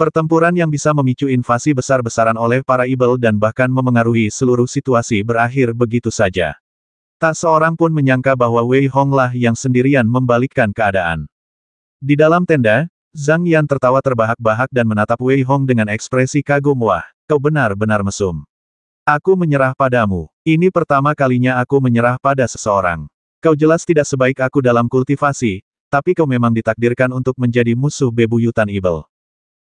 Pertempuran yang bisa memicu invasi besar-besaran oleh para Ibel dan bahkan memengaruhi seluruh situasi berakhir begitu saja. Tak seorang pun menyangka bahwa Wei Hong lah yang sendirian membalikkan keadaan. Di dalam tenda, Zhang Yan tertawa terbahak-bahak dan menatap Wei Hong dengan ekspresi kagum. Wah, kau benar-benar mesum. Aku menyerah padamu. Ini pertama kalinya aku menyerah pada seseorang. Kau jelas tidak sebaik aku dalam kultivasi, tapi kau memang ditakdirkan untuk menjadi musuh bebuyutan Ibel.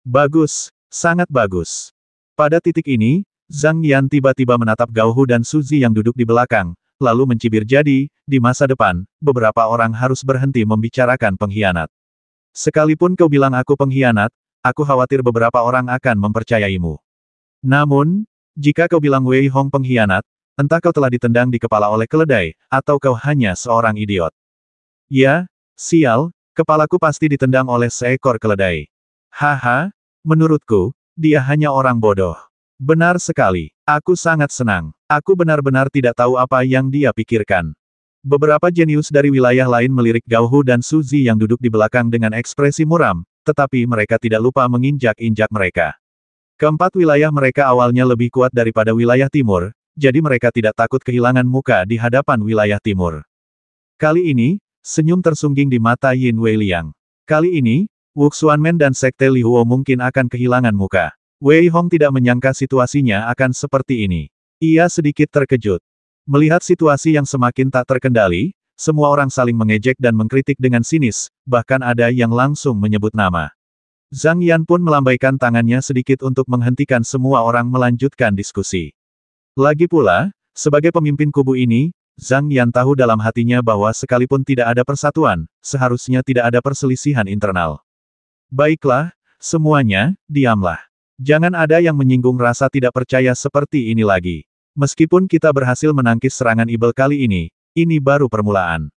Bagus, sangat bagus. Pada titik ini, Zhang Yan tiba-tiba menatap Gao Hu dan Suzy yang duduk di belakang, lalu mencibir. Jadi, di masa depan, beberapa orang harus berhenti membicarakan pengkhianat. Sekalipun kau bilang aku pengkhianat, aku khawatir beberapa orang akan mempercayaimu. Namun, jika kau bilang Wei Hong pengkhianat, entah kau telah ditendang di kepala oleh keledai, atau kau hanya seorang idiot. Ya, sial, kepalaku pasti ditendang oleh seekor keledai. Haha, menurutku, dia hanya orang bodoh. Benar sekali, aku sangat senang. Aku benar-benar tidak tahu apa yang dia pikirkan. Beberapa jenius dari wilayah lain melirik Gao Hu dan Suzy yang duduk di belakang dengan ekspresi muram, tetapi mereka tidak lupa menginjak-injak mereka. Keempat wilayah mereka awalnya lebih kuat daripada wilayah timur, jadi mereka tidak takut kehilangan muka di hadapan wilayah timur. Kali ini, senyum tersungging di mata Yin Weiliang. Kali ini, Wu Xuanmen dan Sekte Li Huo mungkin akan kehilangan muka. Wei Hong tidak menyangka situasinya akan seperti ini. Ia sedikit terkejut. Melihat situasi yang semakin tak terkendali, semua orang saling mengejek dan mengkritik dengan sinis, bahkan ada yang langsung menyebut nama. Zhang Yan pun melambaikan tangannya sedikit untuk menghentikan semua orang melanjutkan diskusi. Lagi pula, sebagai pemimpin kubu ini, Zhang Yan tahu dalam hatinya bahwa sekalipun tidak ada persatuan, seharusnya tidak ada perselisihan internal. Baiklah, semuanya, diamlah. Jangan ada yang menyinggung rasa tidak percaya seperti ini lagi. Meskipun kita berhasil menangkis serangan Ibel kali ini baru permulaan.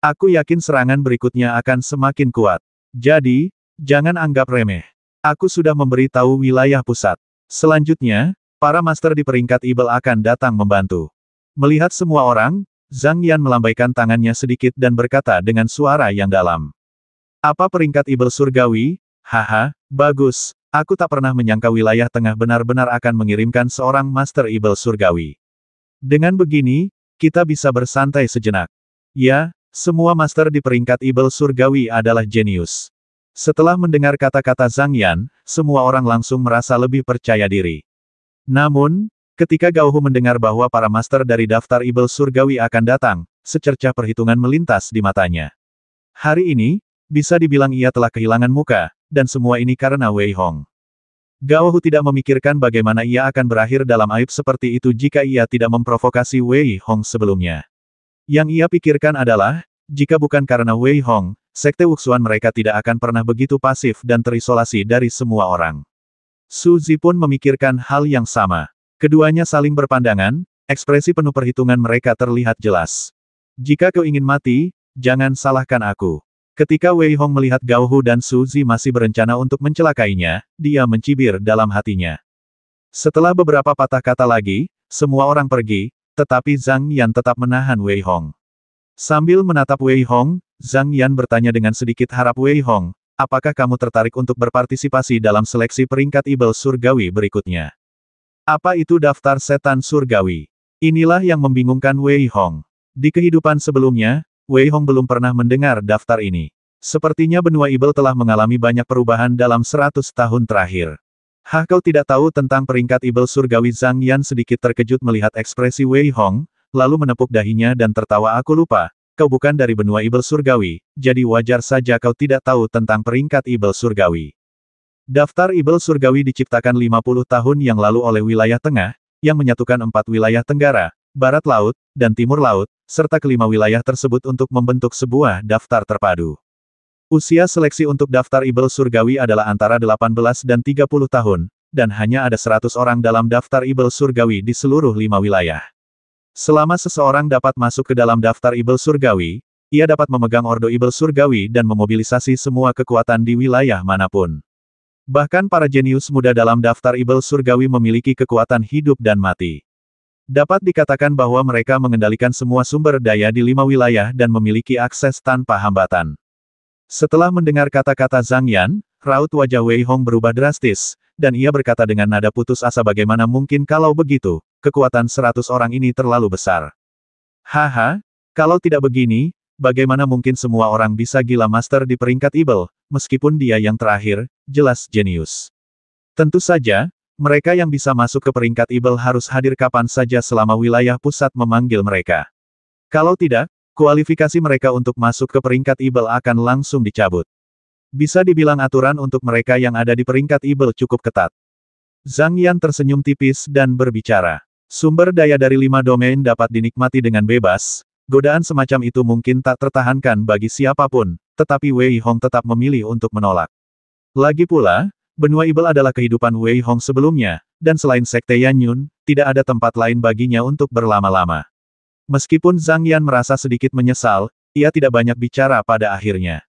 Aku yakin serangan berikutnya akan semakin kuat. Jadi, jangan anggap remeh. Aku sudah memberi tahu wilayah pusat. Selanjutnya, para master di peringkat Ibel akan datang membantu. Melihat semua orang, Zhang Yan melambaikan tangannya sedikit dan berkata dengan suara yang dalam. Apa peringkat Ibel surgawi? Haha, bagus. Aku tak pernah menyangka wilayah tengah benar-benar akan mengirimkan seorang master Ibel surgawi. Dengan begini, kita bisa bersantai sejenak. Ya, semua master di peringkat Ibel surgawi adalah jenius. Setelah mendengar kata-kata Zhang Yan, semua orang langsung merasa lebih percaya diri. Namun, ketika Gao Hu mendengar bahwa para master dari daftar Ibel surgawi akan datang, secercah perhitungan melintas di matanya. Hari ini, bisa dibilang ia telah kehilangan muka, dan semua ini karena Wei Hong. Gao Hu tidak memikirkan bagaimana ia akan berakhir dalam aib seperti itu jika ia tidak memprovokasi Wei Hong sebelumnya. Yang ia pikirkan adalah, jika bukan karena Wei Hong, Sekte Wuxuan mereka tidak akan pernah begitu pasif dan terisolasi dari semua orang. Suzy pun memikirkan hal yang sama. Keduanya saling berpandangan, ekspresi penuh perhitungan mereka terlihat jelas. Jika kau ingin mati, jangan salahkan aku. Ketika Wei Hong melihat Gao Hu dan Suzy masih berencana untuk mencelakainya, dia mencibir dalam hatinya. Setelah beberapa patah kata lagi, semua orang pergi, tetapi Zhang Yan tetap menahan Wei Hong. Sambil menatap Wei Hong, Zhang Yan bertanya dengan sedikit harap. Wei Hong, apakah kamu tertarik untuk berpartisipasi dalam seleksi peringkat Ibel surgawi berikutnya? Apa itu daftar setan surgawi? Inilah yang membingungkan Wei Hong. Di kehidupan sebelumnya, Wei Hong belum pernah mendengar daftar ini. Sepertinya benua Ibel telah mengalami banyak perubahan dalam 100 tahun terakhir. Hah, kau tidak tahu tentang peringkat Ibel surgawi? Zhang Yan sedikit terkejut melihat ekspresi Wei Hong, lalu menepuk dahinya dan tertawa. Aku lupa, kau bukan dari benua Ibel surgawi, jadi wajar saja kau tidak tahu tentang peringkat Ibel surgawi. Daftar Ibel surgawi diciptakan 50 tahun yang lalu oleh wilayah tengah, yang menyatukan 4 wilayah Tenggara, Barat Laut, dan Timur Laut, serta kelima wilayah tersebut untuk membentuk sebuah daftar terpadu. Usia seleksi untuk daftar Ibel surgawi adalah antara 18 dan 30 tahun, dan hanya ada 100 orang dalam daftar Ibel surgawi di seluruh 5 wilayah. Selama seseorang dapat masuk ke dalam daftar Ibel surgawi, ia dapat memegang ordo Ibel surgawi dan memobilisasi semua kekuatan di wilayah manapun. Bahkan para jenius muda dalam daftar Ibel surgawi memiliki kekuatan hidup dan mati. Dapat dikatakan bahwa mereka mengendalikan semua sumber daya di 5 wilayah dan memiliki akses tanpa hambatan. Setelah mendengar kata-kata Zhang Yan, raut wajah Wei Hong berubah drastis, dan ia berkata dengan nada putus asa bagaimana mungkin kalau begitu, kekuatan 100 orang ini terlalu besar. Haha, kalau tidak begini, bagaimana mungkin semua orang bisa gila master di peringkat Evil, meskipun dia yang terakhir, jelas jenius. Tentu saja, mereka yang bisa masuk ke peringkat Evil harus hadir kapan saja selama wilayah pusat memanggil mereka. Kalau tidak, kualifikasi mereka untuk masuk ke peringkat Evil akan langsung dicabut. Bisa dibilang aturan untuk mereka yang ada di peringkat Evil cukup ketat. Zhang Yan tersenyum tipis dan berbicara. Sumber daya dari 5 domain dapat dinikmati dengan bebas, godaan semacam itu mungkin tak tertahankan bagi siapapun, tetapi Wei Hong tetap memilih untuk menolak. Lagi pula, benua Evil adalah kehidupan Wei Hong sebelumnya, dan selain Sekte Yanyun, tidak ada tempat lain baginya untuk berlama-lama. Meskipun Zhang Yan merasa sedikit menyesal, ia tidak banyak bicara pada akhirnya.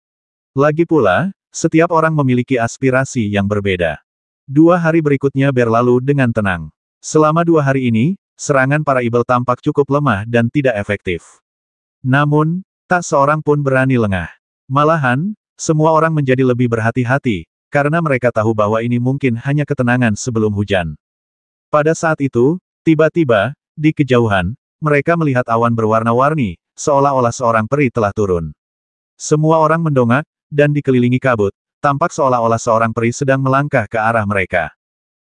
Lagi pula, setiap orang memiliki aspirasi yang berbeda. 2 hari berikutnya berlalu dengan tenang. Selama 2 hari ini, serangan para Evil tampak cukup lemah dan tidak efektif. Namun, tak seorang pun berani lengah. Malahan, semua orang menjadi lebih berhati-hati, karena mereka tahu bahwa ini mungkin hanya ketenangan sebelum hujan. Pada saat itu, tiba-tiba, di kejauhan, mereka melihat awan berwarna-warni, seolah-olah seorang peri telah turun. Semua orang mendongak, dan dikelilingi kabut, tampak seolah-olah seorang peri sedang melangkah ke arah mereka.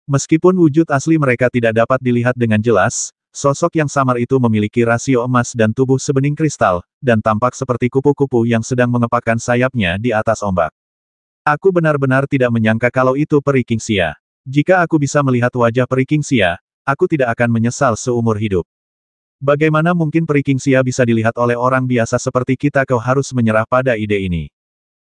Meskipun wujud asli mereka tidak dapat dilihat dengan jelas, sosok yang samar itu memiliki rasio emas dan tubuh sebening kristal, dan tampak seperti kupu-kupu yang sedang mengepakkan sayapnya di atas ombak. Aku benar-benar tidak menyangka kalau itu peri Qingxia. Jika aku bisa melihat wajah peri Qingxia, aku tidak akan menyesal seumur hidup. Bagaimana mungkin peri Qingxia bisa dilihat oleh orang biasa seperti kita? Kau harus menyerah pada ide ini.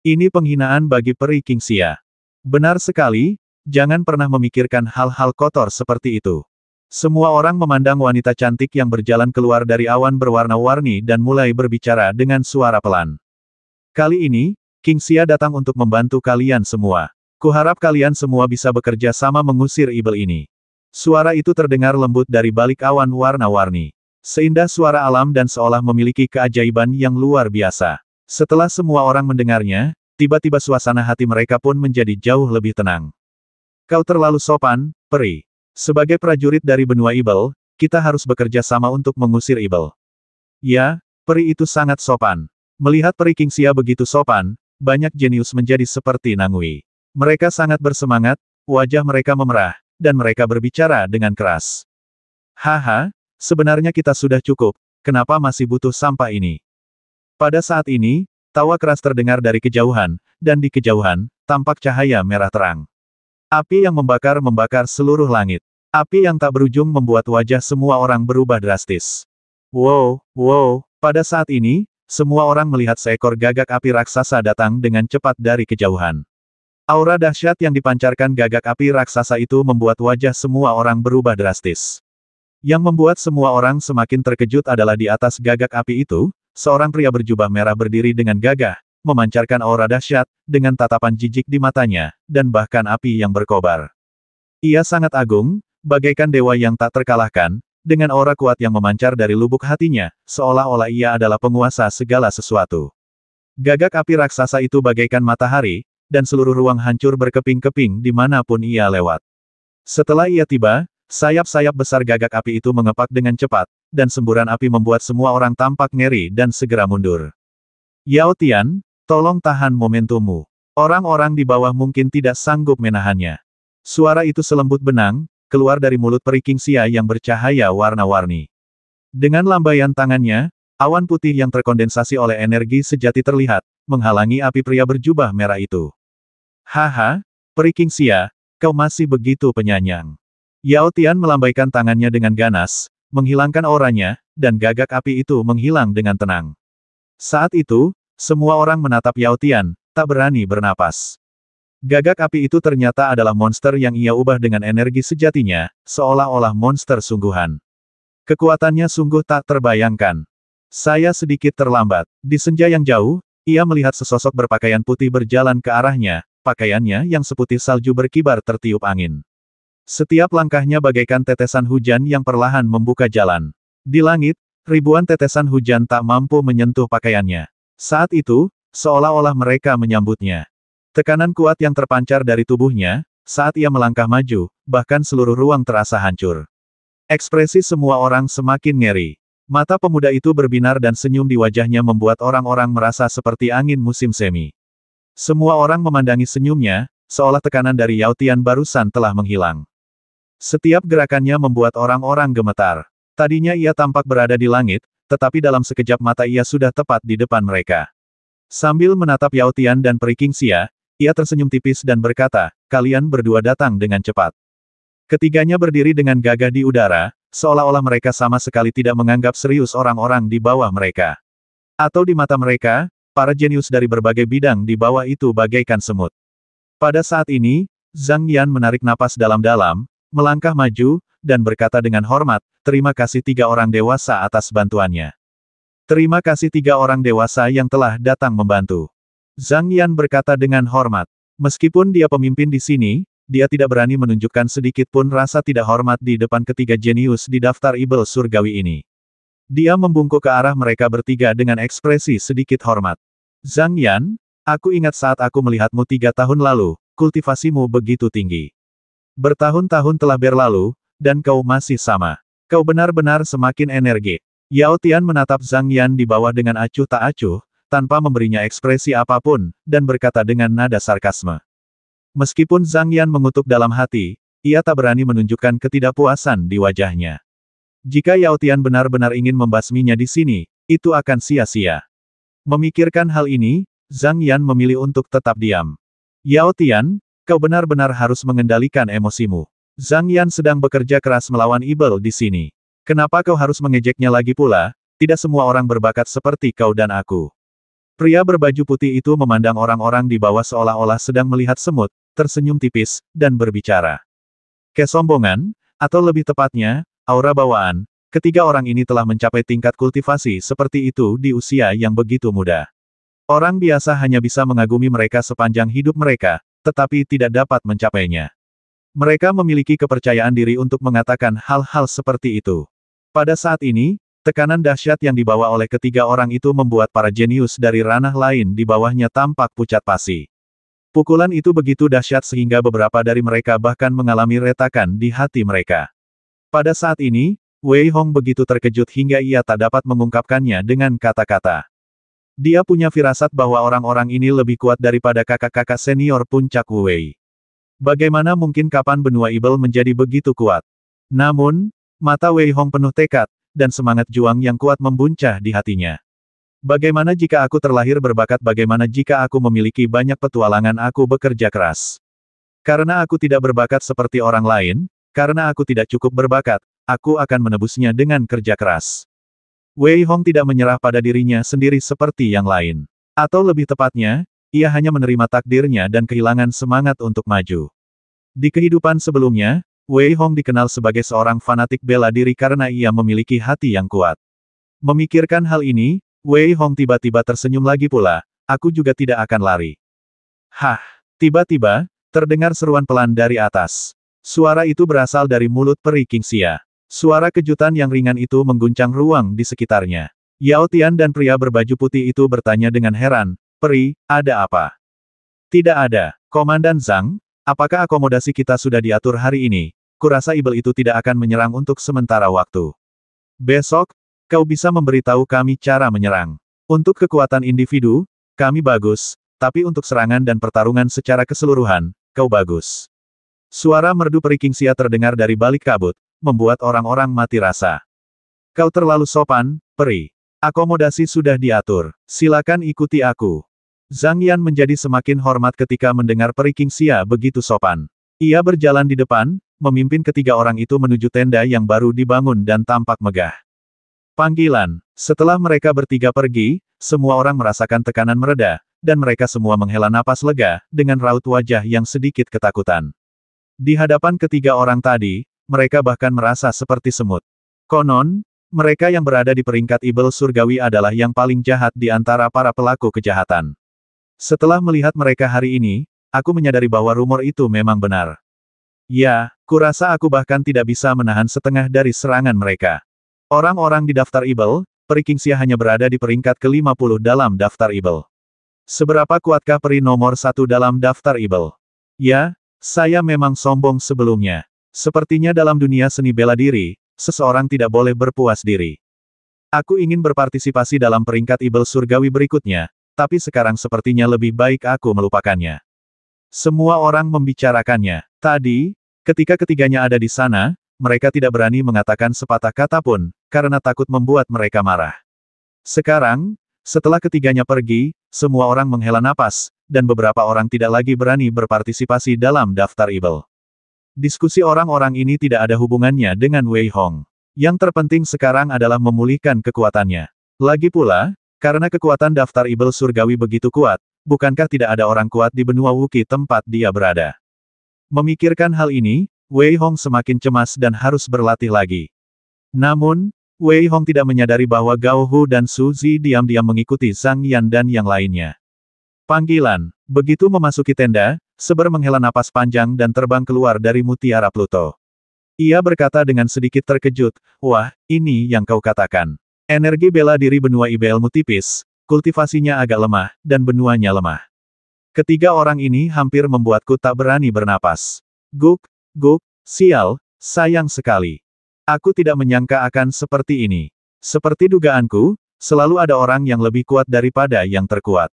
Ini penghinaan bagi peri Qingxia. Benar sekali, jangan pernah memikirkan hal-hal kotor seperti itu. Semua orang memandang wanita cantik yang berjalan keluar dari awan berwarna-warni dan mulai berbicara dengan suara pelan. Kali ini, Qingxia datang untuk membantu kalian semua. Kuharap kalian semua bisa bekerja sama mengusir Evil ini. Suara itu terdengar lembut dari balik awan warna-warni. Seindah suara alam dan seolah memiliki keajaiban yang luar biasa. Setelah semua orang mendengarnya, tiba-tiba suasana hati mereka pun menjadi jauh lebih tenang. Kau terlalu sopan, peri. Sebagai prajurit dari benua Evil, kita harus bekerja sama untuk mengusir Evil. Ya, peri itu sangat sopan. Melihat peri Qingxia begitu sopan, banyak jenius menjadi seperti Nangui. Mereka sangat bersemangat, wajah mereka memerah, dan mereka berbicara dengan keras. Haha. Sebenarnya kita sudah cukup, kenapa masih butuh sampah ini? Pada saat ini, tawa keras terdengar dari kejauhan, dan di kejauhan, tampak cahaya merah terang. Api yang membakar seluruh langit. Api yang tak berujung membuat wajah semua orang berubah drastis. Wow, pada saat ini, semua orang melihat seekor gagak api raksasa datang dengan cepat dari kejauhan. Aura dahsyat yang dipancarkan gagak api raksasa itu membuat wajah semua orang berubah drastis. Yang membuat semua orang semakin terkejut adalah di atas gagak api itu, seorang pria berjubah merah berdiri dengan gagah, memancarkan aura dahsyat, dengan tatapan jijik di matanya, dan bahkan api yang berkobar. Ia sangat agung, bagaikan dewa yang tak terkalahkan, dengan aura kuat yang memancar dari lubuk hatinya, seolah-olah ia adalah penguasa segala sesuatu. Gagak api raksasa itu bagaikan matahari, dan seluruh ruang hancur berkeping-keping dimanapun ia lewat. Setelah ia tiba, sayap-sayap besar gagak api itu mengepak dengan cepat, dan semburan api membuat semua orang tampak ngeri dan segera mundur. Yao Tian, tolong tahan momentummu. Orang-orang di bawah mungkin tidak sanggup menahannya. Suara itu selembut benang, keluar dari mulut peri Qingxia yang bercahaya warna-warni. Dengan lambaian tangannya, awan putih yang terkondensasi oleh energi sejati terlihat, menghalangi api pria berjubah merah itu. Haha, peri Qingxia, kau masih begitu penyayang. Yao Tian melambaikan tangannya dengan ganas, menghilangkan auranya, dan gagak api itu menghilang dengan tenang. Saat itu, semua orang menatap Yao Tian, tak berani bernapas. Gagak api itu ternyata adalah monster yang ia ubah dengan energi sejatinya, seolah-olah monster sungguhan. Kekuatannya sungguh tak terbayangkan. Saya sedikit terlambat. Di senja yang jauh, ia melihat sesosok berpakaian putih berjalan ke arahnya, pakaiannya yang seputih salju berkibar tertiup angin. Setiap langkahnya bagaikan tetesan hujan yang perlahan membuka jalan. Di langit, ribuan tetesan hujan tak mampu menyentuh pakaiannya. Saat itu, seolah-olah mereka menyambutnya. Tekanan kuat yang terpancar dari tubuhnya, saat ia melangkah maju, bahkan seluruh ruang terasa hancur. Ekspresi semua orang semakin ngeri. Mata pemuda itu berbinar dan senyum di wajahnya membuat orang-orang merasa seperti angin musim semi. Semua orang memandangi senyumnya, seolah tekanan dari Yao Tian barusan telah menghilang. Setiap gerakannya membuat orang-orang gemetar. Tadinya ia tampak berada di langit, tetapi dalam sekejap mata ia sudah tepat di depan mereka. Sambil menatap Yao Tian dan Peri Qingxia, ia tersenyum tipis dan berkata, "Kalian berdua datang dengan cepat." Ketiganya berdiri dengan gagah di udara, seolah-olah mereka sama sekali tidak menganggap serius orang-orang di bawah mereka. Atau di mata mereka, para jenius dari berbagai bidang di bawah itu bagaikan semut. Pada saat ini, Zhang Yan menarik napas dalam-dalam, melangkah maju, dan berkata dengan hormat, "Terima kasih 3 orang dewasa atas bantuannya. Terima kasih 3 orang dewasa yang telah datang membantu." Zhang Yan berkata dengan hormat. Meskipun dia pemimpin di sini, dia tidak berani menunjukkan sedikit pun rasa tidak hormat di depan ketiga jenius di daftar ibel surgawi ini. Dia membungkuk ke arah mereka bertiga dengan ekspresi sedikit hormat. "Zhang Yan, aku ingat saat aku melihatmu 3 tahun lalu, kultivasimu begitu tinggi. Bertahun-tahun telah berlalu, dan kau masih sama. Kau benar-benar semakin energik." Yao Tian menatap Zhang Yan di bawah dengan acuh tak acuh, tanpa memberinya ekspresi apapun, dan berkata dengan nada sarkasme. Meskipun Zhang Yan mengutuk dalam hati, ia tak berani menunjukkan ketidakpuasan di wajahnya. Jika Yao Tian benar-benar ingin membasminya di sini, itu akan sia-sia. Memikirkan hal ini, Zhang Yan memilih untuk tetap diam. "Yao Tian, kau benar-benar harus mengendalikan emosimu. Zhang Yan sedang bekerja keras melawan ibel di sini. Kenapa kau harus mengejeknya lagi pula? Tidak semua orang berbakat seperti kau dan aku." Pria berbaju putih itu memandang orang-orang di bawah seolah-olah sedang melihat semut, tersenyum tipis, dan berbicara. Kesombongan, atau lebih tepatnya, aura bawaan, ketiga orang ini telah mencapai tingkat kultivasi seperti itu di usia yang begitu muda. Orang biasa hanya bisa mengagumi mereka sepanjang hidup mereka, tetapi tidak dapat mencapainya. Mereka memiliki kepercayaan diri untuk mengatakan hal-hal seperti itu. Pada saat ini, tekanan dahsyat yang dibawa oleh ketiga orang itu membuat para jenius dari ranah lain di bawahnya tampak pucat pasi. Pukulan itu begitu dahsyat sehingga beberapa dari mereka bahkan mengalami retakan di hati mereka. Pada saat ini, Wei Hong begitu terkejut hingga ia tak dapat mengungkapkannya dengan kata-kata. Dia punya firasat bahwa orang-orang ini lebih kuat daripada kakak-kakak senior puncak Wu Wei. Bagaimana mungkin kapan benua ibel menjadi begitu kuat? Namun, mata Wei Hong penuh tekad, dan semangat juang yang kuat membuncah di hatinya. Bagaimana jika aku terlahir berbakat? Bagaimana jika aku memiliki banyak petualangan? Aku bekerja keras. Karena aku tidak berbakat seperti orang lain, karena aku tidak cukup berbakat, aku akan menebusnya dengan kerja keras. Wei Hong tidak menyerah pada dirinya sendiri seperti yang lain. Atau lebih tepatnya, ia hanya menerima takdirnya dan kehilangan semangat untuk maju. Di kehidupan sebelumnya, Wei Hong dikenal sebagai seorang fanatik bela diri karena ia memiliki hati yang kuat. Memikirkan hal ini, Wei Hong tiba-tiba tersenyum lagi pula, "Aku juga tidak akan lari." Hah! Tiba-tiba, terdengar seruan pelan dari atas. Suara itu berasal dari mulut Peri Qingxia. Suara kejutan yang ringan itu mengguncang ruang di sekitarnya. Yao Tian dan pria berbaju putih itu bertanya dengan heran, "Peri, ada apa?" "Tidak ada, Komandan Zhang, apakah akomodasi kita sudah diatur hari ini? Kurasa ibel itu tidak akan menyerang untuk sementara waktu. Besok, kau bisa memberitahu kami cara menyerang. Untuk kekuatan individu, kami bagus, tapi untuk serangan dan pertarungan secara keseluruhan, kau bagus." Suara merdu Peri Qingxia terdengar dari balik kabut, membuat orang-orang mati rasa. "Kau terlalu sopan, Peri. Akomodasi sudah diatur. Silakan ikuti aku." Zhang Yan menjadi semakin hormat ketika mendengar Peri Qingxia begitu sopan. Ia berjalan di depan, memimpin ketiga orang itu menuju tenda yang baru dibangun dan tampak megah. Panggilan. Setelah mereka bertiga pergi, semua orang merasakan tekanan mereda, dan mereka semua menghela napas lega, dengan raut wajah yang sedikit ketakutan. Di hadapan ketiga orang tadi, mereka bahkan merasa seperti semut. Konon, mereka yang berada di peringkat ibel surgawi adalah yang paling jahat di antara para pelaku kejahatan. Setelah melihat mereka hari ini, aku menyadari bahwa rumor itu memang benar. Ya, kurasa aku bahkan tidak bisa menahan setengah dari serangan mereka. Orang-orang di daftar ibel, Peri Qingxia hanya berada di peringkat ke-50 dalam daftar ibel. Seberapa kuatkah peri nomor 1 dalam daftar Ibel? Ya, saya memang sombong sebelumnya. Sepertinya dalam dunia seni bela diri, seseorang tidak boleh berpuas diri. Aku ingin berpartisipasi dalam peringkat Ibel surgawi berikutnya, tapi sekarang sepertinya lebih baik aku melupakannya. Semua orang membicarakannya. Tadi, ketika ketiganya ada di sana, mereka tidak berani mengatakan sepatah kata pun, karena takut membuat mereka marah. Sekarang, setelah ketiganya pergi, semua orang menghela napas, dan beberapa orang tidak lagi berani berpartisipasi dalam daftar Ibel. Diskusi orang-orang ini tidak ada hubungannya dengan Wei Hong. Yang terpenting sekarang adalah memulihkan kekuatannya. Lagi pula, karena kekuatan daftar Ibel surgawi begitu kuat, bukankah tidak ada orang kuat di benua Wookiee tempat dia berada? Memikirkan hal ini, Wei Hong semakin cemas dan harus berlatih lagi. Namun, Wei Hong tidak menyadari bahwa Gao Hu dan Su Zi diam-diam mengikuti Zhang Yan dan yang lainnya. Panggilan. Begitu memasuki tenda, Seber menghela napas panjang dan terbang keluar dari mutiara Pluto. Ia berkata dengan sedikit terkejut, "Wah, ini yang kau katakan. Energi bela diri benua IBLmu tipis, kultivasinya agak lemah, dan benuanya lemah. Ketiga orang ini hampir membuatku tak berani bernapas. Guk, sial, sayang sekali. Aku tidak menyangka akan seperti ini. Seperti dugaanku, selalu ada orang yang lebih kuat daripada yang terkuat.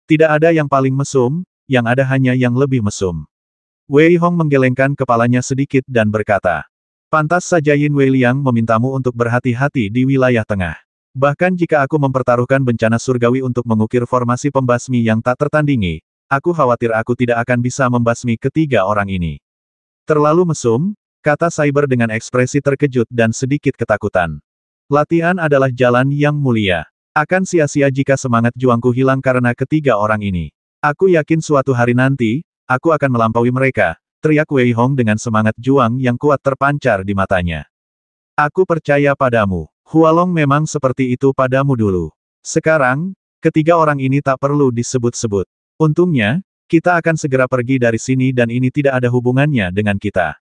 Tidak ada yang paling mesum, yang ada hanya yang lebih mesum." Wei Hong menggelengkan kepalanya sedikit dan berkata, "Pantas saja Yin Wei Liang memintamu untuk berhati-hati di wilayah tengah. Bahkan jika aku mempertaruhkan bencana surgawi untuk mengukir formasi pembasmi yang tak tertandingi, aku khawatir aku tidak akan bisa membasmi ketiga orang ini." "Terlalu mesum," kata Cyber dengan ekspresi terkejut dan sedikit ketakutan. "Latihan adalah jalan yang mulia. Akan sia-sia jika semangat juangku hilang karena ketiga orang ini. Aku yakin suatu hari nanti, aku akan melampaui mereka," teriak Wei Hong dengan semangat juang yang kuat terpancar di matanya. "Aku percaya padamu. Hualong memang seperti itu padamu dulu. Sekarang, ketiga orang ini tak perlu disebut-sebut. Untungnya, kita akan segera pergi dari sini dan ini tidak ada hubungannya dengan kita."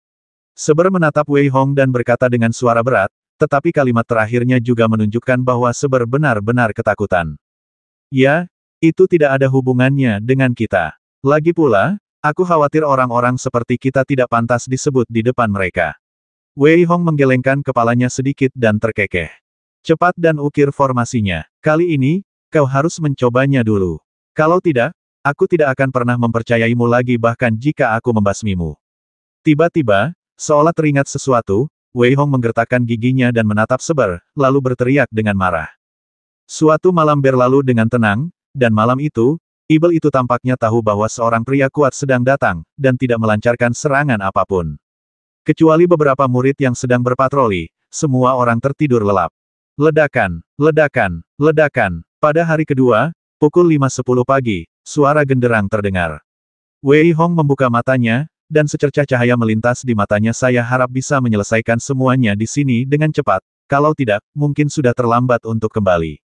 Seber menatap Wei Hong dan berkata dengan suara berat, tetapi kalimat terakhirnya juga menunjukkan bahwa Seber benar-benar ketakutan. "Ya, itu tidak ada hubungannya dengan kita. Lagi pula, aku khawatir orang-orang seperti kita tidak pantas disebut di depan mereka." Wei Hong menggelengkan kepalanya sedikit dan terkekeh. "Cepat dan ukir formasinya. Kali ini, kau harus mencobanya dulu. Kalau tidak, aku tidak akan pernah mempercayaimu lagi bahkan jika aku membasmimu." Tiba-tiba, seolah teringat sesuatu, Wei Hong menggertakkan giginya dan menatap Seber, lalu berteriak dengan marah. Suatu malam berlalu dengan tenang, dan malam itu, Ibel itu tampaknya tahu bahwa seorang pria kuat sedang datang, dan tidak melancarkan serangan apapun. Kecuali beberapa murid yang sedang berpatroli, semua orang tertidur lelap. Ledakan, ledakan, ledakan. Pada hari kedua, pukul 5:10 pagi, suara genderang terdengar. Wei Hong membuka matanya, dan secercah cahaya melintas di matanya. "Saya harap bisa menyelesaikan semuanya di sini dengan cepat, kalau tidak, mungkin sudah terlambat untuk kembali."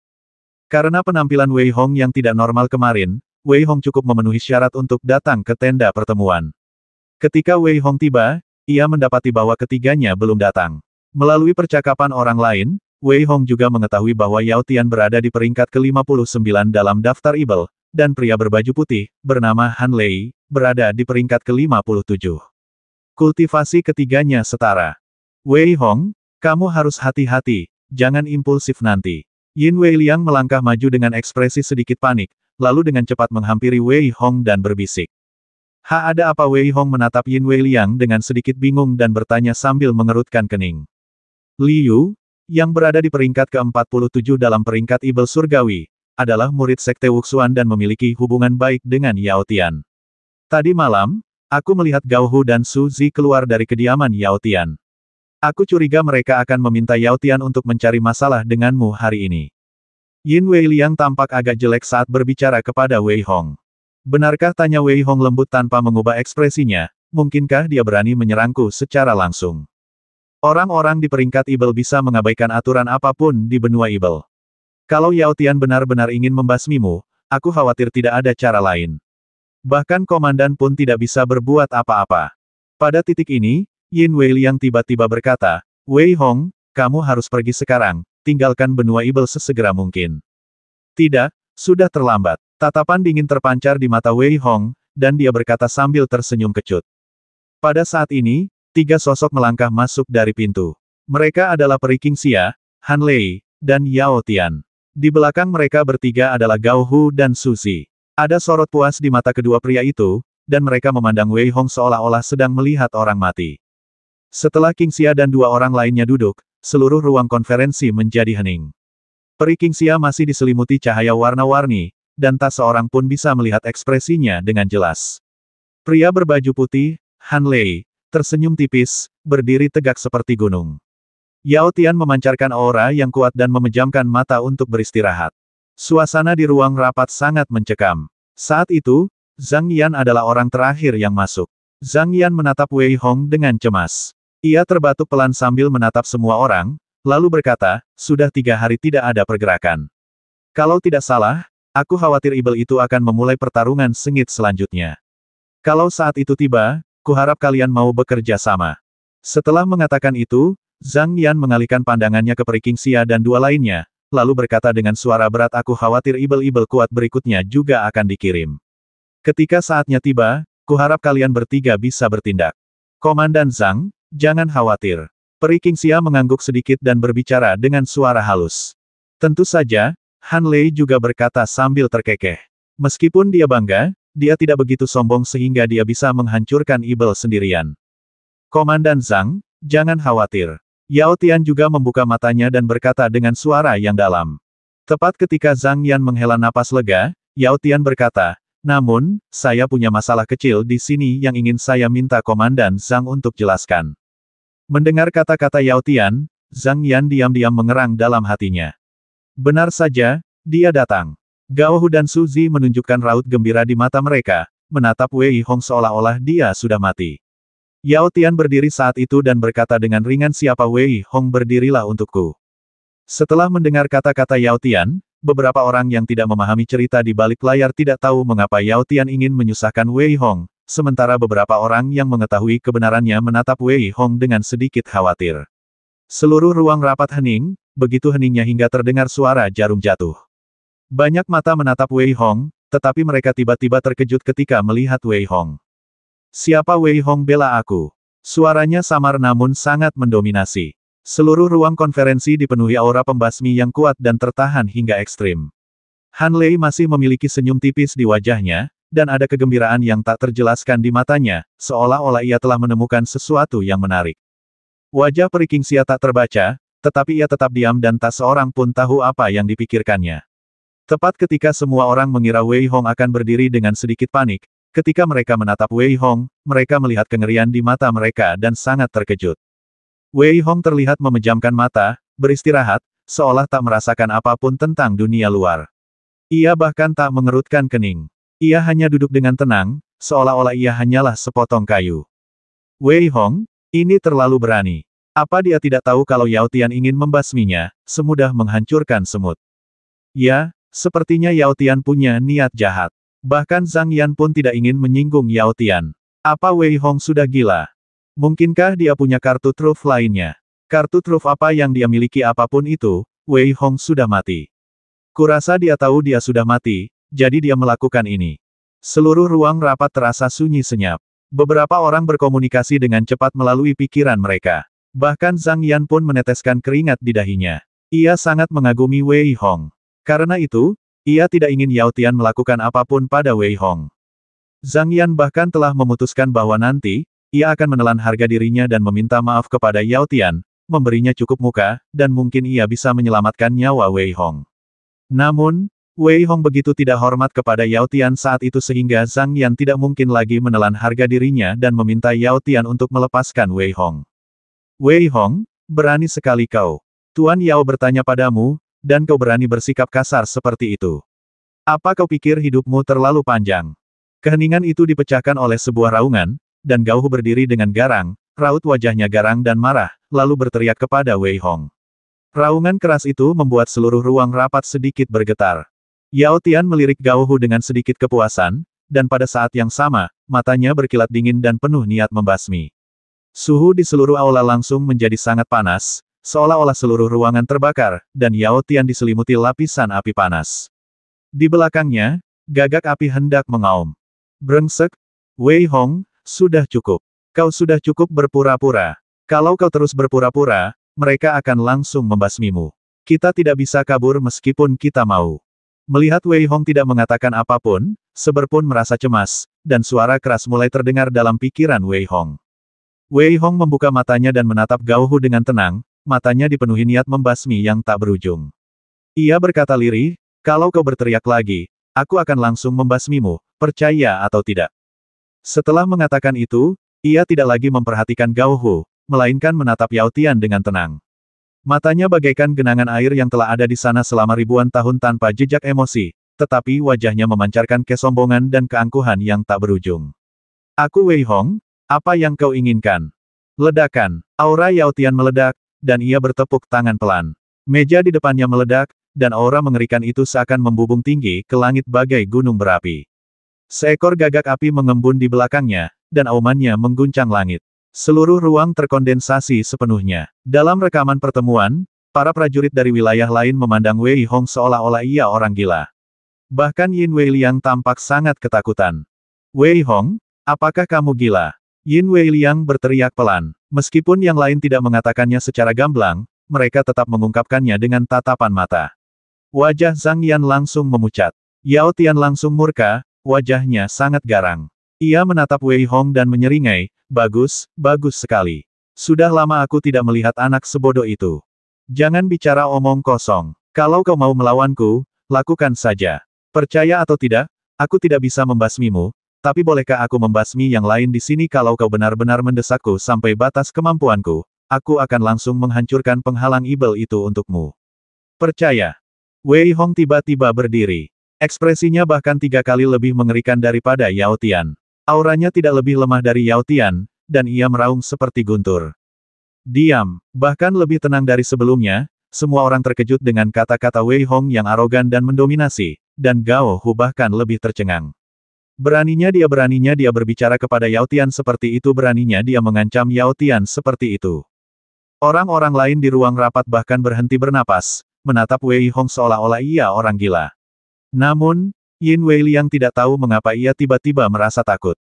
Karena penampilan Wei Hong yang tidak normal kemarin, Wei Hong cukup memenuhi syarat untuk datang ke tenda pertemuan. Ketika Wei Hong tiba, ia mendapati bahwa ketiganya belum datang. Melalui percakapan orang lain, Wei Hong juga mengetahui bahwa Yao Tian berada di peringkat ke-59 dalam daftar Ibel, dan pria berbaju putih, bernama Han Lei, berada di peringkat ke-57. Kultivasi ketiganya setara. "Wei Hong, kamu harus hati-hati, jangan impulsif nanti." Yin Wei Liang melangkah maju dengan ekspresi sedikit panik, lalu dengan cepat menghampiri Wei Hong dan berbisik. Ada apa?" Wei Hong menatap Yin Wei Liang dengan sedikit bingung dan bertanya sambil mengerutkan kening. Liu, yang berada di peringkat ke-47 dalam peringkat Ibel surgawi, adalah murid Sekte Wuxuan dan memiliki hubungan baik dengan Yao Tian. "Tadi malam, aku melihat Gao Hu dan Su Zi keluar dari kediaman Yao Tian. Aku curiga mereka akan meminta Yao Tian untuk mencari masalah denganmu hari ini." Yin Wei Liang tampak agak jelek saat berbicara kepada Wei Hong. "Benarkah?" tanya Wei Hong lembut tanpa mengubah ekspresinya, "mungkinkah dia berani menyerangku secara langsung? Orang-orang di peringkat Ibel bisa mengabaikan aturan apapun di benua Ibel. Kalau Yao Tian benar-benar ingin membasmimu, aku khawatir tidak ada cara lain. Bahkan komandan pun tidak bisa berbuat apa-apa." Pada titik ini, Yin Wei Liang tiba-tiba berkata, "Wei Hong, kamu harus pergi sekarang, tinggalkan benua Ibel sesegera mungkin." "Tidak, sudah terlambat. Tatapan dingin terpancar di mata Wei Hong, dan dia berkata sambil tersenyum kecut. Pada saat ini, 3 sosok melangkah masuk dari pintu. Mereka adalah Peri Qingxia, Han Lei, dan Yao Tian. Di belakang mereka bertiga adalah Gao Hu dan Su Zi. Ada sorot puas di mata kedua pria itu, dan mereka memandang Wei Hong seolah-olah sedang melihat orang mati. Setelah Qingxia dan 2 orang lainnya duduk, seluruh ruang konferensi menjadi hening. Peri Qingxia masih diselimuti cahaya warna-warni, dan tak seorang pun bisa melihat ekspresinya dengan jelas. Pria berbaju putih, Han Lei, tersenyum tipis, berdiri tegak seperti gunung. Yao Tian memancarkan aura yang kuat dan memejamkan mata untuk beristirahat. Suasana di ruang rapat sangat mencekam. Saat itu, Zhang Yan adalah orang terakhir yang masuk. Zhang Yan menatap Wei Hong dengan cemas. Ia terbatuk pelan sambil menatap semua orang, lalu berkata, sudah 3 hari tidak ada pergerakan. Kalau tidak salah, aku khawatir Ibel itu akan memulai pertarungan sengit selanjutnya. Kalau saat itu tiba, kuharap kalian mau bekerja sama. Setelah mengatakan itu, Zhang Yan mengalihkan pandangannya ke Peri Qingxia dan 2 lainnya, lalu berkata dengan suara berat, aku khawatir Ibel-Ibel kuat berikutnya juga akan dikirim. Ketika saatnya tiba, kuharap kalian bertiga bisa bertindak. Komandan Zhang, jangan khawatir. Peri Qingxia mengangguk sedikit dan berbicara dengan suara halus. Tentu saja, Han Lei juga berkata sambil terkekeh. Meskipun dia bangga, dia tidak begitu sombong sehingga dia bisa menghancurkan Ibel sendirian. Komandan Zhang, jangan khawatir. Yao Tian juga membuka matanya dan berkata dengan suara yang dalam. Tepat ketika Zhang Yan menghela napas lega, Yao Tian berkata, namun, saya punya masalah kecil di sini yang ingin saya minta Komandan Zhang untuk jelaskan. Mendengar kata-kata Yao Tian, Zhang Yan diam-diam mengerang dalam hatinya. Benar saja, dia datang. Gao Hu dan Su Zi menunjukkan raut gembira di mata mereka, menatap Wei Hong seolah-olah dia sudah mati. Yao Tian berdiri saat itu dan berkata dengan ringan, siapa Wei Hong, berdirilah untukku. Setelah mendengar kata-kata Yao Tian, beberapa orang yang tidak memahami cerita di balik layar tidak tahu mengapa Yao Tian ingin menyusahkan Wei Hong, sementara beberapa orang yang mengetahui kebenarannya menatap Wei Hong dengan sedikit khawatir. Seluruh ruang rapat hening, begitu heningnya hingga terdengar suara jarum jatuh. Banyak mata menatap Wei Hong, tetapi mereka tiba-tiba terkejut ketika melihat Wei Hong. Siapa Wei Hong, bela aku? Suaranya samar namun sangat mendominasi. Seluruh ruang konferensi dipenuhi aura pembasmi yang kuat dan tertahan hingga ekstrim. Han Lei masih memiliki senyum tipis di wajahnya, dan ada kegembiraan yang tak terjelaskan di matanya, seolah-olah ia telah menemukan sesuatu yang menarik. Wajah Peri Qingxia tak terbaca, tetapi ia tetap diam dan tak seorang pun tahu apa yang dipikirkannya. Tepat ketika semua orang mengira Wei Hong akan berdiri dengan sedikit panik, ketika mereka menatap Wei Hong, mereka melihat kengerian di mata mereka dan sangat terkejut. Wei Hong terlihat memejamkan mata, beristirahat, seolah tak merasakan apapun tentang dunia luar. Ia bahkan tak mengerutkan kening. Ia hanya duduk dengan tenang, seolah-olah ia hanyalah sepotong kayu. Wei Hong, ini terlalu berani. Apa dia tidak tahu kalau Yao Tian ingin membasminya, semudah menghancurkan semut? Ya, sepertinya Yao Tian punya niat jahat. Bahkan Zhang Yan pun tidak ingin menyinggung Yao Tian. Apa Wei Hong sudah gila? Mungkinkah dia punya kartu truf lainnya? Kartu truf apa yang dia miliki apapun itu, Wei Hong sudah mati. Kurasa dia tahu dia sudah mati, jadi dia melakukan ini. Seluruh ruang rapat terasa sunyi senyap. Beberapa orang berkomunikasi dengan cepat melalui pikiran mereka. Bahkan Zhang Yan pun meneteskan keringat di dahinya. Ia sangat mengagumi Wei Hong. Karena itu, ia tidak ingin Yao Tian melakukan apapun pada Wei Hong. Zhang Yan bahkan telah memutuskan bahwa nanti, ia akan menelan harga dirinya dan meminta maaf kepada Yao Tian, memberinya cukup muka, dan mungkin ia bisa menyelamatkan nyawa Wei Hong. Namun, Wei Hong begitu tidak hormat kepada Yao Tian saat itu sehingga Zhang Yan tidak mungkin lagi menelan harga dirinya dan meminta Yao Tian untuk melepaskan Wei Hong. Wei Hong, berani sekali kau. Tuan Yao bertanya padamu, dan kau berani bersikap kasar seperti itu. Apa kau pikir hidupmu terlalu panjang? Keheningan itu dipecahkan oleh sebuah raungan, dan Gao Hu berdiri dengan garang, raut wajahnya garang dan marah, lalu berteriak kepada Wei Hong. Raungan keras itu membuat seluruh ruang rapat sedikit bergetar. Yao Tian melirik Gao Hu dengan sedikit kepuasan, dan pada saat yang sama, matanya berkilat dingin dan penuh niat membasmi. Suhu di seluruh aula langsung menjadi sangat panas, seolah-olah seluruh ruangan terbakar, dan Yao Tian diselimuti lapisan api panas. Di belakangnya, Gagak api hendak mengaum. Brengsek, Wei Hong, sudah cukup. Kau sudah cukup berpura-pura. Kalau kau terus berpura-pura, mereka akan langsung membasmimu. Kita tidak bisa kabur meskipun kita mau. Melihat Wei Hong tidak mengatakan apapun, Seber pun merasa cemas, dan suara keras mulai terdengar dalam pikiran Wei Hong. Wei Hong membuka matanya dan menatap Gao Hu dengan tenang, matanya dipenuhi niat membasmi yang tak berujung. Ia berkata lirih, kalau kau berteriak lagi, aku akan langsung membasmimu, percaya atau tidak. Setelah mengatakan itu, ia tidak lagi memperhatikan Gao Hu, melainkan menatap Yao Tian dengan tenang. Matanya bagaikan genangan air yang telah ada di sana selama ribuan tahun tanpa jejak emosi, tetapi wajahnya memancarkan kesombongan dan keangkuhan yang tak berujung. Aku Wei Hong, apa yang kau inginkan? Ledakan, aura Yao Tian meledak, dan ia bertepuk tangan pelan. Meja di depannya meledak, dan aura mengerikan itu seakan membubung tinggi ke langit bagai gunung berapi. Seekor gagak api mengembun di belakangnya, dan aumannya mengguncang langit. Seluruh ruang terkondensasi sepenuhnya. Dalam rekaman pertemuan, para prajurit dari wilayah lain memandang Wei Hong seolah-olah ia orang gila. Bahkan Yin Weiliang tampak sangat ketakutan. Wei Hong, apakah kamu gila? Yin Weiliang berteriak pelan. Meskipun yang lain tidak mengatakannya secara gamblang, mereka tetap mengungkapkannya dengan tatapan mata. Wajah Zhang Yan langsung memucat. Yao Tian langsung murka, wajahnya sangat garang. Ia menatap Wei Hong dan menyeringai, bagus, bagus sekali. Sudah lama aku tidak melihat anak sebodoh itu. Jangan bicara omong kosong. Kalau kau mau melawanku, lakukan saja. Percaya atau tidak, aku tidak bisa membasmimu, tapi bolehkah aku membasmi yang lain di sini kalau kau benar-benar mendesakku sampai batas kemampuanku, aku akan langsung menghancurkan penghalang ibel itu untukmu. Percaya. Wei Hong tiba-tiba berdiri. Ekspresinya bahkan 3 kali lebih mengerikan daripada Yao Tian. Auranya tidak lebih lemah dari Yao Tian, dan ia meraung seperti guntur. Diam, bahkan lebih tenang dari sebelumnya, semua orang terkejut dengan kata-kata Wei Hong yang arogan dan mendominasi, dan Gao Hu bahkan lebih tercengang. Beraninya dia berbicara kepada Yao Tian seperti itu, beraninya dia mengancam Yao Tian seperti itu. Orang-orang lain di ruang rapat bahkan berhenti bernapas, menatap Wei Hong seolah-olah ia orang gila. Namun, Yin Weiliang tidak tahu mengapa ia tiba-tiba merasa takut.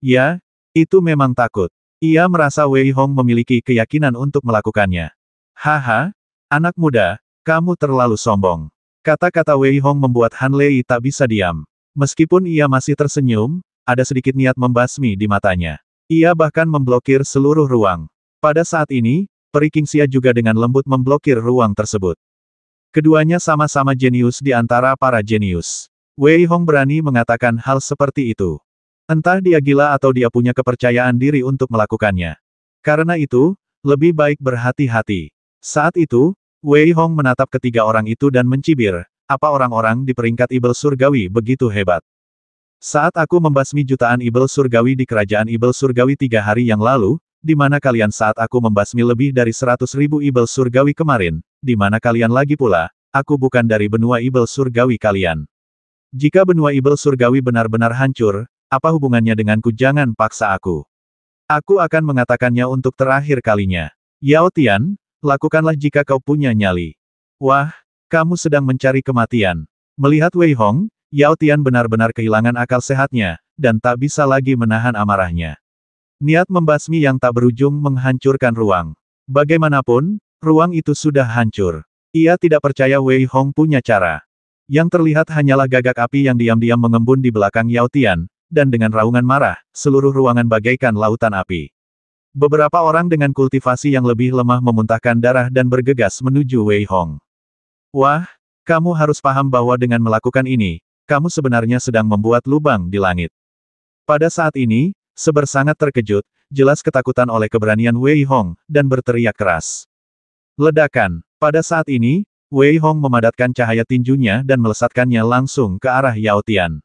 Ya, itu memang takut. Ia merasa Wei Hong memiliki keyakinan untuk melakukannya. Haha, anak muda, kamu terlalu sombong. Kata-kata Wei Hong membuat Han Lei tak bisa diam. Meskipun ia masih tersenyum, ada sedikit niat membasmi di matanya. Ia bahkan memblokir seluruh ruang. Pada saat ini, Peri Qingxia juga dengan lembut memblokir ruang tersebut. Keduanya sama-sama jenius di antara para jenius. Wei Hong berani mengatakan hal seperti itu. Entah dia gila atau dia punya kepercayaan diri untuk melakukannya. Karena itu, lebih baik berhati-hati. Saat itu, Wei Hong menatap ketiga orang itu dan mencibir, apa orang-orang di peringkat ibel surgawi begitu hebat? Saat aku membasmi jutaan ibel surgawi di kerajaan ibel surgawi 3 hari yang lalu, di mana kalian saat aku membasmi lebih dari 100.000 ibel surgawi kemarin, di mana kalian lagi pula, aku bukan dari benua ibel surgawi kalian. Jika benua ibel surgawi benar-benar hancur, apa hubungannya denganku? Jangan paksa aku. Aku akan mengatakannya untuk terakhir kalinya. Yao Tian, lakukanlah jika kau punya nyali. Wah, kamu sedang mencari kematian. Melihat Wei Hong, Yao Tian benar-benar kehilangan akal sehatnya, dan tak bisa lagi menahan amarahnya. Niat membasmi yang tak berujung menghancurkan ruang. Bagaimanapun, ruang itu sudah hancur. Ia tidak percaya Wei Hong punya cara. Yang terlihat hanyalah gagak api yang diam-diam mengembun di belakang Yao Tian, dan dengan raungan marah, seluruh ruangan bagaikan lautan api. Beberapa orang dengan kultivasi yang lebih lemah memuntahkan darah dan bergegas menuju Wei Hong. Wah, kamu harus paham bahwa dengan melakukan ini, kamu sebenarnya sedang membuat lubang di langit. Pada saat ini, Seber sangat terkejut, jelas ketakutan oleh keberanian Wei Hong, dan berteriak keras. Ledakan. Pada saat ini, Wei Hong memadatkan cahaya tinjunya dan melesatkannya langsung ke arah Yao Tian.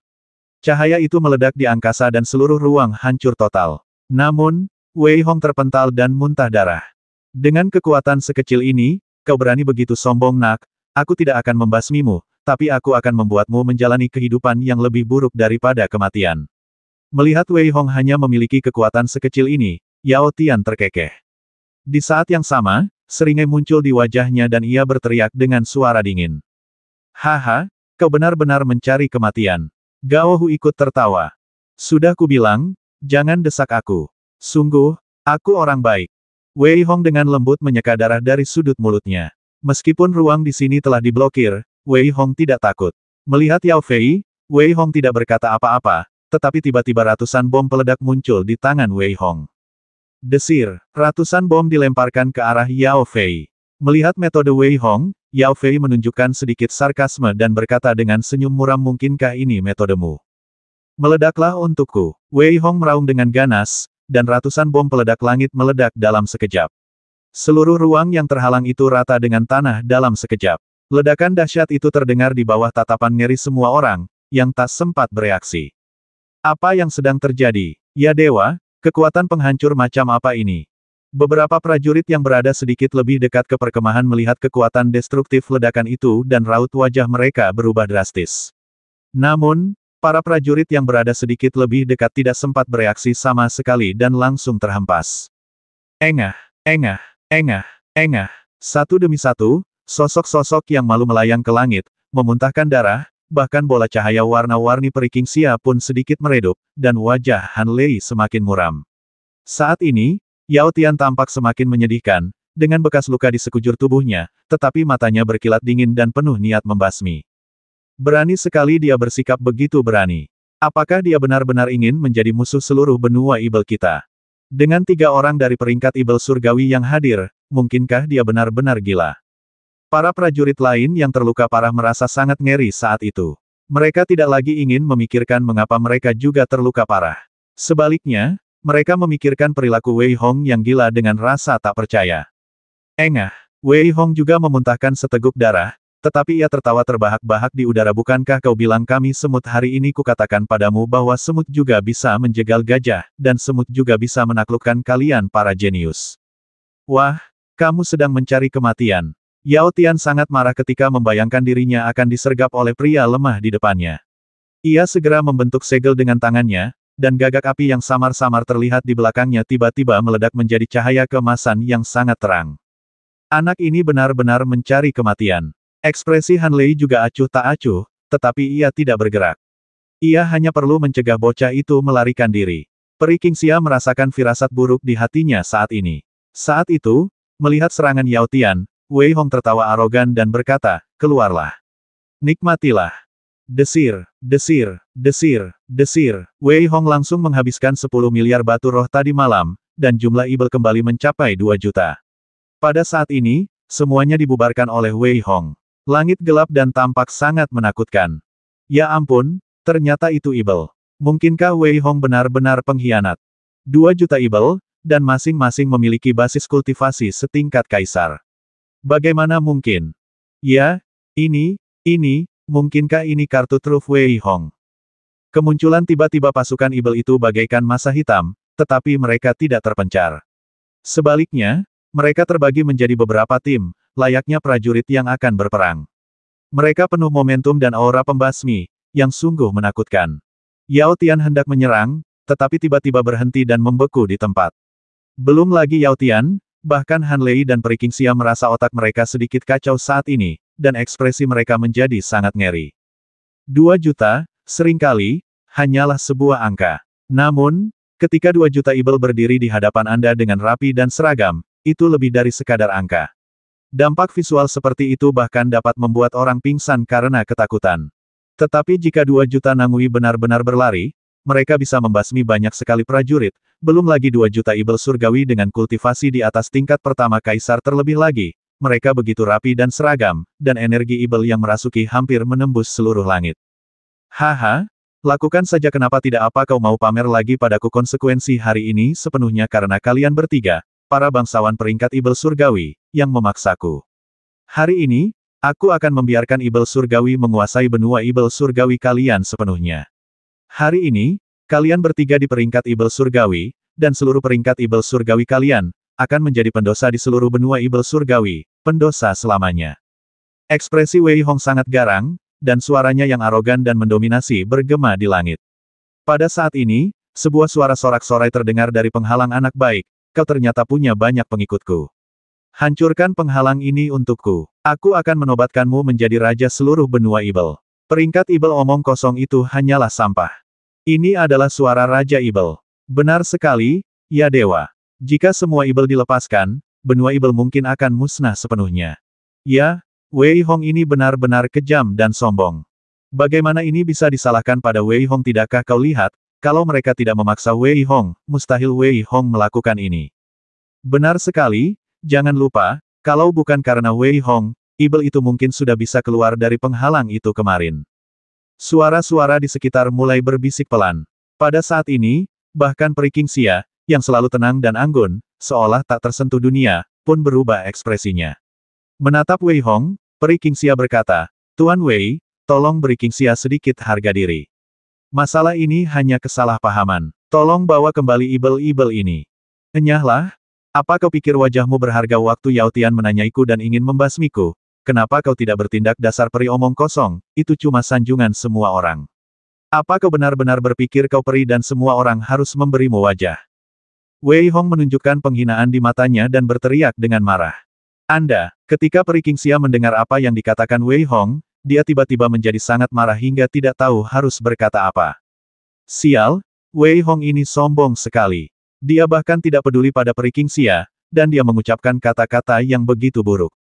Cahaya itu meledak di angkasa dan seluruh ruang hancur total. Namun, Wei Hong terpental dan muntah darah. Dengan kekuatan sekecil ini, kau berani begitu sombong nak, aku tidak akan membasmimu, tapi aku akan membuatmu menjalani kehidupan yang lebih buruk daripada kematian. Melihat Wei Hong hanya memiliki kekuatan sekecil ini, Yao Tian terkekeh. Di saat yang sama, seringai muncul di wajahnya dan ia berteriak dengan suara dingin. Haha, kau benar-benar mencari kematian. Gao Hu ikut tertawa. Sudah kubilang, jangan desak aku. Sungguh, aku orang baik. Wei Hong dengan lembut menyeka darah dari sudut mulutnya. Meskipun ruang di sini telah diblokir, Wei Hong tidak takut. Melihat Yao Fei, Wei Hong tidak berkata apa-apa, tetapi tiba-tiba ratusan bom peledak muncul di tangan Wei Hong. Desir, ratusan bom dilemparkan ke arah Yao Fei. Melihat metode Wei Hong, Yao Fei menunjukkan sedikit sarkasme dan berkata dengan senyum muram, mungkinkah ini metodemu? Meledaklah untukku. Wei Hong meraung dengan ganas, dan ratusan bom peledak langit meledak dalam sekejap. Seluruh ruang yang terhalang itu rata dengan tanah dalam sekejap. Ledakan dahsyat itu terdengar di bawah tatapan ngeri semua orang, yang tak sempat bereaksi. Apa yang sedang terjadi? Ya dewa, kekuatan penghancur macam apa ini? Beberapa prajurit yang berada sedikit lebih dekat ke perkemahan melihat kekuatan destruktif ledakan itu dan raut wajah mereka berubah drastis. Namun, para prajurit yang berada sedikit lebih dekat tidak sempat bereaksi sama sekali dan langsung terhempas. Engah, engah, engah, engah. Satu demi satu, sosok-sosok yang malu melayang ke langit, memuntahkan darah, bahkan bola cahaya warna-warni periking Xia pun sedikit meredup, dan wajah Han Lei semakin muram. Saat ini, Yao Tian tampak semakin menyedihkan, dengan bekas luka di sekujur tubuhnya, tetapi matanya berkilat dingin dan penuh niat membasmi. Berani sekali dia bersikap begitu berani. Apakah dia benar-benar ingin menjadi musuh seluruh benua ibel kita? Dengan 3 orang dari peringkat ibel surgawi yang hadir, mungkinkah dia benar-benar gila? Para prajurit lain yang terluka parah merasa sangat ngeri saat itu. Mereka tidak lagi ingin memikirkan mengapa mereka juga terluka parah. Sebaliknya, mereka memikirkan perilaku Wei Hong yang gila dengan rasa tak percaya. Engah, Wei Hong juga memuntahkan seteguk darah, tetapi ia tertawa terbahak-bahak di udara. Bukankah kau bilang kami semut hari ini kukatakan padamu bahwa semut juga bisa menjegal gajah, dan semut juga bisa menaklukkan kalian para jenius. Wah, kamu sedang mencari kematian. Yao Tian sangat marah ketika membayangkan dirinya akan disergap oleh pria lemah di depannya. Ia segera membentuk segel dengan tangannya, dan gagak api yang samar-samar terlihat di belakangnya tiba-tiba meledak menjadi cahaya keemasan yang sangat terang. Anak ini benar-benar mencari kematian. Ekspresi Han Lei juga acuh tak acuh, tetapi ia tidak bergerak. Ia hanya perlu mencegah bocah itu melarikan diri. Peri King Xia merasakan firasat buruk di hatinya saat ini. Saat itu, melihat serangan Yao Tian, Wei Hong tertawa arogan dan berkata, keluarlah. Nikmatilah. Desir, desir, desir, desir. Wei Hong langsung menghabiskan 10 miliar batu roh tadi malam, dan jumlah ibel kembali mencapai 2 juta. Pada saat ini, semuanya dibubarkan oleh Wei Hong. Langit gelap dan tampak sangat menakutkan. Ya ampun, ternyata itu ibel. Mungkinkah Wei Hong benar-benar pengkhianat? 2 juta ibel, dan masing-masing memiliki basis kultivasi setingkat kaisar. Bagaimana mungkin? Ya, ini, mungkinkah ini kartu truf Wei Hong? Kemunculan tiba-tiba pasukan ibel itu bagaikan massa hitam, tetapi mereka tidak terpencar. Sebaliknya, mereka terbagi menjadi beberapa tim, layaknya prajurit yang akan berperang. Mereka penuh momentum dan aura pembasmi, yang sungguh menakutkan. Yao Tian hendak menyerang, tetapi tiba-tiba berhenti dan membeku di tempat. Belum lagi Yao Tian, bahkan Han Lei dan Peri King Xia merasa otak mereka sedikit kacau saat ini, dan ekspresi mereka menjadi sangat ngeri. 2 juta, seringkali, hanyalah sebuah angka. Namun, ketika 2 juta ibel berdiri di hadapan Anda dengan rapi dan seragam, itu lebih dari sekadar angka. Dampak visual seperti itu bahkan dapat membuat orang pingsan karena ketakutan. Tetapi jika 2 juta Nangui benar-benar berlari, mereka bisa membasmi banyak sekali prajurit, belum lagi 2 juta ibel surgawi dengan kultivasi di atas tingkat pertama kaisar terlebih lagi. Mereka begitu rapi dan seragam, dan energi ibel yang merasuki hampir menembus seluruh langit. Haha, lakukan saja. Kenapa tidak? Apa kau mau pamer lagi padaku? Konsekuensi hari ini sepenuhnya karena kalian bertiga, para bangsawan peringkat ibel surgawi, yang memaksaku. Hari ini, aku akan membiarkan ibel surgawi menguasai benua ibel surgawi kalian sepenuhnya. Hari ini, kalian bertiga di peringkat ibel surgawi, dan seluruh peringkat ibel surgawi kalian, akan menjadi pendosa di seluruh benua ibel surgawi, pendosa selamanya. Ekspresi Wei Hong sangat garang, dan suaranya yang arogan dan mendominasi bergema di langit. Pada saat ini, sebuah suara sorak-sorai terdengar dari penghalang. Anak baik, kau ternyata punya banyak pengikutku. Hancurkan penghalang ini untukku. Aku akan menobatkanmu menjadi raja seluruh benua ibel. Peringkat Ibel omong kosong itu hanyalah sampah. Ini adalah suara Raja Ibel. Benar sekali, ya dewa. Jika semua Ibel dilepaskan, benua Ibel mungkin akan musnah sepenuhnya. Ya, Wei Hong ini benar-benar kejam dan sombong. Bagaimana ini bisa disalahkan pada Wei Hong? Tidakkah kau lihat, kalau mereka tidak memaksa Wei Hong, mustahil Wei Hong melakukan ini. Benar sekali, jangan lupa, kalau bukan karena Wei Hong, Ibel itu mungkin sudah bisa keluar dari penghalang itu kemarin. Suara-suara di sekitar mulai berbisik pelan. Pada saat ini, bahkan Peri Qingxia, yang selalu tenang dan anggun, seolah tak tersentuh dunia, pun berubah ekspresinya. Menatap Wei Hong, Peri Qingxia berkata, Tuan Wei, tolong beri Qingxia sedikit harga diri. Masalah ini hanya kesalahpahaman. Tolong bawa kembali Ibel-Ibel ini. Enyahlah. Apa kau pikir wajahmu berharga waktu Yao Tian menanyaiku dan ingin membasmiku? Kenapa kau tidak bertindak? Dasar peri omong kosong, itu cuma sanjungan semua orang. Apa kau benar-benar berpikir kau peri dan semua orang harus memberimu wajah? Wei Hong menunjukkan penghinaan di matanya dan berteriak dengan marah. Anda, ketika Peri Qingxia mendengar apa yang dikatakan Wei Hong, dia tiba-tiba menjadi sangat marah hingga tidak tahu harus berkata apa. Sial, Wei Hong ini sombong sekali. Dia bahkan tidak peduli pada Peri Qingxia, dan dia mengucapkan kata-kata yang begitu buruk.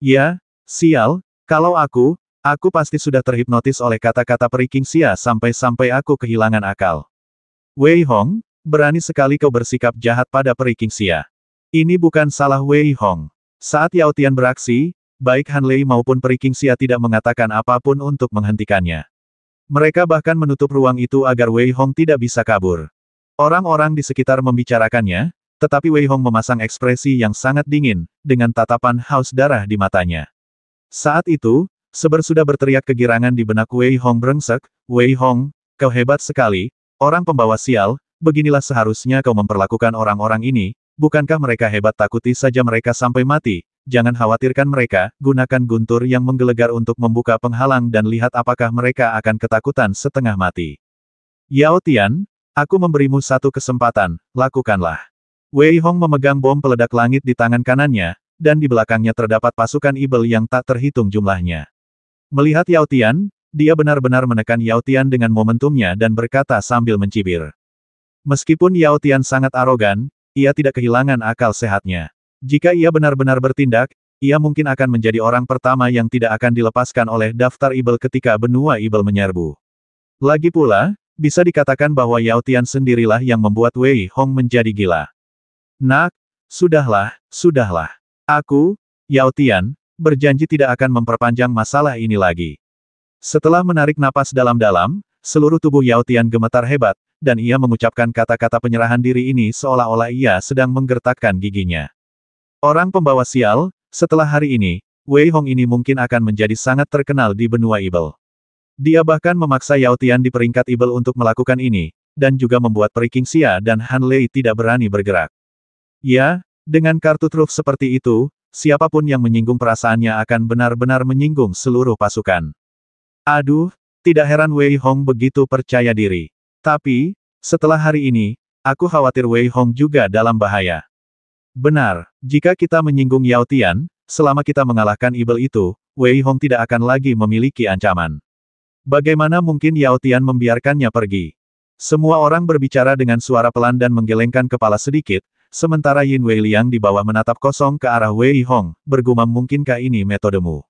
Ya, sial, kalau aku pasti sudah terhipnotis oleh kata-kata Peri Qingxia sampai-sampai aku kehilangan akal. Wei Hong, berani sekali kau bersikap jahat pada Peri Qingxia. Ini bukan salah Wei Hong. Saat Yao Tian beraksi, baik Han Lei maupun Peri Qingxia tidak mengatakan apapun untuk menghentikannya. Mereka bahkan menutup ruang itu agar Wei Hong tidak bisa kabur. Orang-orang di sekitar membicarakannya, tetapi Wei Hong memasang ekspresi yang sangat dingin, dengan tatapan haus darah di matanya. Saat itu, Seber sudah berteriak kegirangan di benak Wei Hong brengsek, Wei Hong, kau hebat sekali, orang pembawa sial, beginilah seharusnya kau memperlakukan orang-orang ini, bukankah mereka hebat? Takuti saja mereka sampai mati, jangan khawatirkan mereka, gunakan guntur yang menggelegar untuk membuka penghalang dan lihat apakah mereka akan ketakutan setengah mati. Yao Tian, aku memberimu satu kesempatan, lakukanlah. Wei Hong memegang bom peledak langit di tangan kanannya, dan di belakangnya terdapat pasukan Ibel yang tak terhitung jumlahnya. Melihat Yao Tian, dia benar-benar menekan Yao Tian dengan momentumnya dan berkata sambil mencibir. Meskipun Yao Tian sangat arogan, ia tidak kehilangan akal sehatnya. Jika ia benar-benar bertindak, ia mungkin akan menjadi orang pertama yang tidak akan dilepaskan oleh daftar Ibel ketika benua Ibel menyerbu. Lagi pula, bisa dikatakan bahwa Yao Tian sendirilah yang membuat Wei Hong menjadi gila. Nak, sudahlah, sudahlah. Aku, Yao Tian, berjanji tidak akan memperpanjang masalah ini lagi. Setelah menarik napas dalam-dalam, seluruh tubuh Yao Tian gemetar hebat, dan ia mengucapkan kata-kata penyerahan diri ini seolah-olah ia sedang menggertakkan giginya. Orang pembawa sial, setelah hari ini, Wei Hong ini mungkin akan menjadi sangat terkenal di benua Ibel. Dia bahkan memaksa Yao Tian di peringkat Ibel untuk melakukan ini, dan juga membuat Peri Qingxia dan Han Lei tidak berani bergerak. Ya, dengan kartu truf seperti itu, siapapun yang menyinggung perasaannya akan benar-benar menyinggung seluruh pasukan. Aduh, tidak heran Wei Hong begitu percaya diri. Tapi, setelah hari ini, aku khawatir Wei Hong juga dalam bahaya. Benar, jika kita menyinggung Yao Tian, selama kita mengalahkan Ibel itu, Wei Hong tidak akan lagi memiliki ancaman. Bagaimana mungkin Yao Tian membiarkannya pergi? Semua orang berbicara dengan suara pelan dan menggelengkan kepala sedikit, sementara Yin Wei Liang di bawah menatap kosong ke arah Wei Hong, bergumam mungkinkah ini metodemu?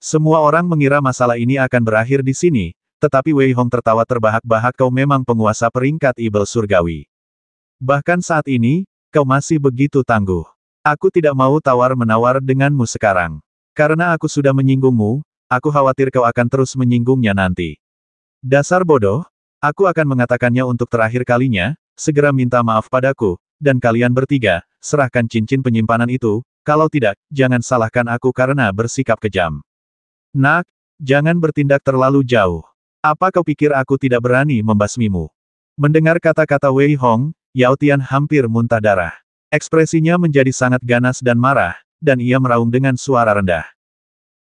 Semua orang mengira masalah ini akan berakhir di sini, tetapi Wei Hong tertawa terbahak-bahak. Kau memang penguasa peringkat Ibel surgawi. Bahkan saat ini, kau masih begitu tangguh. Aku tidak mau tawar-menawar denganmu sekarang. Karena aku sudah menyinggungmu, aku khawatir kau akan terus menyinggungnya nanti. Dasar bodoh, aku akan mengatakannya untuk terakhir kalinya, segera minta maaf padaku. Dan kalian bertiga, serahkan cincin penyimpanan itu, kalau tidak, jangan salahkan aku karena bersikap kejam. Nak, jangan bertindak terlalu jauh. Apa kau pikir aku tidak berani membasmimu? Mendengar kata-kata Wei Hong, Yao Tian hampir muntah darah. Ekspresinya menjadi sangat ganas dan marah, dan ia meraung dengan suara rendah.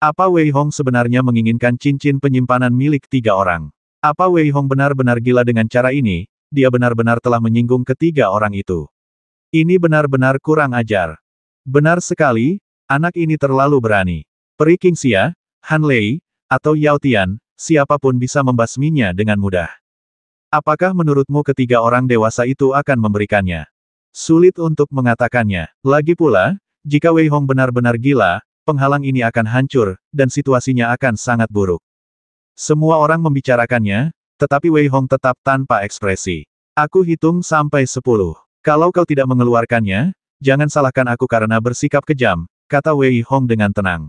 Apa Wei Hong sebenarnya menginginkan cincin penyimpanan milik 3 orang? Apa Wei Hong benar-benar gila dengan cara ini? Dia benar-benar telah menyinggung ketiga orang itu. Ini benar-benar kurang ajar. Benar sekali, anak ini terlalu berani. Peri Qingxia, Han Lei, atau Yao Tian, siapapun bisa membasminya dengan mudah. Apakah menurutmu ketiga orang dewasa itu akan memberikannya? Sulit untuk mengatakannya. Lagi pula, jika Wei Hong benar-benar gila, penghalang ini akan hancur, dan situasinya akan sangat buruk. Semua orang membicarakannya, tetapi Wei Hong tetap tanpa ekspresi. Aku hitung sampai 10. Kalau kau tidak mengeluarkannya, jangan salahkan aku karena bersikap kejam, kata Wei Hong dengan tenang.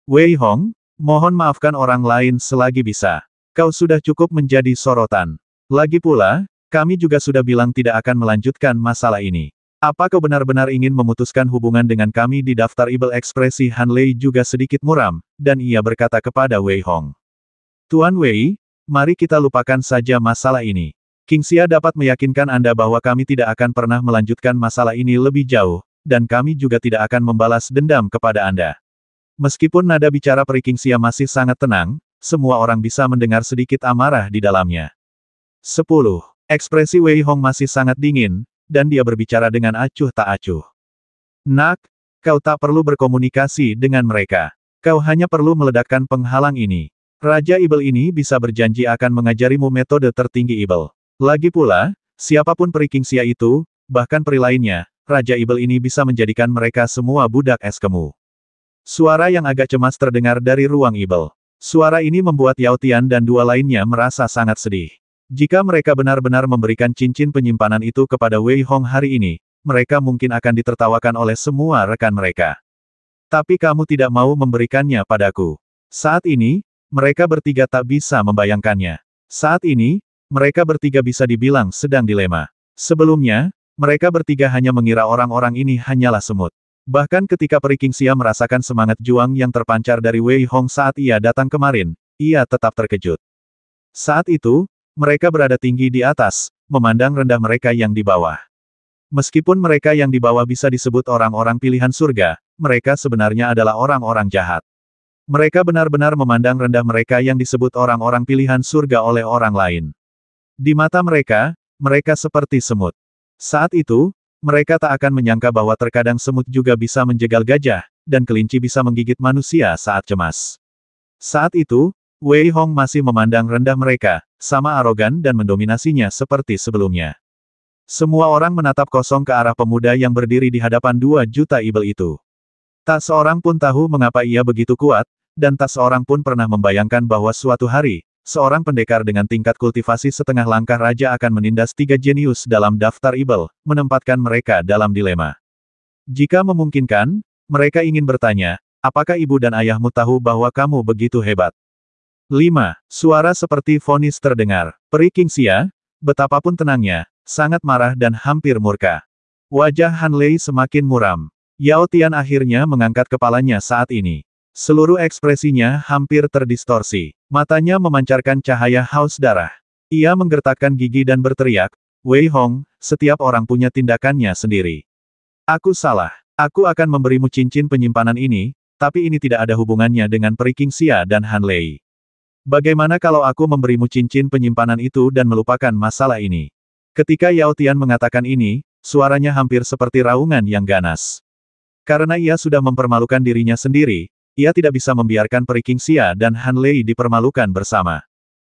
Wei Hong, mohon maafkan orang lain selagi bisa. Kau sudah cukup menjadi sorotan. Lagi pula, kami juga sudah bilang tidak akan melanjutkan masalah ini. Apa kau benar-benar ingin memutuskan hubungan dengan kami di daftar Ibel? Ekspresi Han Lei juga sedikit muram, dan ia berkata kepada Wei Hong. Tuan Wei, mari kita lupakan saja masalah ini. King Xia dapat meyakinkan Anda bahwa kami tidak akan pernah melanjutkan masalah ini lebih jauh, dan kami juga tidak akan membalas dendam kepada Anda. Meskipun nada bicara peri King Xia masih sangat tenang, semua orang bisa mendengar sedikit amarah di dalamnya. 10. Ekspresi Wei Hong masih sangat dingin, dan dia berbicara dengan acuh tak acuh. Nak, kau tak perlu berkomunikasi dengan mereka. Kau hanya perlu meledakkan penghalang ini. Raja Ibel ini bisa berjanji akan mengajarimu metode tertinggi Ibel. Lagi pula, siapapun peri King Xia itu, bahkan peri lainnya, Raja Ibel ini bisa menjadikan mereka semua budak es kemu. Suara yang agak cemas terdengar dari ruang Ibel. Suara ini membuat Yao Tian dan dua lainnya merasa sangat sedih. Jika mereka benar-benar memberikan cincin penyimpanan itu kepada Wei Hong hari ini, mereka mungkin akan ditertawakan oleh semua rekan mereka. Tapi kamu tidak mau memberikannya padaku. Saat ini, mereka bertiga tak bisa membayangkannya. Saat ini, mereka bertiga bisa dibilang sedang dilema. Sebelumnya, mereka bertiga hanya mengira orang-orang ini hanyalah semut. Bahkan ketika peri King Xia merasakan semangat juang yang terpancar dari Wei Hong saat ia datang kemarin, ia tetap terkejut. Saat itu, mereka berada tinggi di atas, memandang rendah mereka yang di bawah. Meskipun mereka yang di bawah bisa disebut orang-orang pilihan surga, mereka sebenarnya adalah orang-orang jahat. Mereka benar-benar memandang rendah mereka yang disebut orang-orang pilihan surga oleh orang lain. Di mata mereka, mereka seperti semut. Saat itu, mereka tak akan menyangka bahwa terkadang semut juga bisa menjegal gajah, dan kelinci bisa menggigit manusia saat cemas. Saat itu, Wei Hong masih memandang rendah mereka, sama arogan dan mendominasinya seperti sebelumnya. Semua orang menatap kosong ke arah pemuda yang berdiri di hadapan 2 juta Ibel itu. Tak seorang pun tahu mengapa ia begitu kuat, dan tak seorang pun pernah membayangkan bahwa suatu hari, seorang pendekar dengan tingkat kultivasi setengah langkah raja akan menindas 3 jenius dalam daftar Ibel, menempatkan mereka dalam dilema. Jika memungkinkan, mereka ingin bertanya, apakah ibu dan ayahmu tahu bahwa kamu begitu hebat? 5. Suara seperti vonis terdengar. Peri King Xia, betapapun tenangnya, sangat marah dan hampir murka. Wajah Han Lei semakin muram. Yao Tian akhirnya mengangkat kepalanya saat ini. Seluruh ekspresinya hampir terdistorsi. Matanya memancarkan cahaya haus darah. Ia menggertakkan gigi dan berteriak, Wei Hong, setiap orang punya tindakannya sendiri. Aku salah. Aku akan memberimu cincin penyimpanan ini, tapi ini tidak ada hubungannya dengan peri King Xia dan Han Lei. Bagaimana kalau aku memberimu cincin penyimpanan itu dan melupakan masalah ini? Ketika Yao Tian mengatakan ini, suaranya hampir seperti raungan yang ganas. Karena ia sudah mempermalukan dirinya sendiri, ia tidak bisa membiarkan peri King Xia dan Han Lei dipermalukan bersama.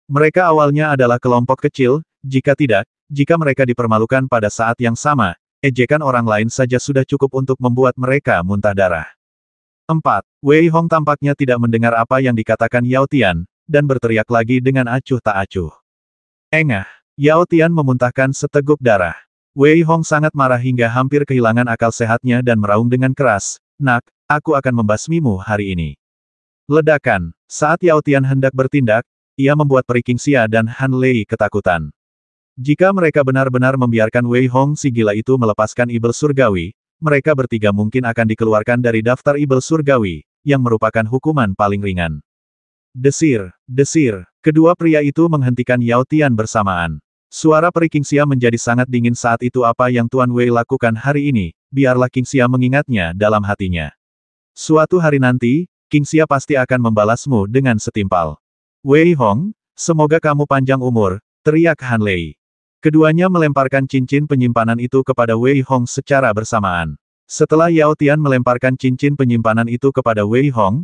Mereka awalnya adalah kelompok kecil, jika mereka dipermalukan pada saat yang sama, ejekan orang lain saja sudah cukup untuk membuat mereka muntah darah. 4. Wei Hong tampaknya tidak mendengar apa yang dikatakan Yao Tian, dan berteriak lagi dengan acuh tak acuh. Engah! Yao Tian memuntahkan seteguk darah. Wei Hong sangat marah hingga hampir kehilangan akal sehatnya dan meraung dengan keras, Nak, aku akan membasmimu hari ini. Ledakan. Saat Yao Tian hendak bertindak, ia membuat peri King Xia dan Han Lei ketakutan. Jika mereka benar-benar membiarkan Wei Hong si gila itu melepaskan Ibel Surgawi, mereka bertiga mungkin akan dikeluarkan dari daftar Ibel Surgawi, yang merupakan hukuman paling ringan. Desir, desir. Kedua pria itu menghentikan Yao Tian bersamaan. Suara peri King Xia menjadi sangat dingin saat itu. Apa yang Tuan Wei lakukan hari ini, biarlah King Xia mengingatnya dalam hatinya. Suatu hari nanti, King Xia pasti akan membalasmu dengan setimpal. Wei Hong, semoga kamu panjang umur, teriak Han Lei. Keduanya melemparkan cincin penyimpanan itu kepada Wei Hong secara bersamaan. Setelah Yao Tian melemparkan cincin penyimpanan itu kepada Wei Hong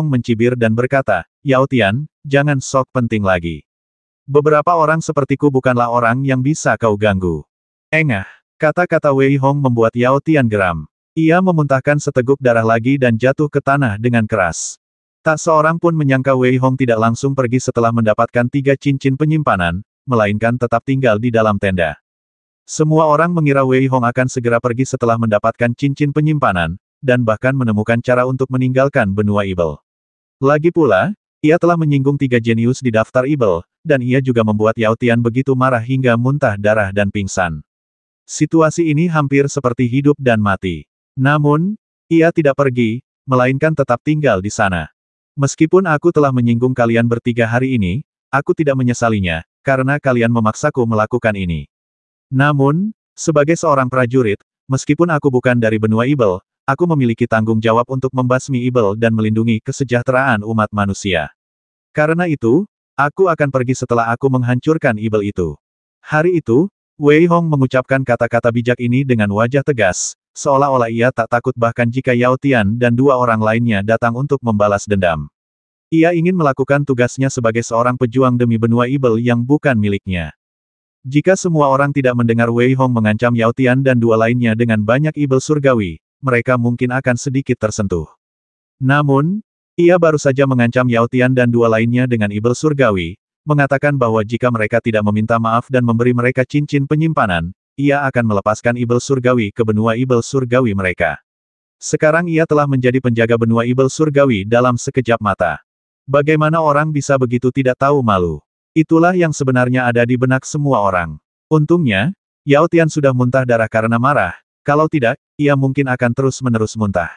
mencibir dan berkata, Yao Tian, jangan sok penting lagi. Beberapa orang sepertiku bukanlah orang yang bisa kau ganggu. Engah, kata-kata Wei Hong membuat Yao Tian geram. Ia memuntahkan seteguk darah lagi dan jatuh ke tanah dengan keras. Tak seorang pun menyangka Wei Hong tidak langsung pergi setelah mendapatkan 3 cincin penyimpanan, melainkan tetap tinggal di dalam tenda. Semua orang mengira Wei Hong akan segera pergi setelah mendapatkan cincin penyimpanan, dan bahkan menemukan cara untuk meninggalkan benua Ibel. Lagi pula, ia telah menyinggung 3 jenius di daftar Ibel, dan ia juga membuat Yao Tian begitu marah hingga muntah darah dan pingsan. Situasi ini hampir seperti hidup dan mati. Namun, ia tidak pergi, melainkan tetap tinggal di sana. Meskipun aku telah menyinggung kalian bertiga hari ini, aku tidak menyesalinya, karena kalian memaksaku melakukan ini. Namun, sebagai seorang prajurit, meskipun aku bukan dari benua Ibel, aku memiliki tanggung jawab untuk membasmi Ibel dan melindungi kesejahteraan umat manusia. Karena itu, aku akan pergi setelah aku menghancurkan Ibel itu. Hari itu, Wei Hong mengucapkan kata-kata bijak ini dengan wajah tegas, seolah-olah ia tak takut bahkan jika Yao Tian dan 2 orang lainnya datang untuk membalas dendam. Ia ingin melakukan tugasnya sebagai seorang pejuang demi benua Ibel yang bukan miliknya. Jika semua orang tidak mendengar Wei Hong mengancam Yao Tian dan 2 lainnya dengan banyak Ibel surgawi, mereka mungkin akan sedikit tersentuh. Namun, ia baru saja mengancam Yao Tian dan 2 lainnya dengan Ibel surgawi, mengatakan bahwa jika mereka tidak meminta maaf dan memberi mereka cincin penyimpanan, ia akan melepaskan Ibel surgawi ke benua Ibel surgawi mereka. Sekarang ia telah menjadi penjaga benua Ibel surgawi dalam sekejap mata. Bagaimana orang bisa begitu tidak tahu malu? Itulah yang sebenarnya ada di benak semua orang. Untungnya, Yao Tian sudah muntah darah karena marah, kalau tidak, ia mungkin akan terus-menerus muntah.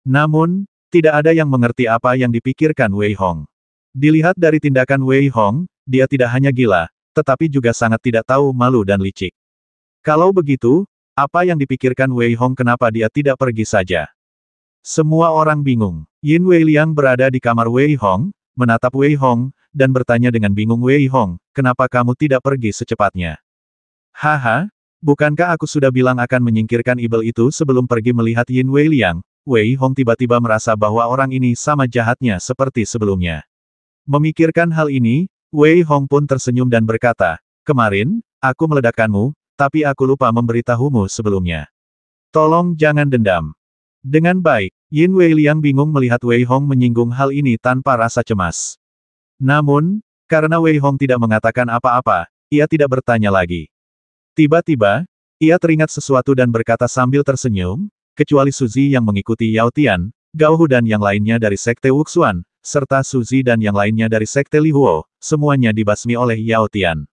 Namun, tidak ada yang mengerti apa yang dipikirkan Wei Hong. Dilihat dari tindakan Wei Hong, dia tidak hanya gila, tetapi juga sangat tidak tahu malu dan licik. Kalau begitu, apa yang dipikirkan Wei Hong kenapa dia tidak pergi saja? Semua orang bingung. Yin Weiliang berada di kamar Wei Hong, menatap Wei Hong, dan bertanya dengan bingung Wei Hong, kenapa kamu tidak pergi secepatnya? Haha, bukankah aku sudah bilang akan menyingkirkan Ibel itu sebelum pergi melihat Yin Weiliang? Wei Hong tiba-tiba merasa bahwa orang ini sama jahatnya seperti sebelumnya. Memikirkan hal ini, Wei Hong pun tersenyum dan berkata, kemarin, aku meledakkanmu, tapi aku lupa memberitahumu sebelumnya. Tolong jangan dendam. Dengan baik, Yin Weiliang bingung melihat Wei Hong menyinggung hal ini tanpa rasa cemas. Namun, karena Wei Hong tidak mengatakan apa-apa, ia tidak bertanya lagi. Tiba-tiba, ia teringat sesuatu dan berkata sambil tersenyum, kecuali Suzy yang mengikuti Yao Tian, Gao Hu dan yang lainnya dari Sekte Wuxuan, serta Suzy dan yang lainnya dari Sekte Li Huo, semuanya dibasmi oleh Yao Tian.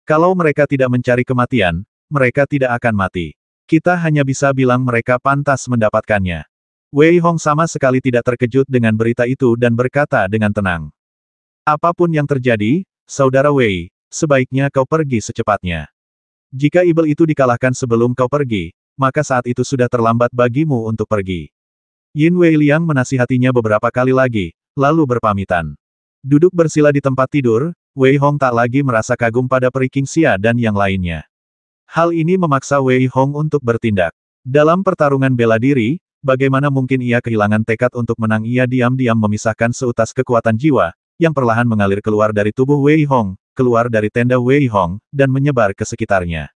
Kalau mereka tidak mencari kematian, mereka tidak akan mati. Kita hanya bisa bilang mereka pantas mendapatkannya. Wei Hong sama sekali tidak terkejut dengan berita itu dan berkata dengan tenang. Apapun yang terjadi, Saudara Wei, sebaiknya kau pergi secepatnya. Jika Ibel itu dikalahkan sebelum kau pergi, maka saat itu sudah terlambat bagimu untuk pergi. Yin Weiliang menasihatinya beberapa kali lagi, lalu berpamitan. Duduk bersila di tempat tidur, Wei Hong tak lagi merasa kagum pada Peri Qingxia dan yang lainnya. Hal ini memaksa Wei Hong untuk bertindak. Dalam pertarungan bela diri, bagaimana mungkin ia kehilangan tekad untuk menang? Ia diam-diam memisahkan seutas kekuatan jiwa, yang perlahan mengalir keluar dari tubuh Wei Hong, keluar dari tenda Wei Hong, dan menyebar ke sekitarnya.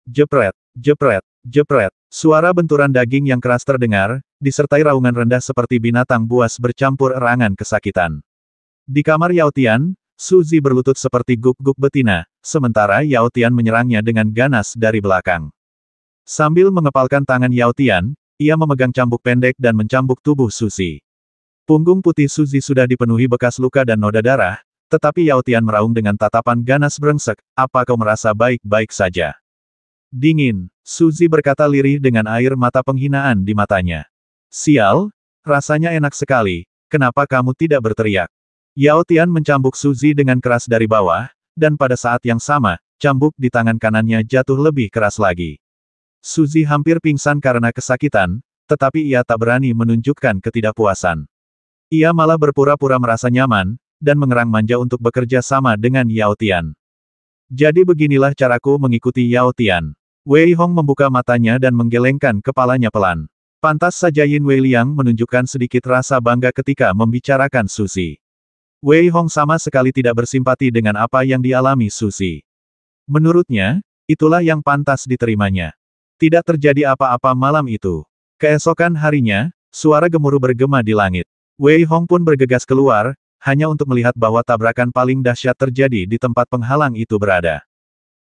Jepret, jepret, jepret, suara benturan daging yang keras terdengar, disertai raungan rendah seperti binatang buas bercampur erangan kesakitan. Di kamar Yao Tian, Suzy berlutut seperti guk-guk betina, sementara Yao Tian menyerangnya dengan ganas dari belakang. Sambil mengepalkan tangan Yao Tian, ia memegang cambuk pendek dan mencambuk tubuh Suzy. Punggung putih Suzy sudah dipenuhi bekas luka dan noda darah, tetapi Yao Tian meraung dengan tatapan ganas brengsek, apa kau merasa baik-baik saja? Dingin, Suzy berkata lirih dengan air mata penghinaan di matanya. Sial, rasanya enak sekali, kenapa kamu tidak berteriak? Yao Tian mencambuk Suzy dengan keras dari bawah, dan pada saat yang sama, cambuk di tangan kanannya jatuh lebih keras lagi. Suzy hampir pingsan karena kesakitan, tetapi ia tak berani menunjukkan ketidakpuasan. Ia malah berpura-pura merasa nyaman, dan mengerang manja untuk bekerja sama dengan Yao Tian. Jadi beginilah caraku mengikuti Yao Tian. Wei Hong membuka matanya dan menggelengkan kepalanya pelan. Pantas saja Yin Weiliang menunjukkan sedikit rasa bangga ketika membicarakan Suzy. Wei Hong sama sekali tidak bersimpati dengan apa yang dialami Suzy. Menurutnya, itulah yang pantas diterimanya. Tidak terjadi apa-apa malam itu. Keesokan harinya, suara gemuruh bergema di langit. Wei Hong pun bergegas keluar, hanya untuk melihat bahwa tabrakan paling dahsyat terjadi di tempat penghalang itu berada.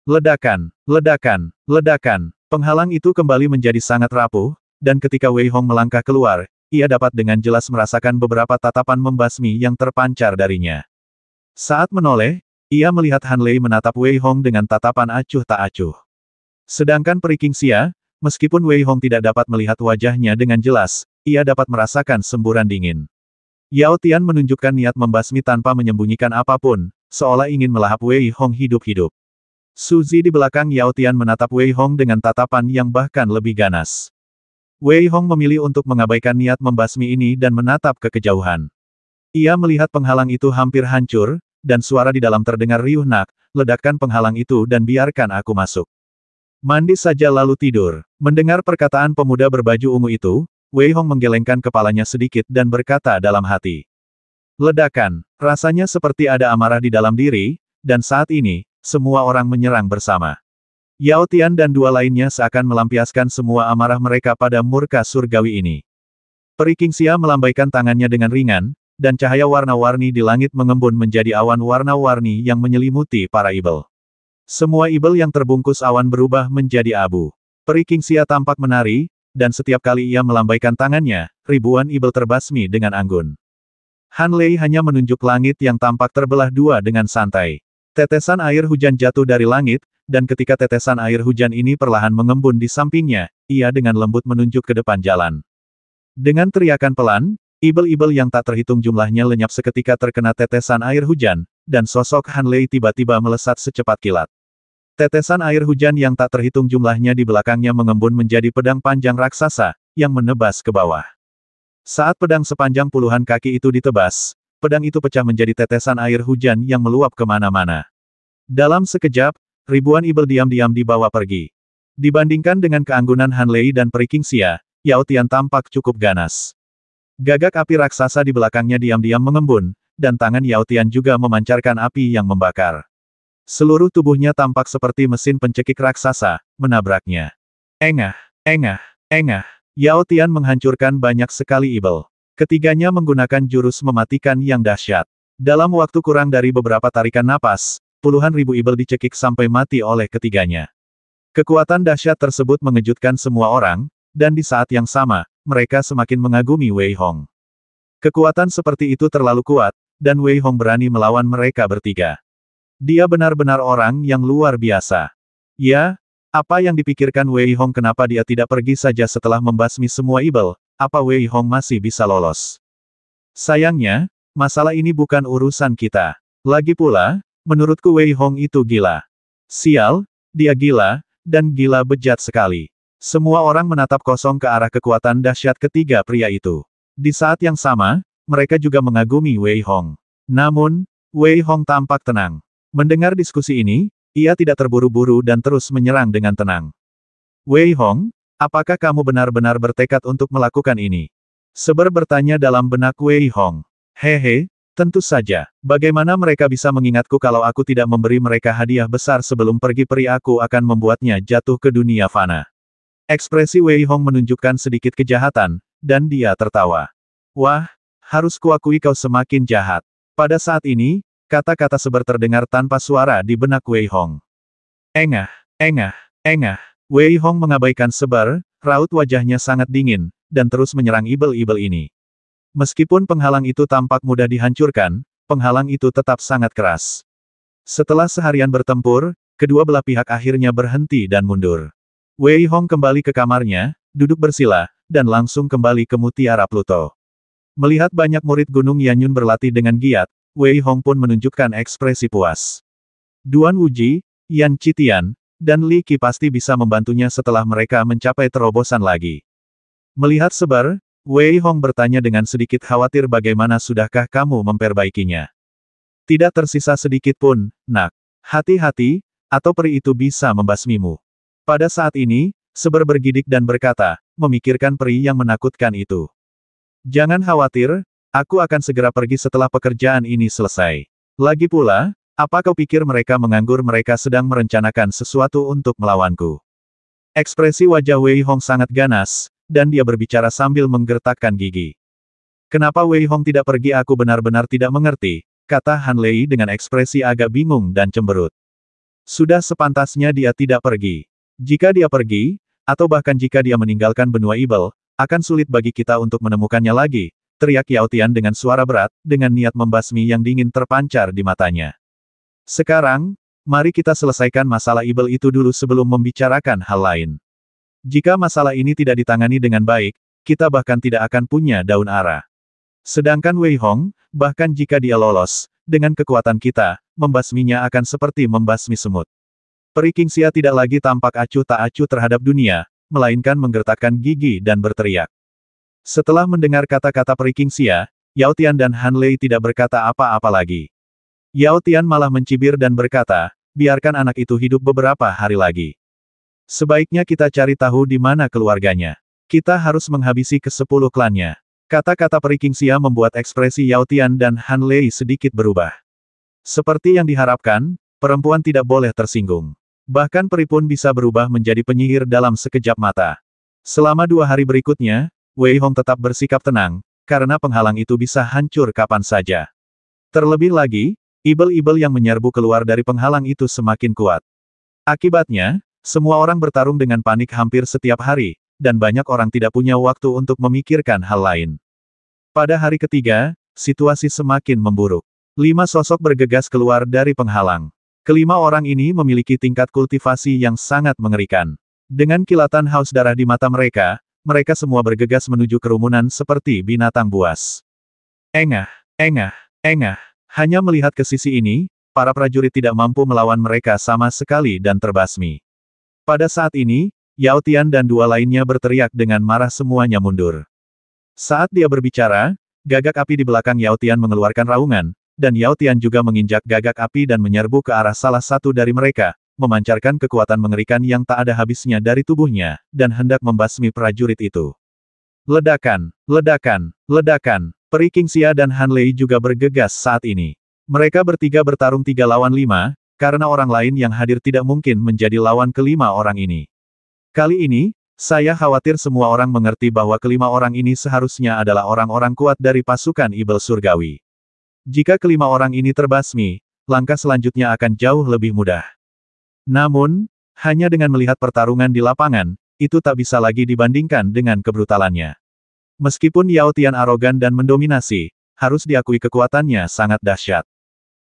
Ledakan, ledakan, ledakan. Penghalang itu kembali menjadi sangat rapuh, dan ketika Wei Hong melangkah keluar, ia dapat dengan jelas merasakan beberapa tatapan membasmi yang terpancar darinya. Saat menoleh, ia melihat Han Lei menatap Wei Hong dengan tatapan acuh tak acuh. Sedangkan Peri Qingxia, meskipun Wei Hong tidak dapat melihat wajahnya dengan jelas, ia dapat merasakan semburan dingin. Yao Tian menunjukkan niat membasmi tanpa menyembunyikan apapun, seolah ingin melahap Wei Hong hidup-hidup. Suzy di belakang Yao Tian menatap Wei Hong dengan tatapan yang bahkan lebih ganas. Wei Hong memilih untuk mengabaikan niat membasmi ini dan menatap ke kejauhan. Ia melihat penghalang itu hampir hancur, dan suara di dalam terdengar riuh, "Nak, ledakkan penghalang itu dan biarkan aku masuk. Mandi saja lalu tidur." Mendengar perkataan pemuda berbaju ungu itu, Wei Hong menggelengkan kepalanya sedikit dan berkata dalam hati. Ledakan, rasanya seperti ada amarah di dalam diri, dan saat ini, semua orang menyerang bersama. Yao Tian dan dua lainnya seakan melampiaskan semua amarah mereka pada murka surgawi ini. Peri Qingxia melambaikan tangannya dengan ringan, dan cahaya warna-warni di langit mengembun menjadi awan warna-warni yang menyelimuti para ibel. Semua ibel yang terbungkus awan berubah menjadi abu. Peri Qingxia tampak menari, dan setiap kali ia melambaikan tangannya, ribuan ibel terbasmi dengan anggun. Han Lei hanya menunjuk langit yang tampak terbelah dua dengan santai. Tetesan air hujan jatuh dari langit, dan ketika tetesan air hujan ini perlahan mengembun di sampingnya, ia dengan lembut menunjuk ke depan jalan. Dengan teriakan pelan, ibel-ibel yang tak terhitung jumlahnya lenyap seketika terkena tetesan air hujan, dan sosok Han Lei tiba-tiba melesat secepat kilat. Tetesan air hujan yang tak terhitung jumlahnya di belakangnya mengembun menjadi pedang panjang raksasa, yang menebas ke bawah. Saat pedang sepanjang puluhan kaki itu ditebas, pedang itu pecah menjadi tetesan air hujan yang meluap kemana-mana. Dalam sekejap, ribuan ibel diam-diam dibawa pergi. Dibandingkan dengan keanggunan Han Lei dan Peri Qingxia, Yao Tian tampak cukup ganas. Gagak api raksasa di belakangnya diam-diam mengembun, dan tangan Yao Tian juga memancarkan api yang membakar. Seluruh tubuhnya tampak seperti mesin pencekik raksasa, menabraknya. Engah, engah, engah. Yao Tian menghancurkan banyak sekali ibel. Ketiganya menggunakan jurus mematikan yang dahsyat. Dalam waktu kurang dari beberapa tarikan napas, puluhan ribu ibel dicekik sampai mati oleh ketiganya. Kekuatan dahsyat tersebut mengejutkan semua orang, dan di saat yang sama, mereka semakin mengagumi Wei Hong. Kekuatan seperti itu terlalu kuat, dan Wei Hong berani melawan mereka bertiga. Dia benar-benar orang yang luar biasa. Ya, apa yang dipikirkan Wei Hong, kenapa dia tidak pergi saja setelah membasmi semua ibel, apa Wei Hong masih bisa lolos? Sayangnya, masalah ini bukan urusan kita. Lagi pula, menurutku Wei Hong itu gila. Sial, dia gila, dan gila bejat sekali. Semua orang menatap kosong ke arah kekuatan dahsyat ketiga pria itu. Di saat yang sama, mereka juga mengagumi Wei Hong. Namun, Wei Hong tampak tenang. Mendengar diskusi ini, ia tidak terburu-buru dan terus menyerang dengan tenang. Wei Hong, apakah kamu benar-benar bertekad untuk melakukan ini? Seber bertanya dalam benak Wei Hong. Hehe, tentu saja. Bagaimana mereka bisa mengingatku kalau aku tidak memberi mereka hadiah besar sebelum pergi? Peri aku akan membuatnya jatuh ke dunia fana. Ekspresi Wei Hong menunjukkan sedikit kejahatan, dan dia tertawa. Wah, harus kuakui kau semakin jahat. Pada saat ini, kata-kata Seber terdengar tanpa suara di benak Wei Hong. Engah, engah, engah. Wei Hong mengabaikan Seber, raut wajahnya sangat dingin, dan terus menyerang ibel-ibel ini. Meskipun penghalang itu tampak mudah dihancurkan, penghalang itu tetap sangat keras. Setelah seharian bertempur, kedua belah pihak akhirnya berhenti dan mundur. Wei Hong kembali ke kamarnya, duduk bersila, dan langsung kembali ke Mutiara Pluto. Melihat banyak murid Gunung Yanyun berlatih dengan giat, Wei Hong pun menunjukkan ekspresi puas. Duan Wuji, Yan Qitian, dan Li Qi pasti bisa membantunya setelah mereka mencapai terobosan lagi. Melihat Seber, Wei Hong bertanya dengan sedikit khawatir, bagaimana sudahkah kamu memperbaikinya? Tidak tersisa sedikit pun, nak. Hati-hati, atau peri itu bisa membasmimu. Pada saat ini, Seber bergidik dan berkata, memikirkan peri yang menakutkan itu. Jangan khawatir, Aku akan segera pergi setelah pekerjaan ini selesai. Lagi pula, apa kau pikir mereka menganggur? Mereka sedang merencanakan sesuatu untuk melawanku. Ekspresi wajah Wei Hong sangat ganas, dan dia berbicara sambil menggertakkan gigi. Kenapa Wei Hong tidak pergi? Aku benar-benar tidak mengerti, kata Han Lei dengan ekspresi agak bingung dan cemberut. Sudah sepantasnya dia tidak pergi. Jika dia pergi, atau bahkan jika dia meninggalkan benua Ibel, akan sulit bagi kita untuk menemukannya lagi, teriak Yao Tian dengan suara berat, dengan niat membasmi yang dingin terpancar di matanya. Sekarang, mari kita selesaikan masalah Ibel itu dulu sebelum membicarakan hal lain. Jika masalah ini tidak ditangani dengan baik, kita bahkan tidak akan punya daun ara. Sedangkan Wei Hong, bahkan jika dia lolos, dengan kekuatan kita, membasminya akan seperti membasmi semut. Peri Qingxia tidak lagi tampak acuh tak acuh terhadap dunia, melainkan menggertakkan gigi dan berteriak. Setelah mendengar kata-kata Peri Qingxia, Yao Tian dan Han Lei tidak berkata apa-apa lagi. Yao Tian malah mencibir dan berkata, biarkan anak itu hidup beberapa hari lagi. Sebaiknya kita cari tahu di mana keluarganya. Kita harus menghabisi ke-10 klannya. Kata-kata Peri Qingxia membuat ekspresi Yao Tian dan Han Lei sedikit berubah. Seperti yang diharapkan, perempuan tidak boleh tersinggung. Bahkan peri pun bisa berubah menjadi penyihir dalam sekejap mata. Selama 2 hari berikutnya, Wei Hong tetap bersikap tenang, karena penghalang itu bisa hancur kapan saja. Terlebih lagi, ibel-ibel yang menyerbu keluar dari penghalang itu semakin kuat. Akibatnya, semua orang bertarung dengan panik hampir setiap hari, dan banyak orang tidak punya waktu untuk memikirkan hal lain. Pada hari ketiga, situasi semakin memburuk. 5 sosok bergegas keluar dari penghalang. Kelima orang ini memiliki tingkat kultivasi yang sangat mengerikan. Dengan kilatan haus darah di mata mereka, mereka semua bergegas menuju kerumunan seperti binatang buas. Engah, engah, engah. Hanya melihat ke sisi ini, para prajurit tidak mampu melawan mereka sama sekali dan terbasmi. Pada saat ini, Yao Tian dan 2 lainnya berteriak dengan marah semuanya mundur. Saat dia berbicara, gagak api di belakang Yao Tian mengeluarkan raungan, dan Yao Tian juga menginjak gagak api dan menyerbu ke arah salah satu dari mereka, memancarkan kekuatan mengerikan yang tak ada habisnya dari tubuhnya, dan hendak membasmi prajurit itu. Ledakan, ledakan, ledakan. Peri Qingxia dan Han Lei juga bergegas saat ini. Mereka bertiga bertarung 3 lawan 5, karena orang lain yang hadir tidak mungkin menjadi lawan kelima orang ini. Kali ini, saya khawatir semua orang mengerti bahwa kelima orang ini seharusnya adalah orang-orang kuat dari pasukan Ibel Surgawi. Jika kelima orang ini terbasmi, langkah selanjutnya akan jauh lebih mudah. Namun, hanya dengan melihat pertarungan di lapangan, itu tak bisa lagi dibandingkan dengan kebrutalannya. Meskipun Yao Tian arogan dan mendominasi, harus diakui kekuatannya sangat dahsyat.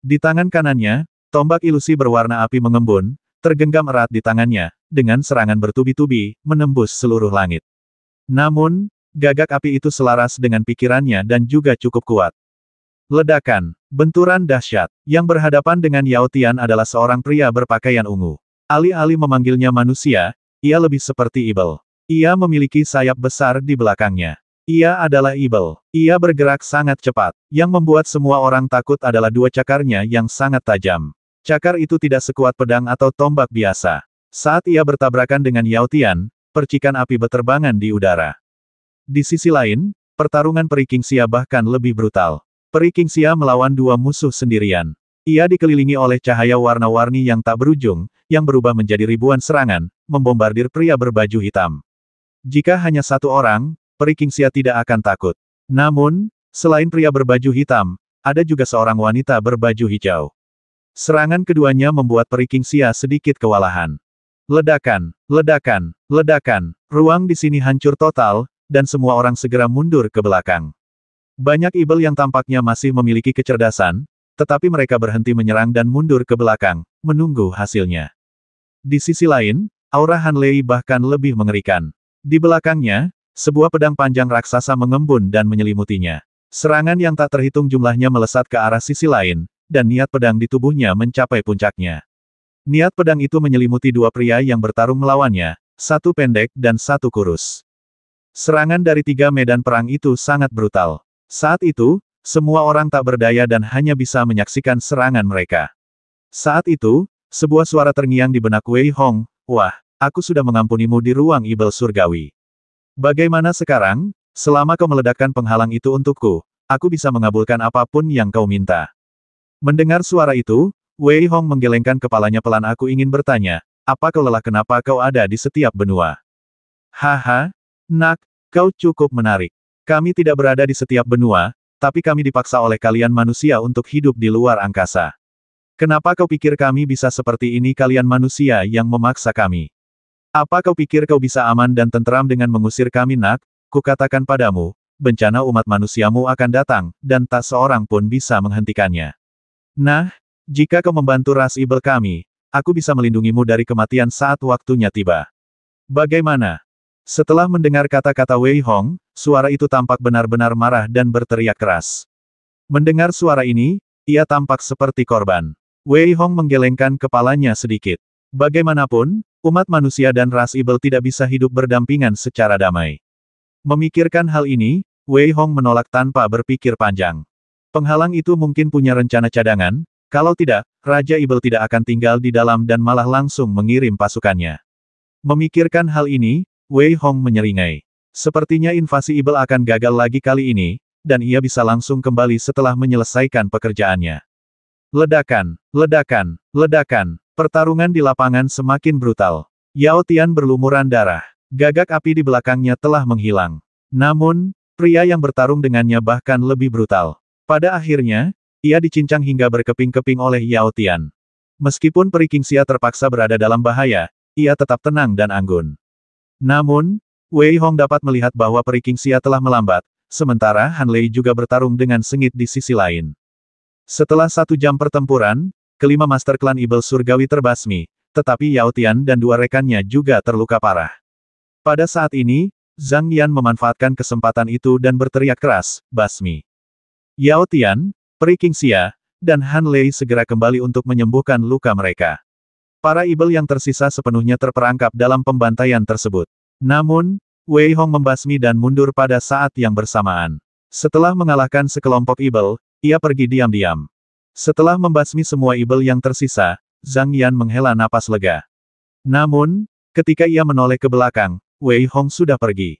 Di tangan kanannya, tombak ilusi berwarna api mengembun, tergenggam erat di tangannya, dengan serangan bertubi-tubi, menembus seluruh langit. Namun, gagak api itu selaras dengan pikirannya dan juga cukup kuat. Ledakan, benturan dahsyat. Yang berhadapan dengan Yao Tian adalah seorang pria berpakaian ungu. Alih-alih memanggilnya manusia, ia lebih seperti ibel. Ia memiliki sayap besar di belakangnya. Ia adalah ibel. Ia bergerak sangat cepat. Yang membuat semua orang takut adalah 2 cakarnya yang sangat tajam. Cakar itu tidak sekuat pedang atau tombak biasa. Saat ia bertabrakan dengan Yao Tian, percikan api berterbangan di udara. Di sisi lain, pertarungan Peri Qingxia bahkan lebih brutal. Peri Qingxia melawan 2 musuh sendirian. Ia dikelilingi oleh cahaya warna-warni yang tak berujung, yang berubah menjadi ribuan serangan, membombardir pria berbaju hitam. Jika hanya 1 orang, Peri Qingxia tidak akan takut. Namun, selain pria berbaju hitam, ada juga seorang wanita berbaju hijau. Serangan keduanya membuat Peri Qingxia sedikit kewalahan. Ledakan, ledakan, ledakan. Ruang di sini hancur total, dan semua orang segera mundur ke belakang. Banyak ibel yang tampaknya masih memiliki kecerdasan, tetapi mereka berhenti menyerang dan mundur ke belakang, menunggu hasilnya. Di sisi lain, aura Han Lei bahkan lebih mengerikan. Di belakangnya, sebuah pedang panjang raksasa mengembun dan menyelimutinya. Serangan yang tak terhitung jumlahnya melesat ke arah sisi lain, dan niat pedang di tubuhnya mencapai puncaknya. Niat pedang itu menyelimuti 2 pria yang bertarung melawannya, 1 pendek dan 1 kurus. Serangan dari 3 medan perang itu sangat brutal. Saat itu, semua orang tak berdaya dan hanya bisa menyaksikan serangan mereka. Saat itu, sebuah suara terngiang di benak Wei Hong, "Wah, aku sudah mengampunimu di ruang Ibel Surgawi. Bagaimana sekarang, selama kau meledakkan penghalang itu untukku, aku bisa mengabulkan apapun yang kau minta. Mendengar suara itu, Wei Hong menggelengkan kepalanya pelan. Aku ingin bertanya, apa kau lelah? Kenapa kau ada di setiap benua? Haha, nak, kau cukup menarik. Kami tidak berada di setiap benua, tapi kami dipaksa oleh kalian manusia untuk hidup di luar angkasa. Kenapa kau pikir kami bisa seperti ini? Kalian manusia yang memaksa kami. Apa kau pikir kau bisa aman dan tentram dengan mengusir kami? Nak, kukatakan padamu, bencana umat manusiamu akan datang, dan tak seorang pun bisa menghentikannya. Nah, jika kau membantu ras ibel kami, aku bisa melindungimu dari kematian saat waktunya tiba. Bagaimana? Setelah mendengar kata-kata Wei Hong, suara itu tampak benar-benar marah dan berteriak keras. Mendengar suara ini, ia tampak seperti korban. Wei Hong menggelengkan kepalanya sedikit. Bagaimanapun, umat manusia dan ras ibel tidak bisa hidup berdampingan secara damai. Memikirkan hal ini, Wei Hong menolak tanpa berpikir panjang. Penghalang itu mungkin punya rencana cadangan, kalau tidak, Raja Ibel tidak akan tinggal di dalam dan malah langsung mengirim pasukannya. Memikirkan hal ini, Wei Hong menyeringai. Sepertinya invasi Ibel akan gagal lagi kali ini, dan ia bisa langsung kembali setelah menyelesaikan pekerjaannya. Ledakan, ledakan, ledakan. Pertarungan di lapangan semakin brutal. Yao Tian berlumuran darah. Gagak api di belakangnya telah menghilang. Namun, pria yang bertarung dengannya bahkan lebih brutal. Pada akhirnya, ia dicincang hingga berkeping-keping oleh Yao Tian. Meskipun Peri Qingxia terpaksa berada dalam bahaya, ia tetap tenang dan anggun. Namun, Wei Hong dapat melihat bahwa Peri Qingxia telah melambat, sementara Han Lei juga bertarung dengan sengit di sisi lain. Setelah 1 jam pertempuran, kelima Master Klan Ibel Surgawi terbasmi, tetapi Yao Tian dan 2 rekannya juga terluka parah. Pada saat ini, Zhang Yan memanfaatkan kesempatan itu dan berteriak keras, "Basmi!" Yao Tian, Peri Qingxia, dan Han Lei segera kembali untuk menyembuhkan luka mereka. Para Ibel yang tersisa sepenuhnya terperangkap dalam pembantaian tersebut. Namun, Wei Hong membasmi dan mundur pada saat yang bersamaan. Setelah mengalahkan sekelompok Ibel, ia pergi diam-diam. Setelah membasmi semua Ibel yang tersisa, Zhang Yan menghela napas lega. Namun, ketika ia menoleh ke belakang, Wei Hong sudah pergi.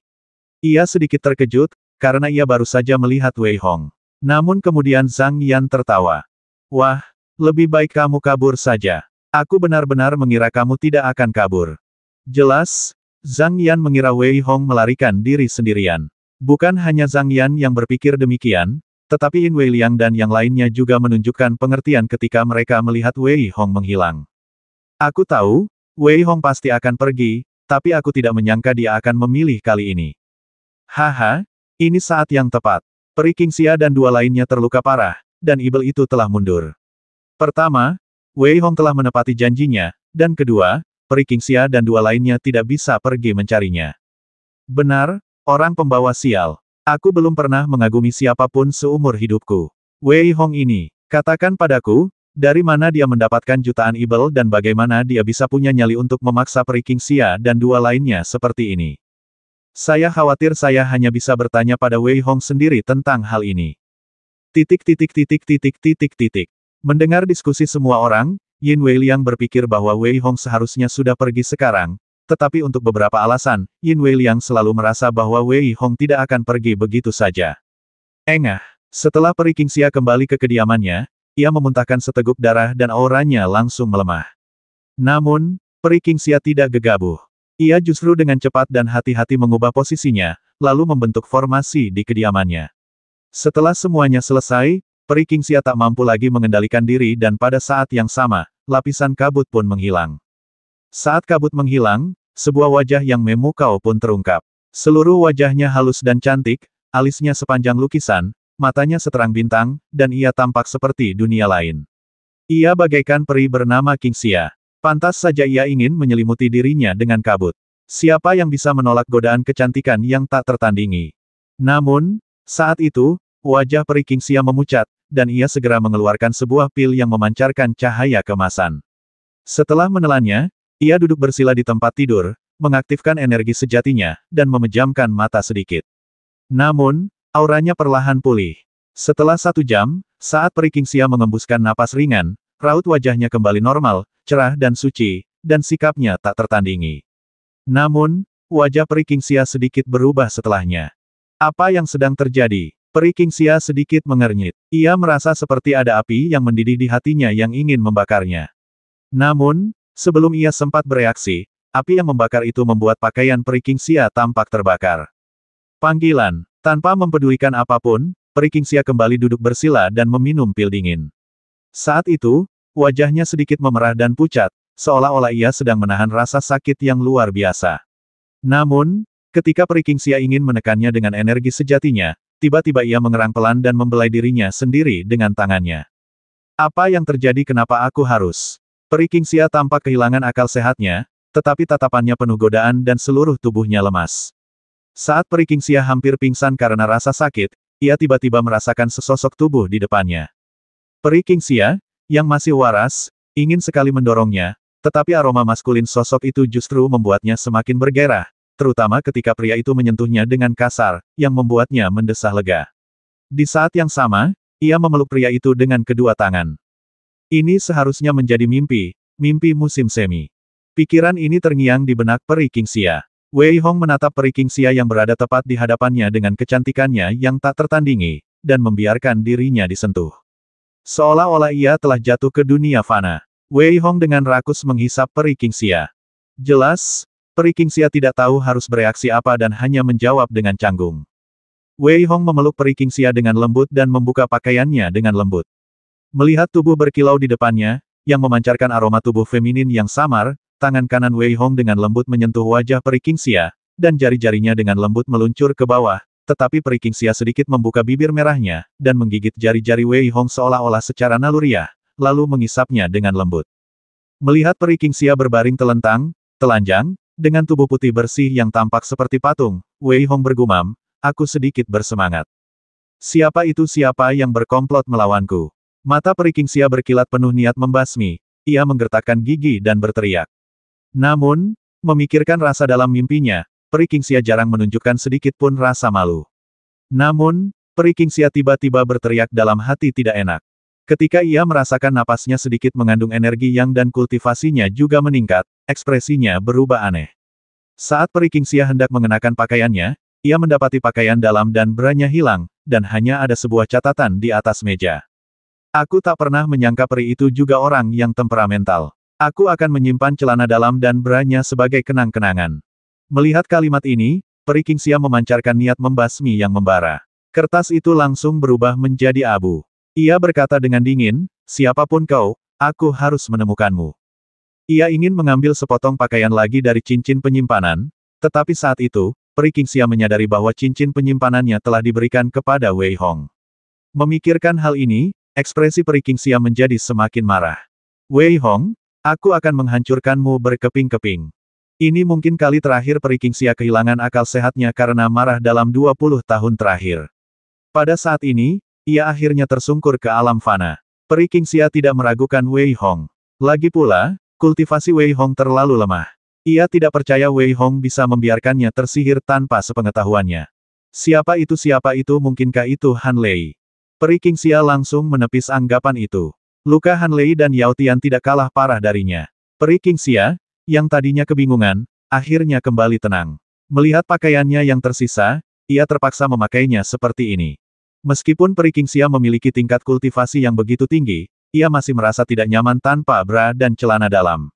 Ia sedikit terkejut, karena ia baru saja melihat Wei Hong. Namun kemudian Zhang Yan tertawa. Wah, lebih baik kamu kabur saja. Aku benar-benar mengira kamu tidak akan kabur. Jelas, Zhang Yan mengira Wei Hong melarikan diri sendirian. Bukan hanya Zhang Yan yang berpikir demikian, tetapi Yin Weiliang dan yang lainnya juga menunjukkan pengertian ketika mereka melihat Wei Hong menghilang. Aku tahu, Wei Hong pasti akan pergi, tapi aku tidak menyangka dia akan memilih kali ini. Haha, ini saat yang tepat. Peri Qingxia dan 2 lainnya terluka parah, dan Ibel itu telah mundur. Pertama, Wei Hong telah menepati janjinya, dan kedua, Peri Qingxia dan 2 lainnya tidak bisa pergi mencarinya. Benar, orang pembawa sial. Aku belum pernah mengagumi siapapun seumur hidupku. Wei Hong ini, katakan padaku, dari mana dia mendapatkan jutaan Ibel dan bagaimana dia bisa punya nyali untuk memaksa Peri Qingxia dan 2 lainnya seperti ini. Saya khawatir saya hanya bisa bertanya pada Wei Hong sendiri tentang hal ini. Mendengar diskusi semua orang, Yin Weiliang berpikir bahwa Wei Hong seharusnya sudah pergi sekarang, tetapi untuk beberapa alasan, Yin Weiliang selalu merasa bahwa Wei Hong tidak akan pergi begitu saja. Engah, setelah Peri Qingxia kembali ke kediamannya, ia memuntahkan seteguk darah dan auranya langsung melemah. Namun, Peri Qingxia tidak gegabah. Ia justru dengan cepat dan hati-hati mengubah posisinya, lalu membentuk formasi di kediamannya. Setelah semuanya selesai, Peri Qingxia tak mampu lagi mengendalikan diri dan pada saat yang sama, lapisan kabut pun menghilang. Saat kabut menghilang, sebuah wajah yang memukau pun terungkap. Seluruh wajahnya halus dan cantik, alisnya sepanjang lukisan, matanya seterang bintang, dan ia tampak seperti dunia lain. Ia bagaikan peri bernama Qingxia. Pantas saja ia ingin menyelimuti dirinya dengan kabut. Siapa yang bisa menolak godaan kecantikan yang tak tertandingi? Namun, saat itu, wajah Peri Qingxia memucat, dan ia segera mengeluarkan sebuah pil yang memancarkan cahaya kemasan. Setelah menelannya, ia duduk bersila di tempat tidur, mengaktifkan energi sejatinya, dan memejamkan mata sedikit. Namun, auranya perlahan pulih. Setelah 1 jam, saat Peri Qingxia mengembuskan napas ringan, raut wajahnya kembali normal, cerah dan suci, dan sikapnya tak tertandingi. Namun, wajah Peri Qingxia sedikit berubah setelahnya. Apa yang sedang terjadi? Peri Qingxia sedikit mengernyit. Ia merasa seperti ada api yang mendidih di hatinya yang ingin membakarnya. Namun, sebelum ia sempat bereaksi, api yang membakar itu membuat pakaian Peri Qingxia tampak terbakar. Panggilan. Tanpa mempedulikan apapun, Peri Qingxia kembali duduk bersila dan meminum pil dingin. Saat itu, wajahnya sedikit memerah dan pucat, seolah-olah ia sedang menahan rasa sakit yang luar biasa. Namun, ketika Peri Qingxia ingin menekannya dengan energi sejatinya, tiba-tiba ia mengerang pelan dan membelai dirinya sendiri dengan tangannya. Apa yang terjadi, kenapa aku harus? Peri Qingxia tampak kehilangan akal sehatnya, tetapi tatapannya penuh godaan dan seluruh tubuhnya lemas. Saat Peri Qingxia hampir pingsan karena rasa sakit, ia tiba-tiba merasakan sesosok tubuh di depannya. Peri Qingxia, yang masih waras, ingin sekali mendorongnya, tetapi aroma maskulin sosok itu justru membuatnya semakin bergairah, terutama ketika pria itu menyentuhnya dengan kasar, yang membuatnya mendesah lega. Di saat yang sama, ia memeluk pria itu dengan kedua tangan. Ini seharusnya menjadi mimpi, mimpi musim semi. Pikiran ini terngiang di benak Peri Qingxia. Wei Hong menatap Peri Qingxia yang berada tepat di hadapannya dengan kecantikannya yang tak tertandingi, dan membiarkan dirinya disentuh. Seolah-olah ia telah jatuh ke dunia fana. Wei Hong dengan rakus menghisap Peri Qingxia. Jelas, Peri Qingxia tidak tahu harus bereaksi apa dan hanya menjawab dengan canggung. Wei Hong memeluk Peri Qingxia dengan lembut dan membuka pakaiannya dengan lembut. Melihat tubuh berkilau di depannya, yang memancarkan aroma tubuh feminin yang samar, tangan kanan Wei Hong dengan lembut menyentuh wajah Peri Qingxia, dan jari-jarinya dengan lembut meluncur ke bawah, tetapi Peri Qingxia sedikit membuka bibir merahnya, dan menggigit jari-jari Wei Hong seolah-olah secara naluriah, lalu mengisapnya dengan lembut. Melihat Peri Qingxia berbaring telentang, telanjang, dengan tubuh putih bersih yang tampak seperti patung, Wei Hong bergumam, aku sedikit bersemangat. Siapa itu, siapa yang berkomplot melawanku? Mata Peri Qingxia berkilat penuh niat membasmi, ia menggertakkan gigi dan berteriak. Namun, memikirkan rasa dalam mimpinya, Peri Qingxia jarang menunjukkan sedikit pun rasa malu. Namun, Peri Qingxia tiba-tiba berteriak dalam hati tidak enak. Ketika ia merasakan napasnya sedikit mengandung energi yang dan kultivasinya juga meningkat, ekspresinya berubah aneh. Saat Peri Qingxia hendak mengenakan pakaiannya, ia mendapati pakaian dalam dan beranya hilang, dan hanya ada sebuah catatan di atas meja. Aku tak pernah menyangka peri itu juga orang yang temperamental. Aku akan menyimpan celana dalam dan beranya sebagai kenang-kenangan. Melihat kalimat ini, Peri Qingxia memancarkan niat membasmi yang membara. Kertas itu langsung berubah menjadi abu. Ia berkata dengan dingin, siapapun kau, aku harus menemukanmu. Ia ingin mengambil sepotong pakaian lagi dari cincin penyimpanan, tetapi saat itu, Peri Qingxia menyadari bahwa cincin penyimpanannya telah diberikan kepada Wei Hong. Memikirkan hal ini, ekspresi Peri Qingxia menjadi semakin marah. Wei Hong, aku akan menghancurkanmu berkeping-keping. Ini mungkin kali terakhir Peri Qingxia kehilangan akal sehatnya karena marah dalam 20 tahun terakhir. Pada saat ini, ia akhirnya tersungkur ke alam fana. Peri Qingxia tidak meragukan Wei Hong. Lagi pula, kultivasi Wei Hong terlalu lemah. Ia tidak percaya Wei Hong bisa membiarkannya tersihir tanpa sepengetahuannya. Siapa itu, mungkinkah itu Han Lei? Peri Qingxia langsung menepis anggapan itu. Luka Han Lei dan Yao Tian tidak kalah parah darinya. Peri Qingxia, yang tadinya kebingungan, akhirnya kembali tenang. Melihat pakaiannya yang tersisa, ia terpaksa memakainya seperti ini. Meskipun Peri Qingxia memiliki tingkat kultivasi yang begitu tinggi, ia masih merasa tidak nyaman tanpa bra dan celana dalam.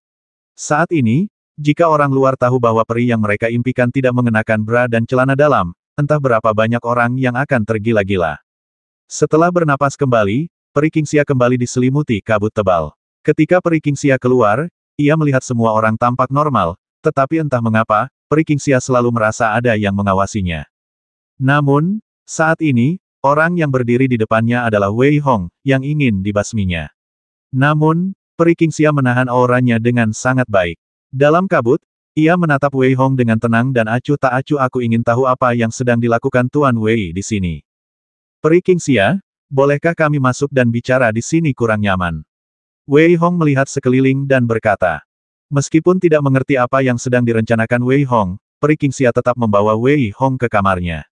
Saat ini, jika orang luar tahu bahwa peri yang mereka impikan tidak mengenakan bra dan celana dalam, entah berapa banyak orang yang akan tergila-gila. Setelah bernapas kembali, Peri Qingxia kembali diselimuti kabut tebal. Ketika Peri Qingxia keluar, ia melihat semua orang tampak normal, tetapi entah mengapa, Peri Qingxia selalu merasa ada yang mengawasinya. Namun, saat ini, orang yang berdiri di depannya adalah Wei Hong, yang ingin dibasminya. Namun, Peri Qingxia menahan auranya dengan sangat baik. Dalam kabut, ia menatap Wei Hong dengan tenang dan acuh tak acuh. Aku ingin tahu apa yang sedang dilakukan Tuan Wei di sini. Peri Qingxia, bolehkah kami masuk dan bicara di sini, kurang nyaman. Wei Hong melihat sekeliling dan berkata. Meskipun tidak mengerti apa yang sedang direncanakan Wei Hong, Peri Qingxia tetap membawa Wei Hong ke kamarnya.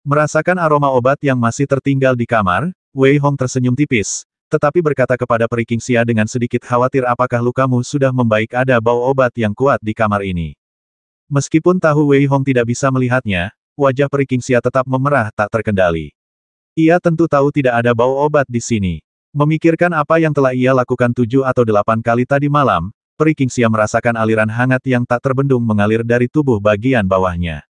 Merasakan aroma obat yang masih tertinggal di kamar, Wei Hong tersenyum tipis, tetapi berkata kepada Peri Qingxia dengan sedikit khawatir, apakah lukamu sudah membaik? Ada bau obat yang kuat di kamar ini. Meskipun tahu Wei Hong tidak bisa melihatnya, wajah Peri Qingxia tetap memerah tak terkendali. Ia tentu tahu tidak ada bau obat di sini. Memikirkan apa yang telah ia lakukan 7 atau 8 kali tadi malam, peri Qingxia merasakan aliran hangat yang tak terbendung mengalir dari tubuh bagian bawahnya.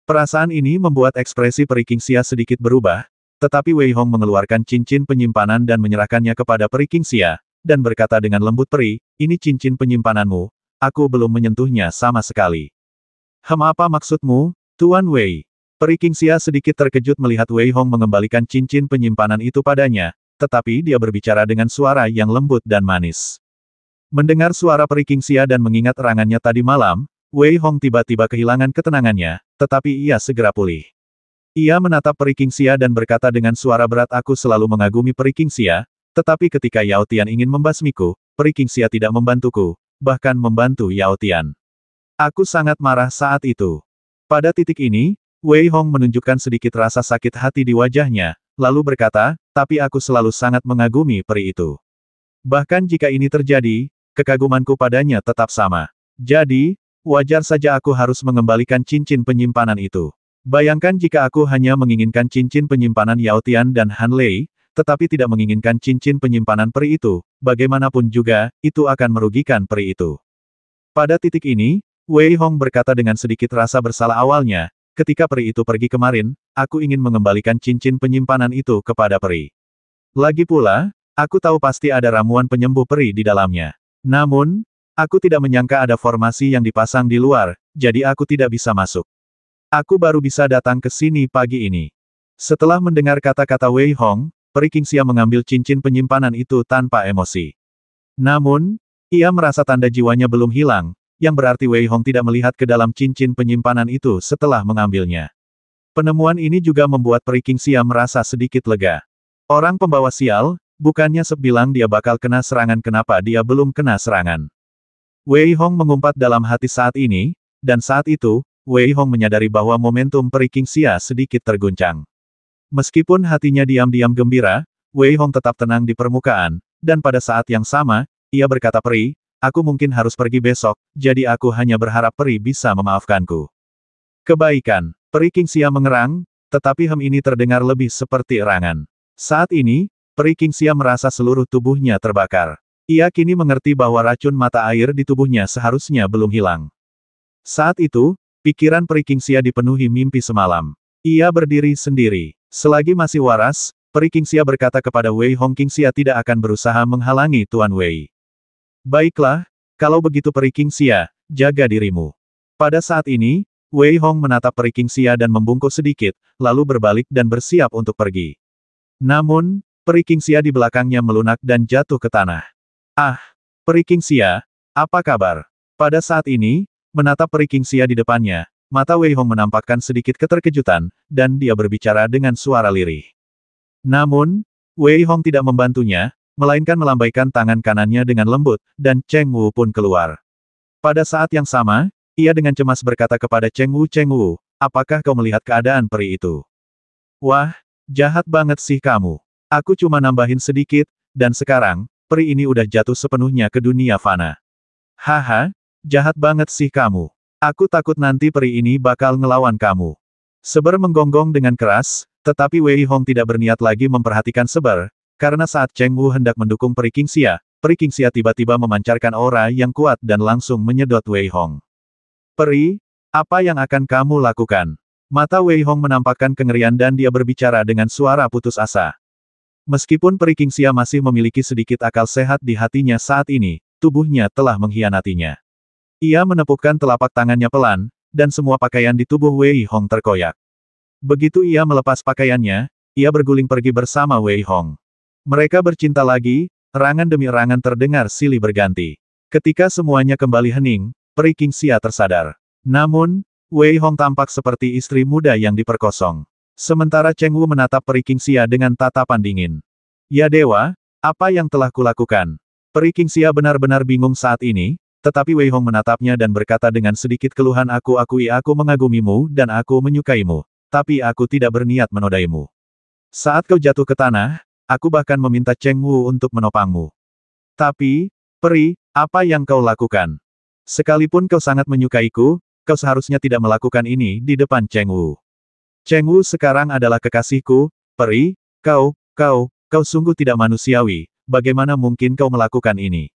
Perasaan ini membuat ekspresi peri Qingxia sedikit berubah, tetapi Wei Hong mengeluarkan cincin penyimpanan dan menyerahkannya kepada peri Qingxia, dan berkata dengan lembut, "Peri, ini cincin penyimpananmu, aku belum menyentuhnya sama sekali." Apa maksudmu, Tuan Wei?" Peri Qingxia sedikit terkejut melihat Wei Hong mengembalikan cincin penyimpanan itu padanya, tetapi dia berbicara dengan suara yang lembut dan manis. Mendengar suara peri Qingxia dan mengingat erangannya tadi malam, Wei Hong tiba-tiba kehilangan ketenangannya, tetapi ia segera pulih. Ia menatap peri Qingxia dan berkata dengan suara berat, "Aku selalu mengagumi peri Qingxia, tetapi ketika Yao Tian ingin membasmiku, peri Qingxia tidak membantuku, bahkan membantu Yao Tian. Aku sangat marah saat itu." Pada titik ini, Wei Hong menunjukkan sedikit rasa sakit hati di wajahnya, lalu berkata, "Tapi aku selalu sangat mengagumi peri itu. Bahkan jika ini terjadi, kekagumanku padanya tetap sama. Jadi, wajar saja aku harus mengembalikan cincin penyimpanan itu. Bayangkan jika aku hanya menginginkan cincin penyimpanan Yao Tian dan Han Lei, tetapi tidak menginginkan cincin penyimpanan peri itu, bagaimanapun juga, itu akan merugikan peri itu." Pada titik ini, Wei Hong berkata dengan sedikit rasa bersalah, "Awalnya, ketika peri itu pergi kemarin, aku ingin mengembalikan cincin penyimpanan itu kepada peri. Lagi pula, aku tahu pasti ada ramuan penyembuh peri di dalamnya. Namun, aku tidak menyangka ada formasi yang dipasang di luar, jadi aku tidak bisa masuk. Aku baru bisa datang ke sini pagi ini." Setelah mendengar kata-kata Wei Hong, peri Qingxia mengambil cincin penyimpanan itu tanpa emosi. Namun, ia merasa tanda jiwanya belum hilang, yang berarti Wei Hong tidak melihat ke dalam cincin penyimpanan itu setelah mengambilnya. Penemuan ini juga membuat peri Qingxia merasa sedikit lega. Orang pembawa sial, bukannya sebilang dia bakal kena serangan, kenapa dia belum kena serangan? Wei Hong mengumpat dalam hati saat ini, dan saat itu, Wei Hong menyadari bahwa momentum peri Qingxia sedikit terguncang. Meskipun hatinya diam-diam gembira, Wei Hong tetap tenang di permukaan, dan pada saat yang sama, ia berkata, "Peri, aku mungkin harus pergi besok, jadi aku hanya berharap peri bisa memaafkanku." "Kebaikan." Peri Qingxia mengerang, tetapi ini terdengar lebih seperti erangan. Saat ini, peri Qingxia merasa seluruh tubuhnya terbakar. Ia kini mengerti bahwa racun mata air di tubuhnya seharusnya belum hilang. Saat itu, pikiran peri Qingxia dipenuhi mimpi semalam. Ia berdiri sendiri. Selagi masih waras, peri Qingxia berkata kepada Wei Hong, "Qingxia tidak akan berusaha menghalangi Tuan Wei." "Baiklah, kalau begitu peri Qingxia, jaga dirimu." Pada saat ini, Wei Hong menatap peri Qingxia dan membungkuk sedikit, lalu berbalik dan bersiap untuk pergi. Namun, peri Qingxia di belakangnya melunak dan jatuh ke tanah. "Ah, peri Qingxia, apa kabar?" Pada saat ini, menatap peri Qingxia di depannya, mata Wei Hong menampakkan sedikit keterkejutan, dan dia berbicara dengan suara lirih. Namun, Wei Hong tidak membantunya, melainkan melambaikan tangan kanannya dengan lembut, dan Cheng Wu pun keluar. Pada saat yang sama, ia dengan cemas berkata kepada Cheng Wu, "Cheng Wu, apakah kau melihat keadaan peri itu?" "Wah, jahat banget sih kamu. Aku cuma nambahin sedikit, dan sekarang, peri ini udah jatuh sepenuhnya ke dunia fana. Haha, jahat banget sih kamu. Aku takut nanti peri ini bakal ngelawan kamu." Seber menggonggong dengan keras, tetapi Wei Hong tidak berniat lagi memperhatikan Seber, karena saat Cheng Wu hendak mendukung peri Qingxia tiba-tiba memancarkan aura yang kuat dan langsung menyedot Wei Hong. "Peri, apa yang akan kamu lakukan?" Mata Wei Hong menampakkan kengerian dan dia berbicara dengan suara putus asa. Meskipun peri Qingxia masih memiliki sedikit akal sehat di hatinya saat ini, tubuhnya telah mengkhianatinya. Ia menepukkan telapak tangannya pelan, dan semua pakaian di tubuh Wei Hong terkoyak. Begitu ia melepas pakaiannya, ia berguling pergi bersama Wei Hong. Mereka bercinta lagi, erangan demi erangan terdengar silih berganti. Ketika semuanya kembali hening, peri Qingxia tersadar. Namun, Wei Hong tampak seperti istri muda yang diperkosong. Sementara Cheng Wu menatap peri Qingxia dengan tatapan dingin. "Ya dewa, apa yang telah kulakukan?" Peri Qingxia benar-benar bingung saat ini, tetapi Wei Hong menatapnya dan berkata dengan sedikit keluhan, "Aku akui aku mengagumimu dan aku menyukaimu, tapi aku tidak berniat menodaimu. Saat kau jatuh ke tanah, aku bahkan meminta Cheng Wu untuk menopangmu. Tapi, peri, apa yang kau lakukan? Sekalipun kau sangat menyukaiku, kau seharusnya tidak melakukan ini di depan Cheng Wu. Cheng Wu sekarang adalah kekasihku, Peri, kau sungguh tidak manusiawi, bagaimana mungkin kau melakukan ini?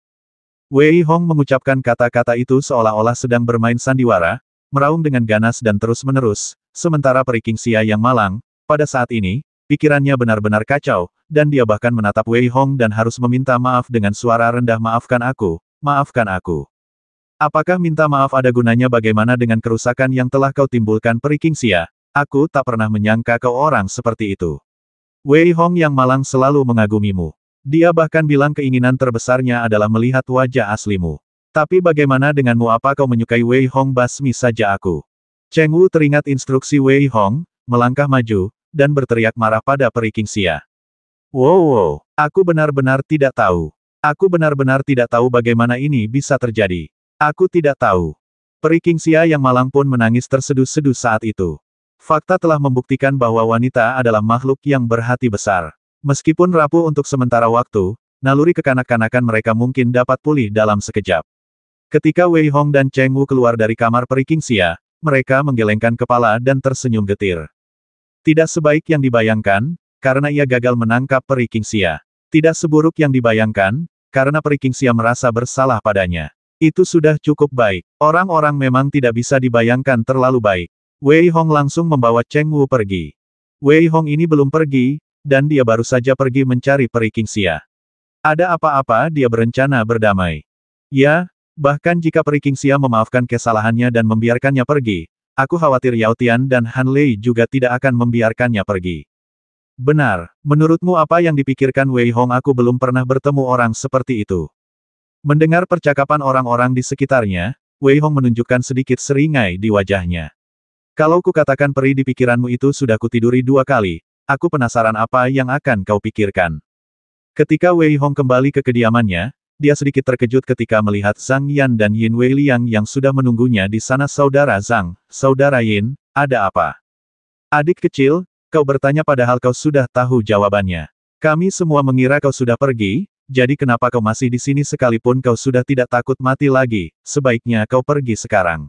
Wei Hong mengucapkan kata-kata itu seolah-olah sedang bermain sandiwara, meraung dengan ganas dan terus-menerus, sementara Peri Qingxia yang malang, pada saat ini, pikirannya benar-benar kacau, dan dia bahkan menatap Wei Hong dan harus meminta maaf dengan suara rendah. Maafkan aku, maafkan aku. Apakah minta maaf ada gunanya? Bagaimana dengan kerusakan yang telah kau timbulkan? Peri Qingxia, aku tak pernah menyangka kau orang seperti itu. Wei Hong yang malang selalu mengagumimu. Dia bahkan bilang keinginan terbesarnya adalah melihat wajah aslimu. Tapi bagaimana denganmu? Apa kau menyukai Wei Hong? Basmi saja aku. Cheng Wu teringat instruksi Wei Hong, melangkah maju, dan berteriak marah pada Peri Qingxia. Wow, aku benar-benar tidak tahu. Aku benar-benar tidak tahu bagaimana ini bisa terjadi. Aku tidak tahu. Peri Qingxia yang malang pun menangis terseduh-seduh saat itu. Fakta telah membuktikan bahwa wanita adalah makhluk yang berhati besar. Meskipun rapuh untuk sementara waktu, naluri kekanak-kanakan mereka mungkin dapat pulih dalam sekejap. Ketika Wei Hong dan Cheng Wu keluar dari kamar Peri Qingxia, mereka menggelengkan kepala dan tersenyum getir. Tidak sebaik yang dibayangkan, karena ia gagal menangkap Peri Qingxia. Tidak seburuk yang dibayangkan, karena Peri Qingxia merasa bersalah padanya. Itu sudah cukup baik. Orang-orang memang tidak bisa dibayangkan terlalu baik. Wei Hong langsung membawa Cheng Wu pergi. Wei Hong ini belum pergi, dan dia baru saja pergi mencari Peri Qingxia. Ada apa-apa dia berencana berdamai. Ya, bahkan jika Peri Qingxia memaafkan kesalahannya dan membiarkannya pergi, aku khawatir Yao Tian dan Han Lei juga tidak akan membiarkannya pergi. Benar, menurutmu apa yang dipikirkan Wei Hong? Aku belum pernah bertemu orang seperti itu. Mendengar percakapan orang-orang di sekitarnya, Wei Hong menunjukkan sedikit seringai di wajahnya. Kalau kukatakan peri di pikiranmu itu sudah kutiduri 2 kali, aku penasaran apa yang akan kau pikirkan. Ketika Wei Hong kembali ke kediamannya, dia sedikit terkejut ketika melihat Zhang Yan dan Yin Weiliang yang sudah menunggunya di sana. Saudara Zhang, saudara Yin, ada apa? Adik kecil, kau bertanya padahal kau sudah tahu jawabannya. Kami semua mengira kau sudah pergi, jadi kenapa kau masih di sini sekalipun kau sudah tidak takut mati lagi? Sebaiknya kau pergi sekarang.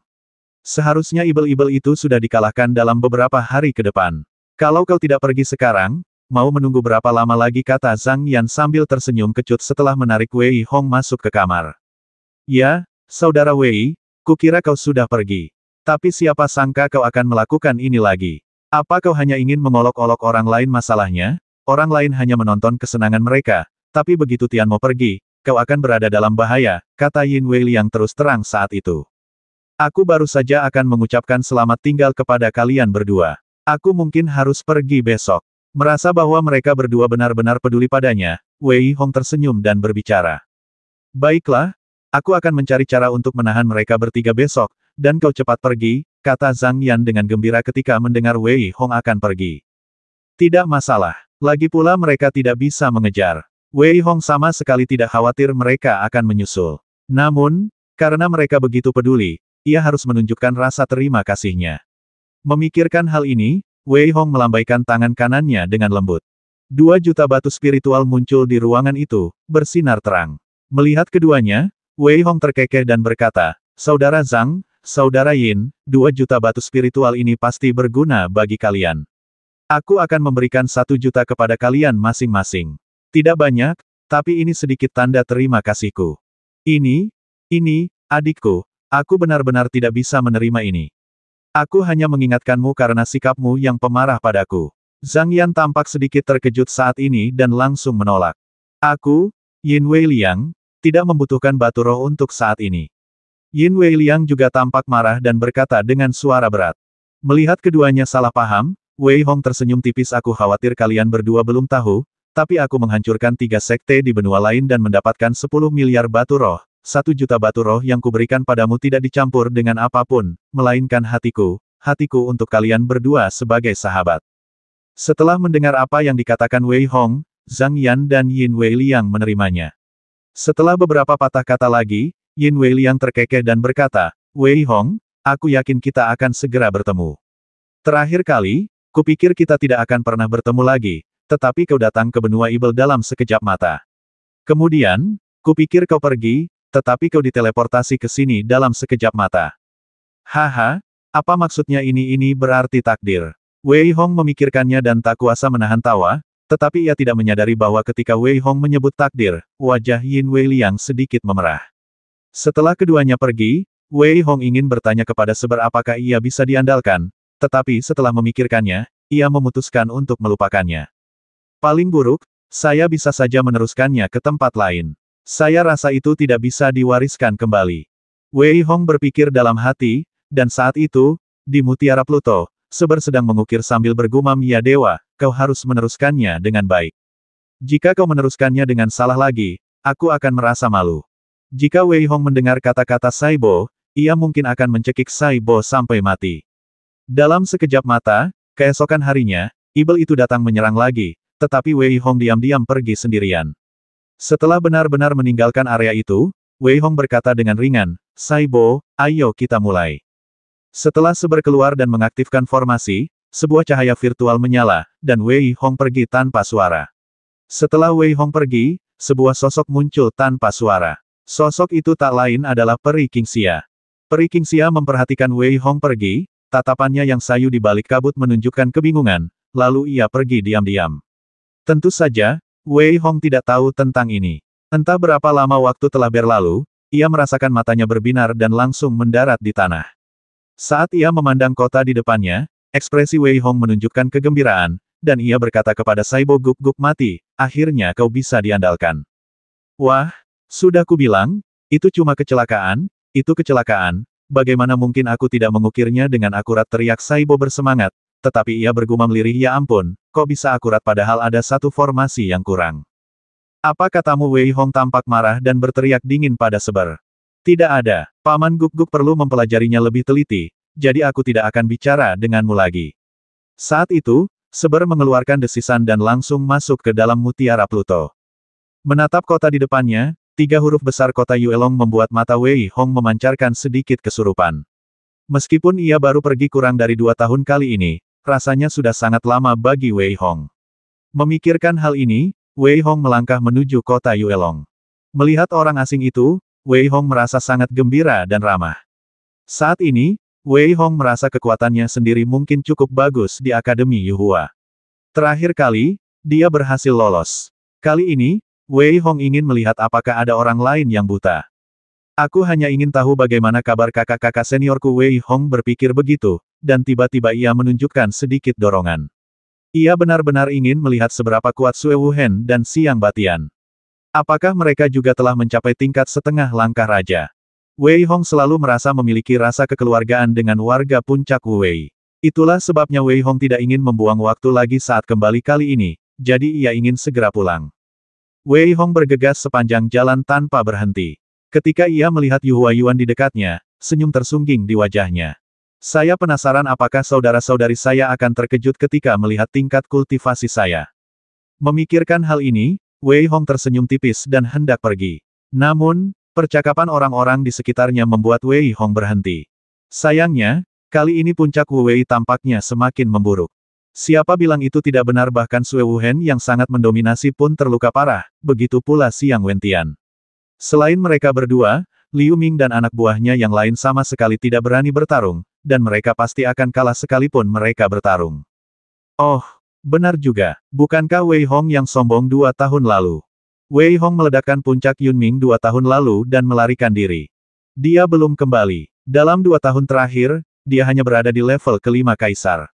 Seharusnya ibel-ibel itu sudah dikalahkan dalam beberapa hari ke depan. Kalau kau tidak pergi sekarang, mau menunggu berapa lama lagi? Kata Zhang Yan sambil tersenyum kecut setelah menarik Wei Hong masuk ke kamar. Ya, saudara Wei, kukira kau sudah pergi. Tapi siapa sangka kau akan melakukan ini lagi. Apa kau hanya ingin mengolok-olok orang lain? Masalahnya, orang lain hanya menonton kesenangan mereka, tapi begitu Tian mau pergi, kau akan berada dalam bahaya, kata Yin Weiliang terus terang saat itu. Aku baru saja akan mengucapkan selamat tinggal kepada kalian berdua. Aku mungkin harus pergi besok. Merasa bahwa mereka berdua benar-benar peduli padanya, Wei Hong tersenyum dan berbicara. Baiklah, aku akan mencari cara untuk menahan mereka bertiga besok, dan kau cepat pergi, kata Zhang Yan dengan gembira ketika mendengar Wei Hong akan pergi. Tidak masalah, lagi pula mereka tidak bisa mengejar. Wei Hong sama sekali tidak khawatir mereka akan menyusul. Namun, karena mereka begitu peduli, ia harus menunjukkan rasa terima kasihnya. Memikirkan hal ini, Wei Hong melambaikan tangan kanannya dengan lembut. 2 juta batu spiritual muncul di ruangan itu, bersinar terang. Melihat keduanya, Wei Hong terkekeh dan berkata, Saudara Zhang, Saudara Yin, 2 juta batu spiritual ini pasti berguna bagi kalian. Aku akan memberikan 1 juta kepada kalian masing-masing. Tidak banyak, tapi ini sedikit tanda terima kasihku. Ini, adikku. Aku benar-benar tidak bisa menerima ini. Aku hanya mengingatkanmu karena sikapmu yang pemarah padaku. Zhang Yan tampak sedikit terkejut saat ini dan langsung menolak. Aku, Yin Weiliang, tidak membutuhkan batu roh untuk saat ini. Yin Weiliang juga tampak marah dan berkata dengan suara berat. Melihat keduanya salah paham, Wei Hong tersenyum tipis. Aku khawatir kalian berdua belum tahu, tapi aku menghancurkan 3 sekte di benua lain dan mendapatkan 10 miliar batu roh. 1 juta batu roh yang kuberikan padamu tidak dicampur dengan apapun, melainkan hatiku untuk kalian berdua sebagai sahabat. Setelah mendengar apa yang dikatakan Wei Hong, Zhang Yan dan Yin Weiliang menerimanya. Setelah beberapa patah kata lagi, Yin Weiliang terkekeh dan berkata, Wei Hong, aku yakin kita akan segera bertemu. Terakhir kali, kupikir kita tidak akan pernah bertemu lagi, tetapi kau datang ke benua ibel dalam sekejap mata. Kemudian, kupikir kau pergi, tetapi kau diteleportasi ke sini dalam sekejap mata. Haha, apa maksudnya ini berarti takdir. Wei Hong memikirkannya dan tak kuasa menahan tawa, tetapi ia tidak menyadari bahwa ketika Wei Hong menyebut takdir, wajah Yin Wei Liang sedikit memerah. Setelah keduanya pergi, Wei Hong ingin bertanya kepada Seber apakah ia bisa diandalkan, tetapi setelah memikirkannya, ia memutuskan untuk melupakannya. Paling buruk, saya bisa saja meneruskannya ke tempat lain. Saya rasa itu tidak bisa diwariskan kembali. Wei Hong berpikir dalam hati, dan saat itu, di Mutiara Pluto, Seber sedang mengukir sambil bergumam, "Ya dewa, kau harus meneruskannya dengan baik. Jika kau meneruskannya dengan salah lagi, aku akan merasa malu." Jika Wei Hong mendengar kata-kata Saibo, ia mungkin akan mencekik Saibo sampai mati. Dalam sekejap mata, keesokan harinya, Ibel itu datang menyerang lagi, tetapi Wei Hong diam-diam pergi sendirian. Setelah benar-benar meninggalkan area itu, Wei Hong berkata dengan ringan, "Saibo, ayo kita mulai." Setelah Seber keluar dan mengaktifkan formasi, sebuah cahaya virtual menyala, dan Wei Hong pergi tanpa suara. Setelah Wei Hong pergi, sebuah sosok muncul tanpa suara. Sosok itu tak lain adalah Peri Qingxia. Peri Qingxia memperhatikan Wei Hong pergi, tatapannya yang sayu di balik kabut menunjukkan kebingungan, lalu ia pergi diam-diam. Tentu saja, Wei Hong tidak tahu tentang ini. Entah berapa lama waktu telah berlalu, ia merasakan matanya berbinar dan langsung mendarat di tanah. Saat ia memandang kota di depannya, ekspresi Wei Hong menunjukkan kegembiraan, dan ia berkata kepada Saibo, "Guk-guk mati, akhirnya kau bisa diandalkan." "Wah, sudah kubilang, itu cuma kecelakaan, itu kecelakaan, bagaimana mungkin aku tidak mengukirnya dengan akurat," teriak Saibo bersemangat, tetapi ia bergumam lirih, "Ya ampun, kok bisa akurat padahal ada satu formasi yang kurang." "Apa katamu?" Wei Hong tampak marah dan berteriak dingin pada Seber. "Tidak ada, Paman Guk-guk perlu mempelajarinya lebih teliti, jadi aku tidak akan bicara denganmu lagi." Saat itu, Seber mengeluarkan desisan dan langsung masuk ke dalam Mutiara Pluto. Menatap kota di depannya, 3 huruf besar kota Yuelong membuat mata Wei Hong memancarkan sedikit kesurupan. Meskipun ia baru pergi kurang dari 2 tahun kali ini, rasanya sudah sangat lama bagi Wei Hong. Memikirkan hal ini, Wei Hong melangkah menuju kota Yuelong. Melihat orang asing itu, Wei Hong merasa sangat gembira dan ramah. Saat ini, Wei Hong merasa kekuatannya sendiri mungkin cukup bagus di Akademi Yuhua. Terakhir kali, dia berhasil lolos. Kali ini, Wei Hong ingin melihat apakah ada orang lain yang buta. "Aku hanya ingin tahu bagaimana kabar kakak-kakak seniorku." Wei Hong berpikir begitu, dan tiba-tiba ia menunjukkan sedikit dorongan. Ia benar-benar ingin melihat seberapa kuat Sue Wuhen dan Siang Batian. Apakah mereka juga telah mencapai tingkat setengah langkah raja? Wei Hong selalu merasa memiliki rasa kekeluargaan dengan warga puncak Wei. Itulah sebabnya Wei Hong tidak ingin membuang waktu lagi saat kembali kali ini, jadi ia ingin segera pulang. Wei Hong bergegas sepanjang jalan tanpa berhenti. Ketika ia melihat Yu Huayuan di dekatnya, senyum tersungging di wajahnya. "Saya penasaran apakah saudara-saudari saya akan terkejut ketika melihat tingkat kultivasi saya." Memikirkan hal ini, Wei Hong tersenyum tipis dan hendak pergi. Namun, percakapan orang-orang di sekitarnya membuat Wei Hong berhenti. Sayangnya, kali ini puncak Wei tampaknya semakin memburuk. Siapa bilang itu tidak benar? Bahkan Sue Wuhen yang sangat mendominasi pun terluka parah, begitu pula Siang Wentian. Selain mereka berdua, Liu Ming dan anak buahnya yang lain sama sekali tidak berani bertarung, dan mereka pasti akan kalah sekalipun mereka bertarung. Oh, benar juga, bukankah Wei Hong yang sombong 2 tahun lalu? Wei Hong meledakkan puncak Yunming 2 tahun lalu dan melarikan diri. Dia belum kembali. Dalam 2 tahun terakhir, dia hanya berada di level ke-5 Kaisar.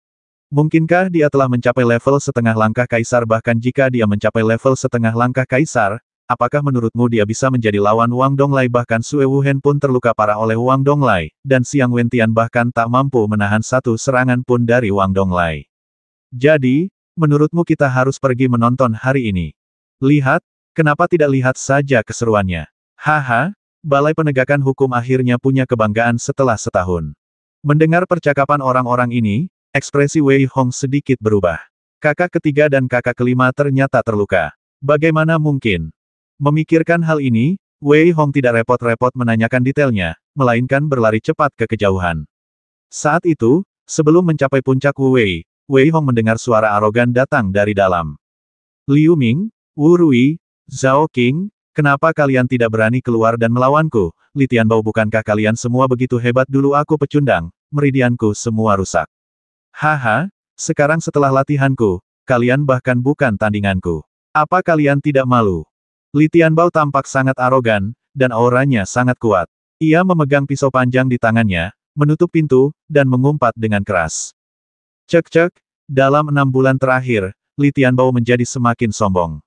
Mungkinkah dia telah mencapai level setengah langkah Kaisar? Bahkan jika dia mencapai level setengah langkah Kaisar, apakah menurutmu dia bisa menjadi lawan Wang Donglai? Bahkan Sue Wuhen pun terluka parah oleh Wang Donglai, dan Siang Wentian bahkan tak mampu menahan satu serangan pun dari Wang Donglai. Jadi, menurutmu kita harus pergi menonton hari ini? Lihat, kenapa tidak lihat saja keseruannya? Haha, Balai Penegakan Hukum akhirnya punya kebanggaan setelah setahun. Mendengar percakapan orang-orang ini, ekspresi Wei Hong sedikit berubah. Kakak ketiga dan kakak kelima ternyata terluka. Bagaimana mungkin? Memikirkan hal ini, Wei Hong tidak repot-repot menanyakan detailnya, melainkan berlari cepat ke kejauhan. Saat itu, sebelum mencapai puncak Wei Hong mendengar suara arogan datang dari dalam. "Liu Ming, Wu Rui, Zhao Qing, kenapa kalian tidak berani keluar dan melawanku? Li Tianbao, bukankah kalian semua begitu hebat? Dulu aku pecundang, meridianku semua rusak." Haha, Sekarang setelah latihanku, kalian bahkan bukan tandinganku. Apa kalian tidak malu? Li Tianbao tampak sangat arogan, dan auranya sangat kuat. Ia memegang pisau panjang di tangannya, menutup pintu, dan mengumpat dengan keras. Cek-cek, dalam 6 bulan terakhir, Li Tianbao menjadi semakin sombong.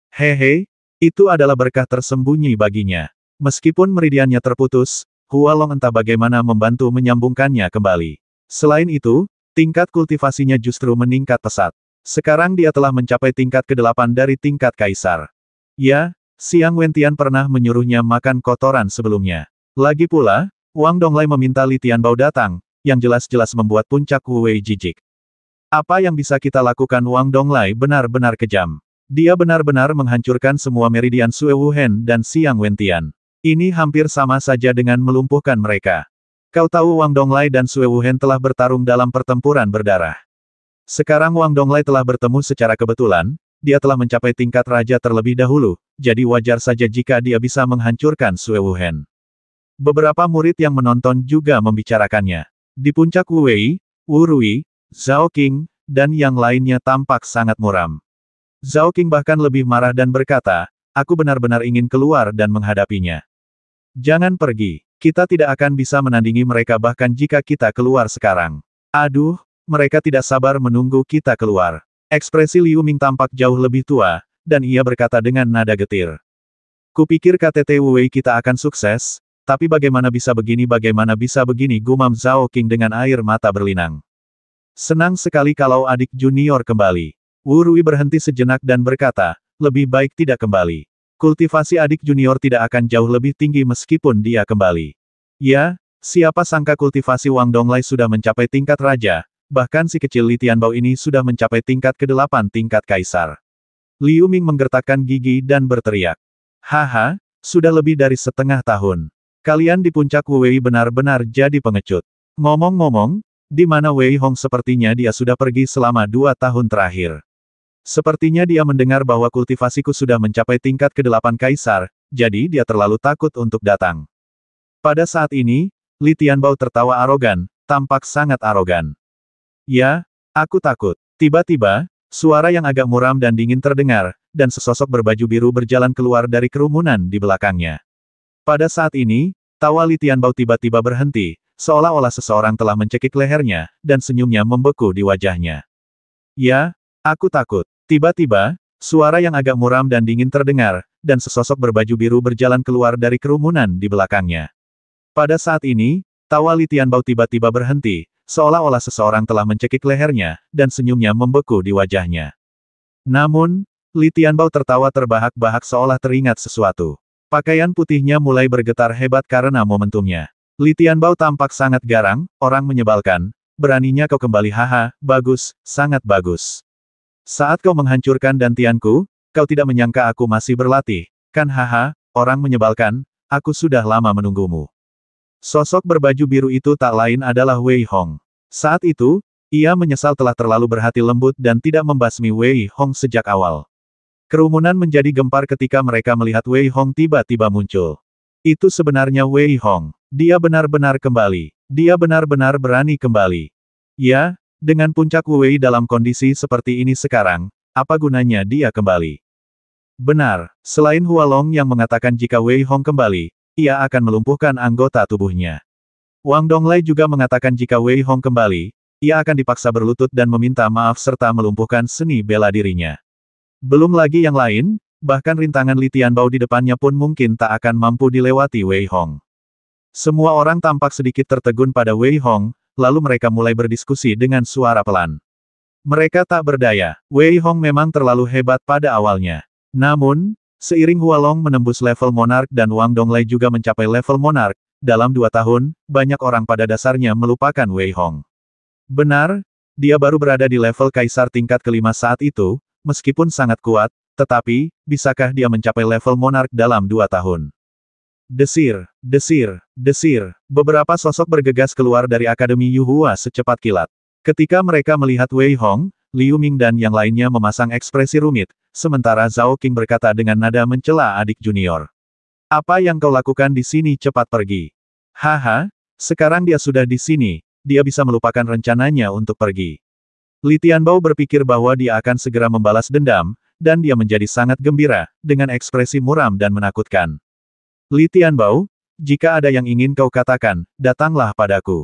Hehe, itu adalah berkah tersembunyi baginya. Meskipun meridiannya terputus, Hua Long entah bagaimana membantu menyambungkannya kembali. Selain itu, tingkat kultivasinya justru meningkat pesat. Sekarang dia telah mencapai tingkat ke-8 dari tingkat kaisar. Ya, Xiang Wentian pernah menyuruhnya makan kotoran sebelumnya. Lagi pula, Wang Donglai meminta Li Tianbao datang, yang jelas-jelas membuat puncak Wu Wei jijik. Apa yang bisa kita lakukan? Wang Donglai benar-benar kejam. Dia benar-benar menghancurkan semua meridian Sue Wuhen dan Xiang Wentian. Ini hampir sama saja dengan melumpuhkan mereka. Kau tahu Wang Donglai dan Sue Wuhen telah bertarung dalam pertempuran berdarah. Sekarang Wang Donglai telah bertemu secara kebetulan, dia telah mencapai tingkat raja terlebih dahulu, jadi wajar saja jika dia bisa menghancurkan Sue Wuhen. Beberapa murid yang menonton juga membicarakannya. Di puncak Wu Wei, Wu Rui, Zhao Qing, dan yang lainnya tampak sangat muram. Zhao Qing bahkan lebih marah dan berkata, aku benar-benar ingin keluar dan menghadapinya. Jangan pergi, kita tidak akan bisa menandingi mereka bahkan jika kita keluar sekarang. Aduh, mereka tidak sabar menunggu kita keluar. Ekspresi Liu Ming tampak jauh lebih tua, dan ia berkata dengan nada getir. Kupikir KTT Wu Wei kita akan sukses, tapi bagaimana bisa begini gumam Zhao Qing dengan air mata berlinang. Senang sekali kalau adik junior kembali. Wu Rui berhenti sejenak dan berkata, lebih baik tidak kembali. Kultivasi adik junior tidak akan jauh lebih tinggi meskipun dia kembali. Ya, siapa sangka kultivasi Wang Donglai sudah mencapai tingkat raja. Bahkan si kecil Li Tianbao ini sudah mencapai tingkat ke-8 tingkat kaisar. Liu Ming menggertakkan gigi dan berteriak. Haha, sudah lebih dari setengah tahun. Kalian di puncak Wu Wei benar-benar jadi pengecut. Ngomong-ngomong, di mana Wei Hong? Sepertinya dia sudah pergi selama 2 tahun terakhir. Sepertinya dia mendengar bahwa kultivasiku sudah mencapai tingkat ke-8 kaisar, jadi dia terlalu takut untuk datang. Pada saat ini, Li Tianbao tertawa arogan, tampak sangat arogan. Ya, aku takut. Tiba-tiba, suara yang agak muram dan dingin terdengar, dan sesosok berbaju biru berjalan keluar dari kerumunan di belakangnya. Pada saat ini, tawa Li Tianbao tiba-tiba berhenti, seolah-olah seseorang telah mencekik lehernya, dan senyumnya membeku di wajahnya. Ya, aku takut. Tiba-tiba, suara yang agak muram dan dingin terdengar, dan sesosok berbaju biru berjalan keluar dari kerumunan di belakangnya. Pada saat ini, tawa Li Tianbao tiba-tiba berhenti, seolah-olah seseorang telah mencekik lehernya, dan senyumnya membeku di wajahnya. Namun, Li Tianbao tertawa terbahak-bahak seolah teringat sesuatu. Pakaian putihnya mulai bergetar hebat karena momentumnya. Li Tianbao tampak sangat garang, orang menyebalkan. Beraninya kau kembali? Haha, bagus, sangat bagus. Saat kau menghancurkan dantianku, kau tidak menyangka aku masih berlatih, kan? Haha, orang menyebalkan, aku sudah lama menunggumu. Sosok berbaju biru itu tak lain adalah Wei Hong. Saat itu, ia menyesal telah terlalu berhati lembut dan tidak membasmi Wei Hong sejak awal. Kerumunan menjadi gempar ketika mereka melihat Wei Hong tiba-tiba muncul. Itu sebenarnya Wei Hong. Dia benar-benar kembali. Dia benar-benar berani kembali. Ya, dengan puncak Wu Wei dalam kondisi seperti ini sekarang, apa gunanya dia kembali? Benar, selain Hua Long yang mengatakan jika Wei Hong kembali, ia akan melumpuhkan anggota tubuhnya. Wang Donglai juga mengatakan jika Wei Hong kembali, ia akan dipaksa berlutut dan meminta maaf serta melumpuhkan seni bela dirinya. Belum lagi yang lain, bahkan rintangan Li Tianbao di depannya pun mungkin tak akan mampu dilewati Wei Hong. Semua orang tampak sedikit tertegun pada Wei Hong, lalu mereka mulai berdiskusi dengan suara pelan. Mereka tak berdaya, Wei Hong memang terlalu hebat pada awalnya. Namun, seiring Hua Long menembus level monark dan Wang Donglai juga mencapai level monark, dalam 2 tahun, banyak orang pada dasarnya melupakan Wei Hong. Benar, dia baru berada di level kaisar tingkat ke-5 saat itu, meskipun sangat kuat, tetapi, bisakah dia mencapai level monark dalam 2 tahun? Desir, desir, desir, beberapa sosok bergegas keluar dari Akademi Yuhua secepat kilat. Ketika mereka melihat Wei Hong, Liu Ming dan yang lainnya memasang ekspresi rumit, sementara Zhao Qing berkata dengan nada mencela adik junior. Apa yang kau lakukan di sini? Cepat pergi. Haha, sekarang dia sudah di sini, dia bisa melupakan rencananya untuk pergi. Li Tianbao berpikir bahwa dia akan segera membalas dendam, dan dia menjadi sangat gembira, dengan ekspresi muram dan menakutkan. Li Tianbao, jika ada yang ingin kau katakan, datanglah padaku.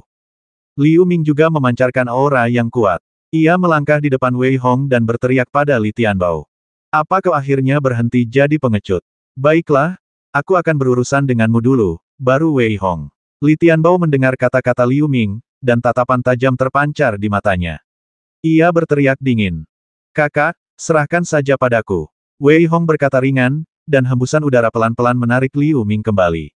Liu Ming juga memancarkan aura yang kuat. Ia melangkah di depan Wei Hong dan berteriak pada Li Tianbao. Apa kau akhirnya berhenti jadi pengecut? Baiklah, aku akan berurusan denganmu dulu, baru Wei Hong. Li Tianbao mendengar kata-kata Liu Ming, dan tatapan tajam terpancar di matanya. Ia berteriak dingin. Kakak, serahkan saja padaku. Wei Hong berkata ringan, dan hembusan udara pelan-pelan menarik Liu Ming kembali.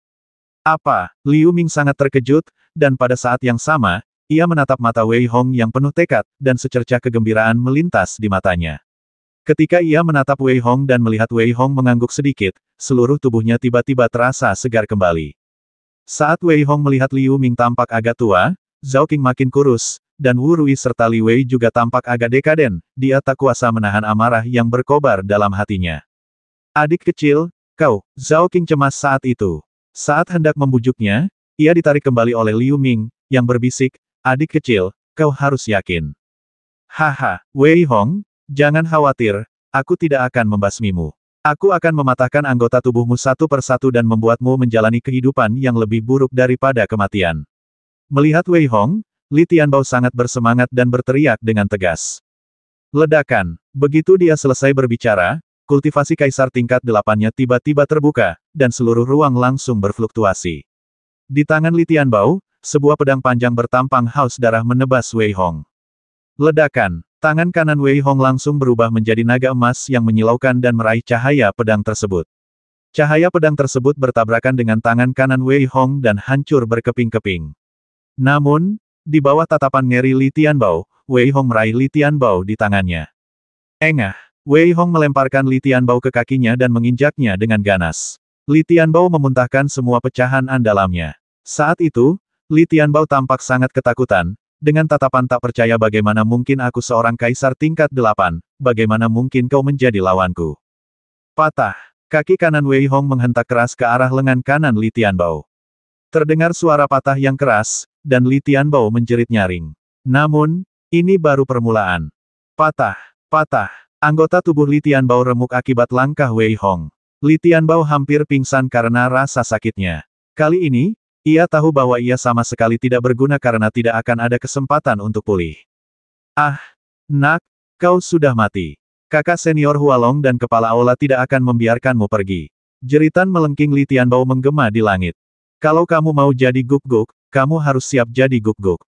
Apa? Liu Ming sangat terkejut, dan pada saat yang sama, ia menatap mata Wei Hong yang penuh tekad, dan secercah kegembiraan melintas di matanya. Ketika ia menatap Wei Hong dan melihat Wei Hong mengangguk sedikit, seluruh tubuhnya tiba-tiba terasa segar kembali. Saat Wei Hong melihat Liu Ming tampak agak tua, Zhao Qing makin kurus, dan Wu Rui serta Li Wei juga tampak agak dekaden, dia tak kuasa menahan amarah yang berkobar dalam hatinya. Adik kecil, kau, Zhao Qing cemas saat itu. Saat hendak membujuknya, ia ditarik kembali oleh Liu Ming, yang berbisik, adik kecil, kau harus yakin. Haha, Wei Hong, jangan khawatir, aku tidak akan membasmimu. Aku akan mematahkan anggota tubuhmu satu persatu dan membuatmu menjalani kehidupan yang lebih buruk daripada kematian. Melihat Wei Hong, Li Tianbao sangat bersemangat dan berteriak dengan tegas. Ledakan. Begitu dia selesai berbicara, kultivasi kaisar tingkat 8-nya tiba-tiba terbuka, dan seluruh ruang langsung berfluktuasi. Di tangan Li Tianbao, sebuah pedang panjang bertampang haus darah menebas Wei Hong. Ledakan. Tangan kanan Wei Hong langsung berubah menjadi naga emas yang menyilaukan dan meraih cahaya pedang tersebut. Cahaya pedang tersebut bertabrakan dengan tangan kanan Wei Hong dan hancur berkeping-keping. Namun, di bawah tatapan ngeri Li Tianbao, Wei Hong meraih Li Tianbao di tangannya. Engah, Wei Hong melemparkan Li Tianbao ke kakinya dan menginjaknya dengan ganas. Li Tianbao memuntahkan semua pecahan andalamnya. Saat itu, Li Tianbao tampak sangat ketakutan, dengan tatapan tak percaya bagaimana mungkin aku seorang kaisar tingkat 8, bagaimana mungkin kau menjadi lawanku. Patah. Kaki kanan Wei Hong menghentak keras ke arah lengan kanan Li Tianbao. Terdengar suara patah yang keras, dan Li Tianbao menjerit nyaring. Namun, ini baru permulaan. Patah. Patah. Anggota tubuh Li Tianbao remuk akibat langkah Wei Hong. Li Tianbao hampir pingsan karena rasa sakitnya. Kali ini, ia tahu bahwa ia sama sekali tidak berguna karena tidak akan ada kesempatan untuk pulih. Ah, nak, kau sudah mati. Kakak senior Hualong dan kepala aula tidak akan membiarkanmu pergi. Jeritan melengking Li Tianbao menggema di langit. Kalau kamu mau jadi guk-guk, kamu harus siap jadi guk-guk.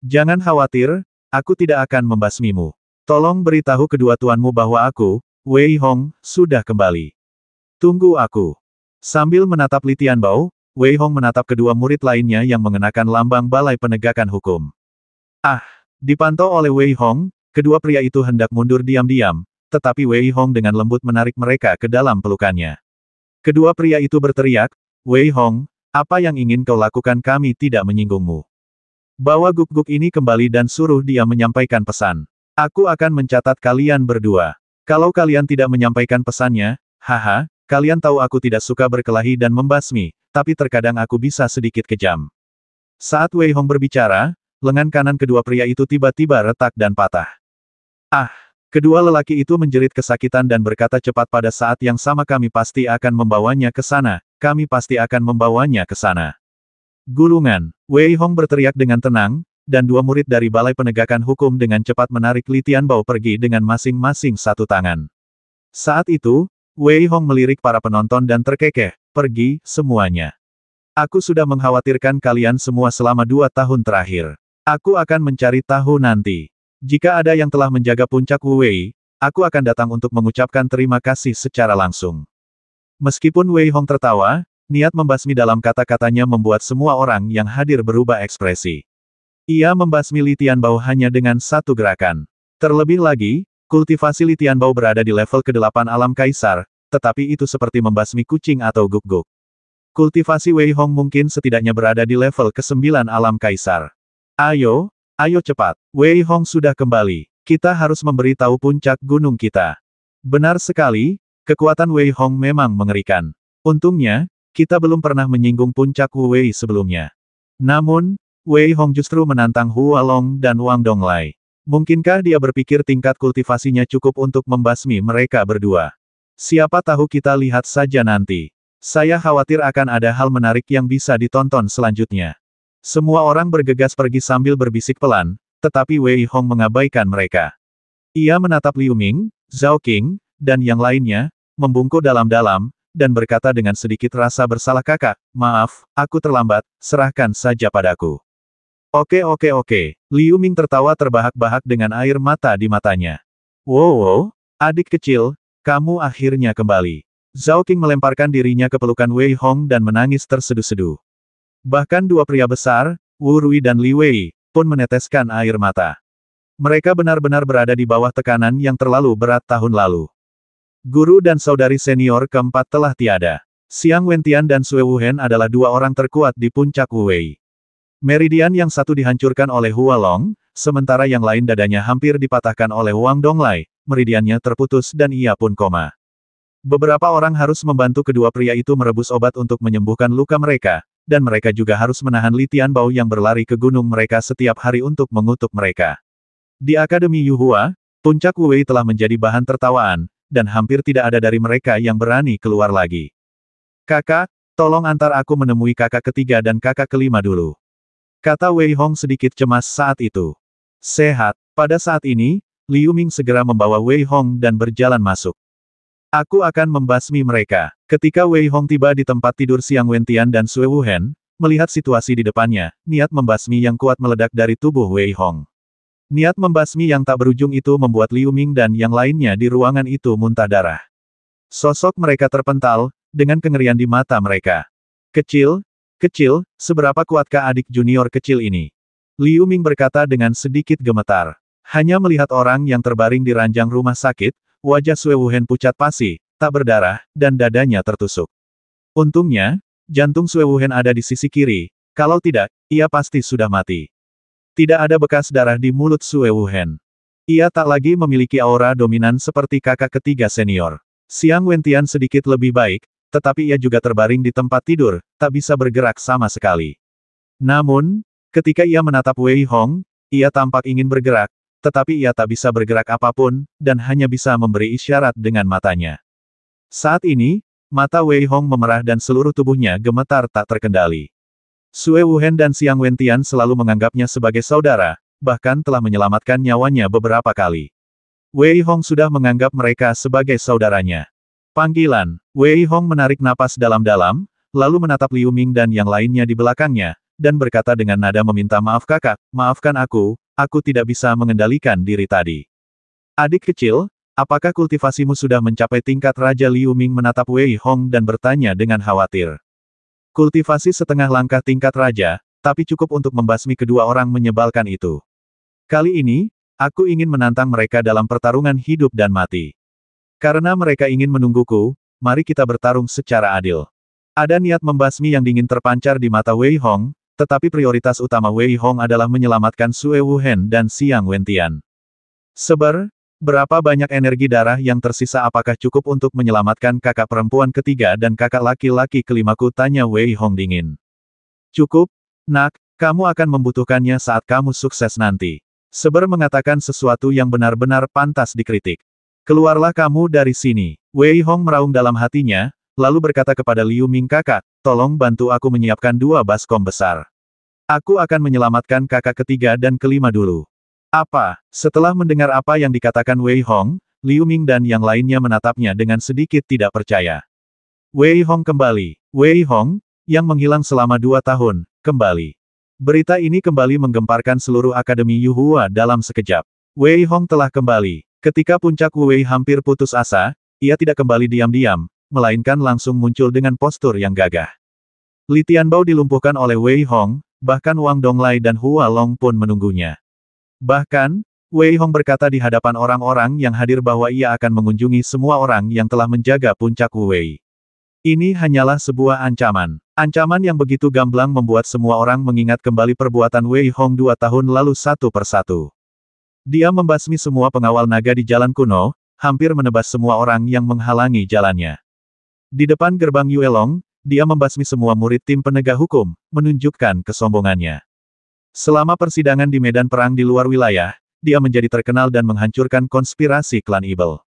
Jangan khawatir, aku tidak akan membasmimu. Tolong beritahu kedua tuanmu bahwa aku, Wei Hong, sudah kembali. Tunggu aku. Sambil menatap Li Tianbao, Wei Hong menatap kedua murid lainnya yang mengenakan lambang Balai Penegakan Hukum. Ah, dipantau oleh Wei Hong, kedua pria itu hendak mundur diam-diam, tetapi Wei Hong dengan lembut menarik mereka ke dalam pelukannya. Kedua pria itu berteriak, Wei Hong, apa yang ingin kau lakukan kami tidak menyinggungmu. Bawa guk-guk ini kembali dan suruh dia menyampaikan pesan. Aku akan mencatat kalian berdua. Kalau kalian tidak menyampaikan pesannya, haha, kalian tahu aku tidak suka berkelahi dan membasmi, tapi terkadang aku bisa sedikit kejam. Saat Wei Hong berbicara, lengan kanan kedua pria itu tiba-tiba retak dan patah. Ah! Kedua lelaki itu menjerit kesakitan dan berkata cepat pada saat yang sama kami pasti akan membawanya ke sana, kami pasti akan membawanya ke sana. Gulungan. Wei Hong berteriak dengan tenang, dan dua murid dari Balai Penegakan Hukum dengan cepat menarik Li Tianbao pergi dengan masing-masing satu tangan. Saat itu, Wei Hong melirik para penonton dan terkekeh, pergi, semuanya. Aku sudah mengkhawatirkan kalian semua selama 2 tahun terakhir. Aku akan mencari tahu nanti. Jika ada yang telah menjaga puncak Wu Wei, aku akan datang untuk mengucapkan terima kasih secara langsung. Meskipun Wei Hong tertawa, niat membasmi dalam kata-katanya membuat semua orang yang hadir berubah ekspresi. Ia membasmi Li Tianbao hanya dengan satu gerakan. Terlebih lagi, kultivasi Li Tianbao berada di level ke-8 alam kaisar, tetapi itu seperti membasmi kucing atau guk-guk. Kultivasi Wei Hong mungkin setidaknya berada di level ke-9 alam kaisar. Ayo, ayo cepat. Wei Hong sudah kembali. Kita harus memberitahu puncak gunung kita. Benar sekali, kekuatan Wei Hong memang mengerikan. Untungnya, kita belum pernah menyinggung puncak Wu Wei sebelumnya. Namun, Wei Hong justru menantang Hua Long dan Wang Donglai. Mungkinkah dia berpikir tingkat kultivasinya cukup untuk membasmi mereka berdua? Siapa tahu, kita lihat saja nanti. Saya khawatir akan ada hal menarik yang bisa ditonton selanjutnya. Semua orang bergegas pergi sambil berbisik pelan, tetapi Wei Hong mengabaikan mereka. Ia menatap Liu Ming, Zhao Qing, dan yang lainnya, membungkuk dalam-dalam, dan berkata dengan sedikit rasa bersalah, "Kakak, maaf, aku terlambat, serahkan saja padaku." Oke. Liu Ming tertawa terbahak-bahak dengan air mata di matanya. Wow, adik kecil, kamu akhirnya kembali. Zhao Qing melemparkan dirinya ke pelukan Wei Hong dan menangis terseduh-seduh. Bahkan dua pria besar, Wu Rui dan Li Wei, pun meneteskan air mata. Mereka benar-benar berada di bawah tekanan yang terlalu berat tahun lalu. Guru dan saudari senior keempat telah tiada. Xiang Wentian dan Sue Wuhen adalah dua orang terkuat di puncak Wu Wei. Meridian yang satu dihancurkan oleh Hua Long, sementara yang lain dadanya hampir dipatahkan oleh Wang Donglai, meridiannya terputus dan ia pun koma. Beberapa orang harus membantu kedua pria itu merebus obat untuk menyembuhkan luka mereka, dan mereka juga harus menahan Li Tianbao yang berlari ke gunung mereka setiap hari untuk mengutuk mereka. Di Akademi Yuhua, puncak Wu Wei telah menjadi bahan tertawaan, dan hampir tidak ada dari mereka yang berani keluar lagi. "Kakak, tolong antar aku menemui kakak ketiga dan kakak kelima dulu," kata Wei Hong sedikit cemas saat itu. Sehat. Pada saat ini, Liu Ming segera membawa Wei Hong dan berjalan masuk. "Aku akan membasmi mereka." Ketika Wei Hong tiba di tempat tidur Xiang Wentian dan Sue Wuhen, melihat situasi di depannya, niat membasmi yang kuat meledak dari tubuh Wei Hong. Niat membasmi yang tak berujung itu membuat Liu Ming dan yang lainnya di ruangan itu muntah darah. Sosok mereka terpental, dengan kengerian di mata mereka. Kecil, seberapa kuatkah adik junior kecil ini?" Liu Ming berkata dengan sedikit gemetar. Hanya melihat orang yang terbaring di ranjang rumah sakit, wajah Sue Wuhen pucat pasi, tak berdarah, dan dadanya tertusuk. Untungnya, jantung Sue Wuhen ada di sisi kiri, kalau tidak, ia pasti sudah mati. Tidak ada bekas darah di mulut Sue Wuhen. Ia tak lagi memiliki aura dominan seperti kakak ketiga senior. Xiang Wentian sedikit lebih baik, tetapi ia juga terbaring di tempat tidur, tak bisa bergerak sama sekali. Namun, ketika ia menatap Wei Hong, ia tampak ingin bergerak, tetapi ia tak bisa bergerak apapun, dan hanya bisa memberi isyarat dengan matanya. Saat ini, mata Wei Hong memerah dan seluruh tubuhnya gemetar tak terkendali. Sue Wuhen dan Xiang Wentian selalu menganggapnya sebagai saudara, bahkan telah menyelamatkan nyawanya beberapa kali. Wei Hong sudah menganggap mereka sebagai saudaranya. Panggilan. Wei Hong menarik napas dalam-dalam, lalu menatap Liu Ming dan yang lainnya di belakangnya, dan berkata dengan nada meminta maaf, "Kakak, maafkan aku tidak bisa mengendalikan diri tadi." "Adik kecil, apakah kultivasimu sudah mencapai tingkat raja?" Liu Ming menatap Wei Hong dan bertanya dengan khawatir. "Kultivasi setengah langkah tingkat raja, tapi cukup untuk membasmi kedua orang menyebalkan itu. Kali ini, aku ingin menantang mereka dalam pertarungan hidup dan mati. Karena mereka ingin menungguku, mari kita bertarung secara adil." Ada niat membasmi yang dingin terpancar di mata Wei Hong, tetapi prioritas utama Wei Hong adalah menyelamatkan Sue Wuhen dan Xiang Wentian. Berapa banyak energi darah yang tersisa? Apakah cukup untuk menyelamatkan kakak perempuan ketiga dan kakak laki-laki kelimaku? Tanya Wei Hong dingin. "Cukup, nak, kamu akan membutuhkannya saat kamu sukses nanti." Mengatakan sesuatu yang benar-benar pantas dikritik. "Keluarlah kamu dari sini." Wei Hong meraung dalam hatinya, lalu berkata kepada Liu Ming, "Kakak, tolong bantu aku menyiapkan 2 baskom besar. Aku akan menyelamatkan kakak ketiga dan kelima dulu." "Apa?" Setelah mendengar apa yang dikatakan Wei Hong, Liu Ming dan yang lainnya menatapnya dengan sedikit tidak percaya. Wei Hong kembali. Wei Hong, yang menghilang selama 2 tahun, kembali. Berita ini kembali menggemparkan seluruh Akademi Yuhua dalam sekejap. Wei Hong telah kembali. Ketika puncak Wu Wei hampir putus asa, ia tidak kembali diam-diam, melainkan langsung muncul dengan postur yang gagah. Li Tianbao dilumpuhkan oleh Wei Hong, bahkan Wang Donglai dan Hua Long pun menunggunya. Bahkan, Wei Hong berkata di hadapan orang-orang yang hadir bahwa ia akan mengunjungi semua orang yang telah menjaga puncak Wu Wei. Ini hanyalah sebuah ancaman. Ancaman yang begitu gamblang membuat semua orang mengingat kembali perbuatan Wei Hong 2 tahun lalu satu persatu. Dia membasmi semua pengawal naga di jalan kuno, hampir menebas semua orang yang menghalangi jalannya. Di depan gerbang Yuelong, dia membasmi semua murid tim penegak hukum, menunjukkan kesombongannya. Selama persidangan di medan perang di luar wilayah, dia menjadi terkenal dan menghancurkan konspirasi klan Evil.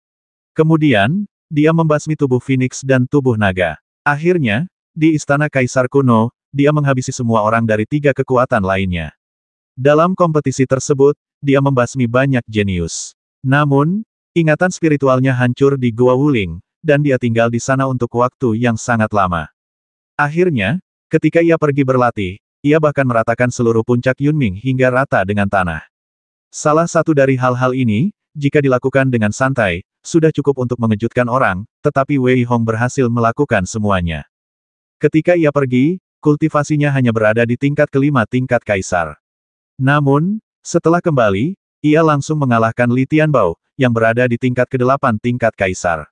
Kemudian, dia membasmi tubuh Phoenix dan tubuh naga. Akhirnya, di Istana Kaisar Kuno, dia menghabisi semua orang dari 3 kekuatan lainnya. Dalam kompetisi tersebut, dia membasmi banyak jenius. Namun, ingatan spiritualnya hancur di Gua Wuling, dan dia tinggal di sana untuk waktu yang sangat lama. Akhirnya, ketika ia pergi berlatih, ia bahkan meratakan seluruh puncak Yunming hingga rata dengan tanah. Salah satu dari hal-hal ini, jika dilakukan dengan santai, sudah cukup untuk mengejutkan orang, tetapi Wei Hong berhasil melakukan semuanya. Ketika ia pergi, kultivasinya hanya berada di tingkat kelima tingkat kaisar. Namun, setelah kembali, ia langsung mengalahkan Li Tianbao, yang berada di tingkat ke-8 tingkat kaisar.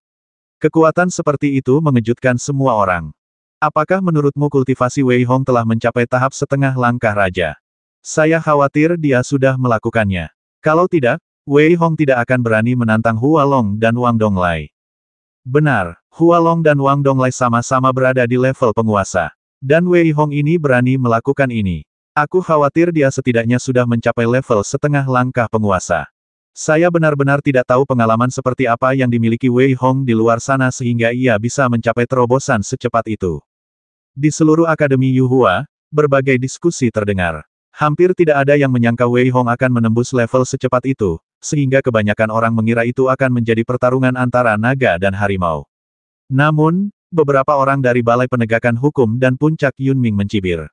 Kekuatan seperti itu mengejutkan semua orang. Apakah menurutmu kultivasi Wei Hong telah mencapai tahap setengah langkah raja? Saya khawatir dia sudah melakukannya. Kalau tidak, Wei Hong tidak akan berani menantang Hua Long dan Wang Donglai. Benar, Hua Long dan Wang Donglai sama-sama berada di level penguasa. Dan Wei Hong ini berani melakukan ini. Aku khawatir dia setidaknya sudah mencapai level setengah langkah penguasa. Saya benar-benar tidak tahu pengalaman seperti apa yang dimiliki Wei Hong di luar sana sehingga ia bisa mencapai terobosan secepat itu. Di seluruh Akademi Yuhua, berbagai diskusi terdengar. Hampir tidak ada yang menyangka Wei Hong akan menembus level secepat itu, sehingga kebanyakan orang mengira itu akan menjadi pertarungan antara naga dan harimau. Namun, beberapa orang dari Balai Penegakan Hukum dan Puncak Yunming mencibir.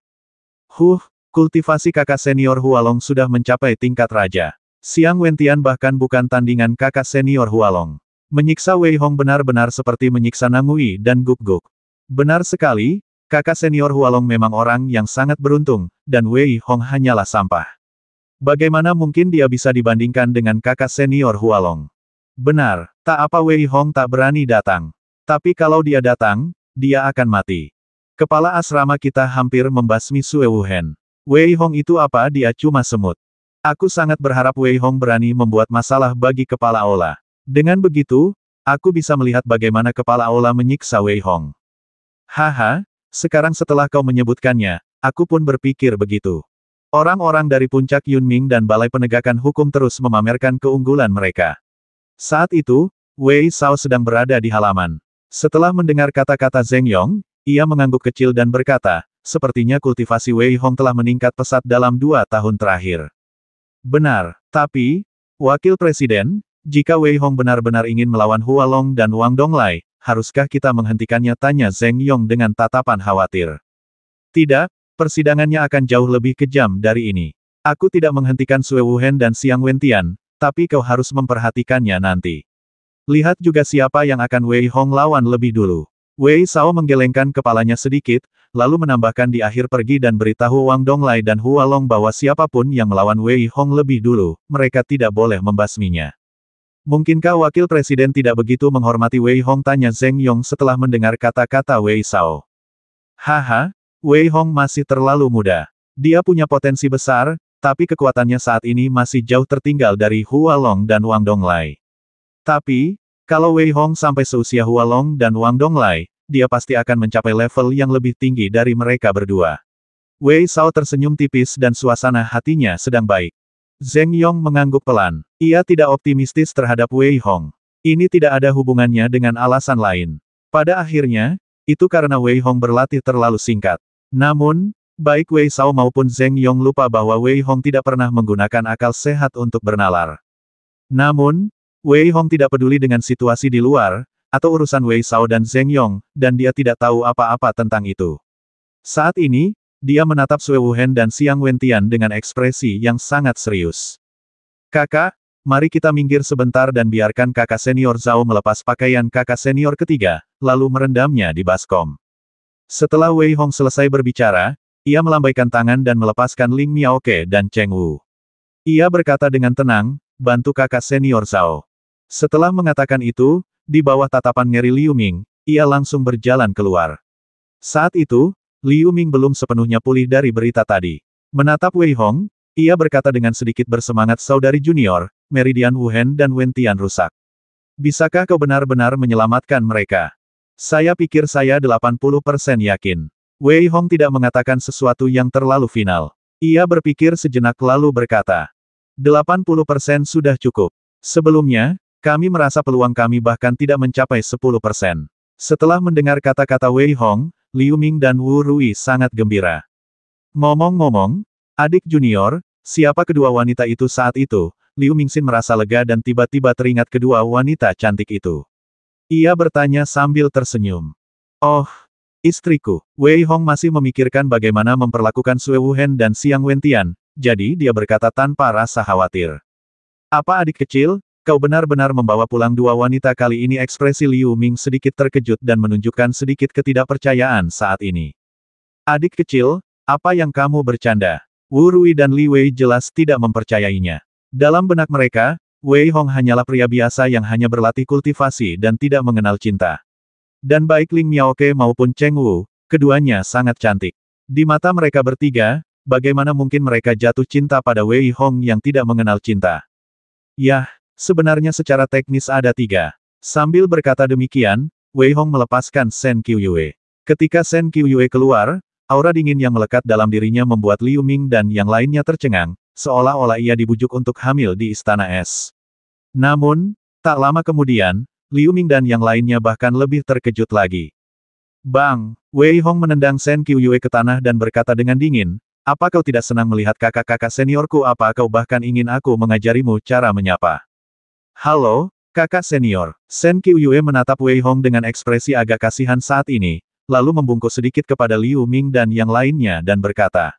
Kultivasi kakak senior Hualong sudah mencapai tingkat raja. Xiang Wentian bahkan bukan tandingan kakak senior Hualong. Menyiksa Wei Hong benar-benar seperti menyiksa Nangui dan Guk-Guk. Benar sekali, kakak senior Hualong memang orang yang sangat beruntung, dan Wei Hong hanyalah sampah. Bagaimana mungkin dia bisa dibandingkan dengan kakak senior Hualong? Benar, tak apa Wei Hong tak berani datang. Tapi kalau dia datang, dia akan mati. Kepala asrama kita hampir membasmi Sue Wuhen. Wei Hong itu apa? Dia cuma semut. Aku sangat berharap Wei Hong berani membuat masalah bagi kepala Aula. Dengan begitu, aku bisa melihat bagaimana kepala Aula menyiksa Wei Hong. Haha, sekarang setelah kau menyebutkannya, aku pun berpikir begitu. Orang-orang dari Puncak Yunming dan Balai Penegakan Hukum terus memamerkan keunggulan mereka. Saat itu, Wei Shao sedang berada di halaman. Setelah mendengar kata-kata Zheng Yong, ia mengangguk kecil dan berkata, sepertinya kultivasi Wei Hong telah meningkat pesat dalam 2 tahun terakhir. Benar, tapi, Wakil Presiden, jika Wei Hong benar-benar ingin melawan Hua Long dan Wang Donglai, haruskah kita menghentikannya? Tanya Zheng Yong dengan tatapan khawatir. Tidak, persidangannya akan jauh lebih kejam dari ini. Aku tidak menghentikan Sue Wuhen dan Xiang Wentian, tapi kau harus memperhatikannya nanti. Lihat juga siapa yang akan Wei Hong lawan lebih dulu. Wei Shao menggelengkan kepalanya sedikit, lalu menambahkan di akhir pergi dan beritahu Wang Donglai dan Hua Long bahwa siapapun yang melawan Wei Hong lebih dulu, mereka tidak boleh membasminya. Mungkinkah Wakil Presiden tidak begitu menghormati Wei Hong? Tanya Zheng Yong setelah mendengar kata-kata Wei Shao. Haha, Wei Hong masih terlalu muda. Dia punya potensi besar, tapi kekuatannya saat ini masih jauh tertinggal dari Hua Long dan Wang Donglai. Tapi, kalau Wei Hong sampai seusia Hua Long dan Wang Donglai, dia pasti akan mencapai level yang lebih tinggi dari mereka berdua. Wei Shao tersenyum tipis dan suasana hatinya sedang baik. Zheng Yong mengangguk pelan. Ia tidak optimistis terhadap Wei Hong. Ini tidak ada hubungannya dengan alasan lain. Pada akhirnya, itu karena Wei Hong berlatih terlalu singkat. Namun, baik Wei Shao maupun Zheng Yong lupa bahwa Wei Hong tidak pernah menggunakan akal sehat untuk bernalar. Namun, Wei Hong tidak peduli dengan situasi di luar, atau urusan Wei Shao dan Zheng Yong, dan dia tidak tahu apa-apa tentang itu. Saat ini, dia menatap Sue Wuhen dan Xiang Wentian dengan ekspresi yang sangat serius. Kakak, mari kita minggir sebentar dan biarkan kakak senior Zhao melepas pakaian kakak senior ketiga, lalu merendamnya di baskom. Setelah Wei Hong selesai berbicara, ia melambaikan tangan dan melepaskan Ling Miaoke dan Cheng Wu. Ia berkata dengan tenang, bantu kakak senior Zhao. Setelah mengatakan itu, di bawah tatapan ngeri Liu Ming, ia langsung berjalan keluar. Saat itu, Liu Ming belum sepenuhnya pulih dari berita tadi. Menatap Wei Hong, ia berkata dengan sedikit bersemangat, saudari junior, Meridian Wuhen dan Wentian rusak. Bisakah kau benar-benar menyelamatkan mereka? Saya pikir saya 80% yakin. Wei Hong tidak mengatakan sesuatu yang terlalu final. Ia berpikir sejenak lalu berkata, 80% sudah cukup. Sebelumnya, kami merasa peluang kami bahkan tidak mencapai 10%. Setelah mendengar kata-kata Wei Hong, Liu Ming dan Wu Rui sangat gembira. Ngomong-ngomong, adik junior, siapa kedua wanita itu saat itu? Liu Mingxin merasa lega dan tiba-tiba teringat kedua wanita cantik itu. Ia bertanya sambil tersenyum. Oh, istriku. Wei Hong masih memikirkan bagaimana memperlakukan Sue Wuhen dan Xiang Wentian, jadi dia berkata tanpa rasa khawatir. Apa adik kecil? Kau benar-benar membawa pulang dua wanita kali ini. Ekspresi Liu Ming sedikit terkejut dan menunjukkan sedikit ketidakpercayaan saat ini. Adik kecil, apa yang kamu bercanda? Wu Rui dan Li Wei jelas tidak mempercayainya. Dalam benak mereka, Wei Hong hanyalah pria biasa yang hanya berlatih kultivasi dan tidak mengenal cinta. Dan baik Ling Miaoke maupun Cheng Wu, keduanya sangat cantik. Di mata mereka bertiga, bagaimana mungkin mereka jatuh cinta pada Wei Hong yang tidak mengenal cinta? Yah, sebenarnya secara teknis ada tiga. Sambil berkata demikian, Wei Hong melepaskan Shen Qiuyue. Ketika Shen Qiuyue keluar, aura dingin yang melekat dalam dirinya membuat Liu Ming dan yang lainnya tercengang, seolah-olah ia dibujuk untuk hamil di Istana Es. Namun, tak lama kemudian, Liu Ming dan yang lainnya bahkan lebih terkejut lagi. Bang! Wei Hong menendang Shen Qiuyue ke tanah dan berkata dengan dingin, apa kau tidak senang melihat kakak-kakak seniorku? Apa kau bahkan ingin aku mengajarimu cara menyapa? Halo, kakak senior. Shen Qiuyue menatap Wei Hong dengan ekspresi agak kasihan saat ini, lalu membungkuk sedikit kepada Liu Ming dan yang lainnya dan berkata.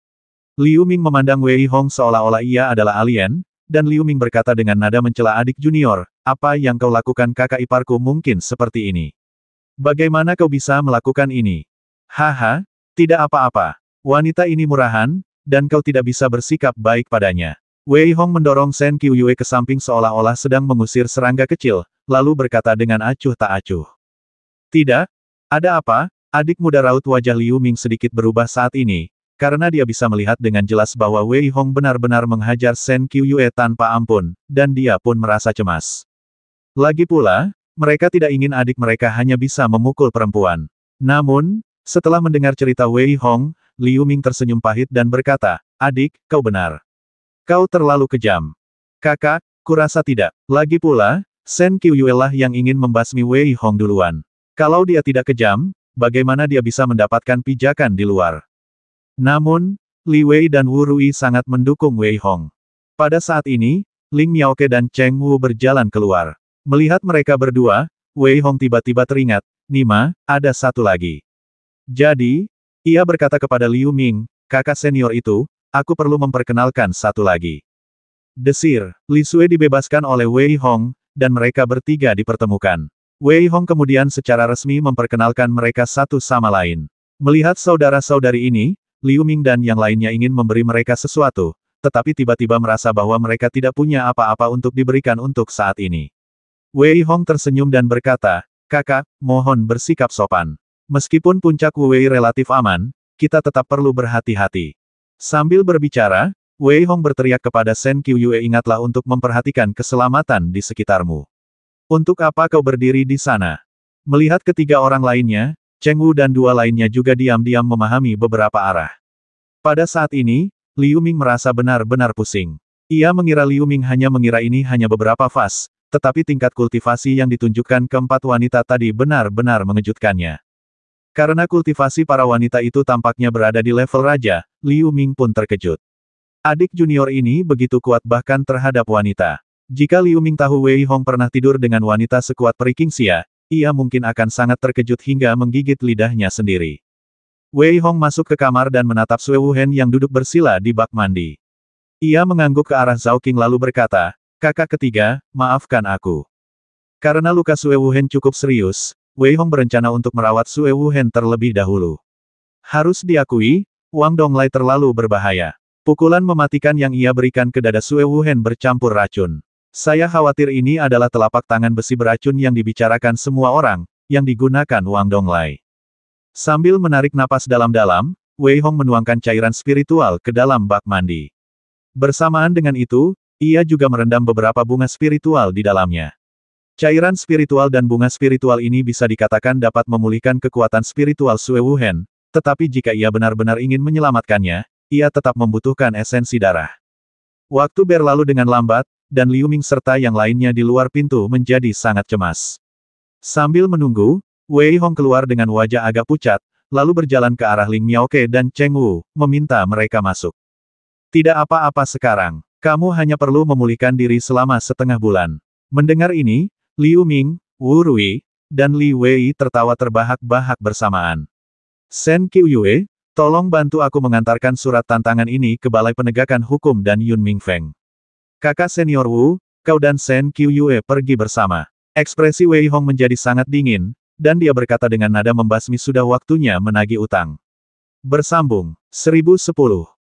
Liu Ming memandang Wei Hong seolah-olah ia adalah alien, dan Liu Ming berkata dengan nada mencela adik junior, apa yang kau lakukan kakak iparku mungkin seperti ini. Bagaimana kau bisa melakukan ini? Haha, tidak apa-apa. Wanita ini murahan, dan kau tidak bisa bersikap baik padanya. Wei Hong mendorong Shen Qiuyue ke samping seolah-olah sedang mengusir serangga kecil, lalu berkata dengan acuh tak acuh. Tidak? Ada apa? Adik muda, raut wajah Liu Ming sedikit berubah saat ini, karena dia bisa melihat dengan jelas bahwa Wei Hong benar-benar menghajar Shen Qiuyue tanpa ampun, dan dia pun merasa cemas. Lagi pula, mereka tidak ingin adik mereka hanya bisa memukul perempuan. Namun, setelah mendengar cerita Wei Hong, Liu Ming tersenyum pahit dan berkata, adik, kau benar. Kau terlalu kejam. Kakak, kurasa tidak. Lagi pula, Shen Qiuyue lah yang ingin membasmi Wei Hong duluan. Kalau dia tidak kejam, bagaimana dia bisa mendapatkan pijakan di luar? Namun, Li Wei dan Wu Rui sangat mendukung Wei Hong. Pada saat ini, Ling Miaoke dan Cheng Wu berjalan keluar. Melihat mereka berdua, Wei Hong tiba-tiba teringat, Nima, ada satu lagi. Jadi, ia berkata kepada Liu Ming, kakak senior itu, aku perlu memperkenalkan satu lagi. Desir, Li Sui dibebaskan oleh Wei Hong, dan mereka bertiga dipertemukan. Wei Hong kemudian secara resmi memperkenalkan mereka satu sama lain. Melihat saudara-saudari ini, Liu Ming dan yang lainnya ingin memberi mereka sesuatu, tetapi tiba-tiba merasa bahwa mereka tidak punya apa-apa untuk diberikan untuk saat ini. Wei Hong tersenyum dan berkata, kakak, mohon bersikap sopan. Meskipun puncak Wu Wei relatif aman, kita tetap perlu berhati-hati. Sambil berbicara, Wei Hong berteriak kepada Shen Qiuyue, ingatlah untuk memperhatikan keselamatan di sekitarmu. Untuk apa kau berdiri di sana? Melihat ketiga orang lainnya, Cheng Wu dan dua lainnya juga diam-diam memahami beberapa arah. Pada saat ini, Liu Ming merasa benar-benar pusing. Ia mengira Liu Ming hanya mengira ini hanya beberapa fase, tetapi tingkat kultivasi yang ditunjukkan keempat wanita tadi benar-benar mengejutkannya. Karena kultivasi para wanita itu tampaknya berada di level raja, Liu Ming pun terkejut. Adik junior ini begitu kuat bahkan terhadap wanita. Jika Liu Ming tahu Wei Hong pernah tidur dengan wanita sekuat Peri Qingxia, ia mungkin akan sangat terkejut hingga menggigit lidahnya sendiri. Wei Hong masuk ke kamar dan menatap Sue Wuhen yang duduk bersila di bak mandi. Ia mengangguk ke arah Zhao Qing lalu berkata, kakak ketiga, maafkan aku. Karena luka Sue Wuhen cukup serius, Wei Hong berencana untuk merawat Sue Wuhen terlebih dahulu. Harus diakui, Wang Donglai terlalu berbahaya. Pukulan mematikan yang ia berikan ke dada Sue Wuhen bercampur racun. Saya khawatir ini adalah telapak tangan besi beracun yang dibicarakan semua orang, yang digunakan Wang Donglai. Sambil menarik napas dalam-dalam, Wei Hong menuangkan cairan spiritual ke dalam bak mandi. Bersamaan dengan itu, ia juga merendam beberapa bunga spiritual di dalamnya. Cairan spiritual dan bunga spiritual ini bisa dikatakan dapat memulihkan kekuatan spiritual Sue Wuhen, tetapi jika ia benar-benar ingin menyelamatkannya, ia tetap membutuhkan esensi darah. Waktu berlalu dengan lambat, dan Liu Ming serta yang lainnya di luar pintu menjadi sangat cemas. Sambil menunggu, Wei Hong keluar dengan wajah agak pucat, lalu berjalan ke arah Ling Miaoke dan Cheng Wu, meminta mereka masuk. Tidak apa-apa sekarang, kamu hanya perlu memulihkan diri selama setengah bulan. Mendengar ini, Liu Ming, Wu Rui, dan Li Wei tertawa terbahak-bahak bersamaan. Shen Qiuyue, tolong bantu aku mengantarkan surat tantangan ini ke Balai Penegakan Hukum dan Yun Mingfeng. Kakak senior Wu, kau dan Shen Qiuyue pergi bersama. Ekspresi Wei Hong menjadi sangat dingin, dan dia berkata dengan nada membasmi sudah waktunya menagih utang. Bersambung, 1010.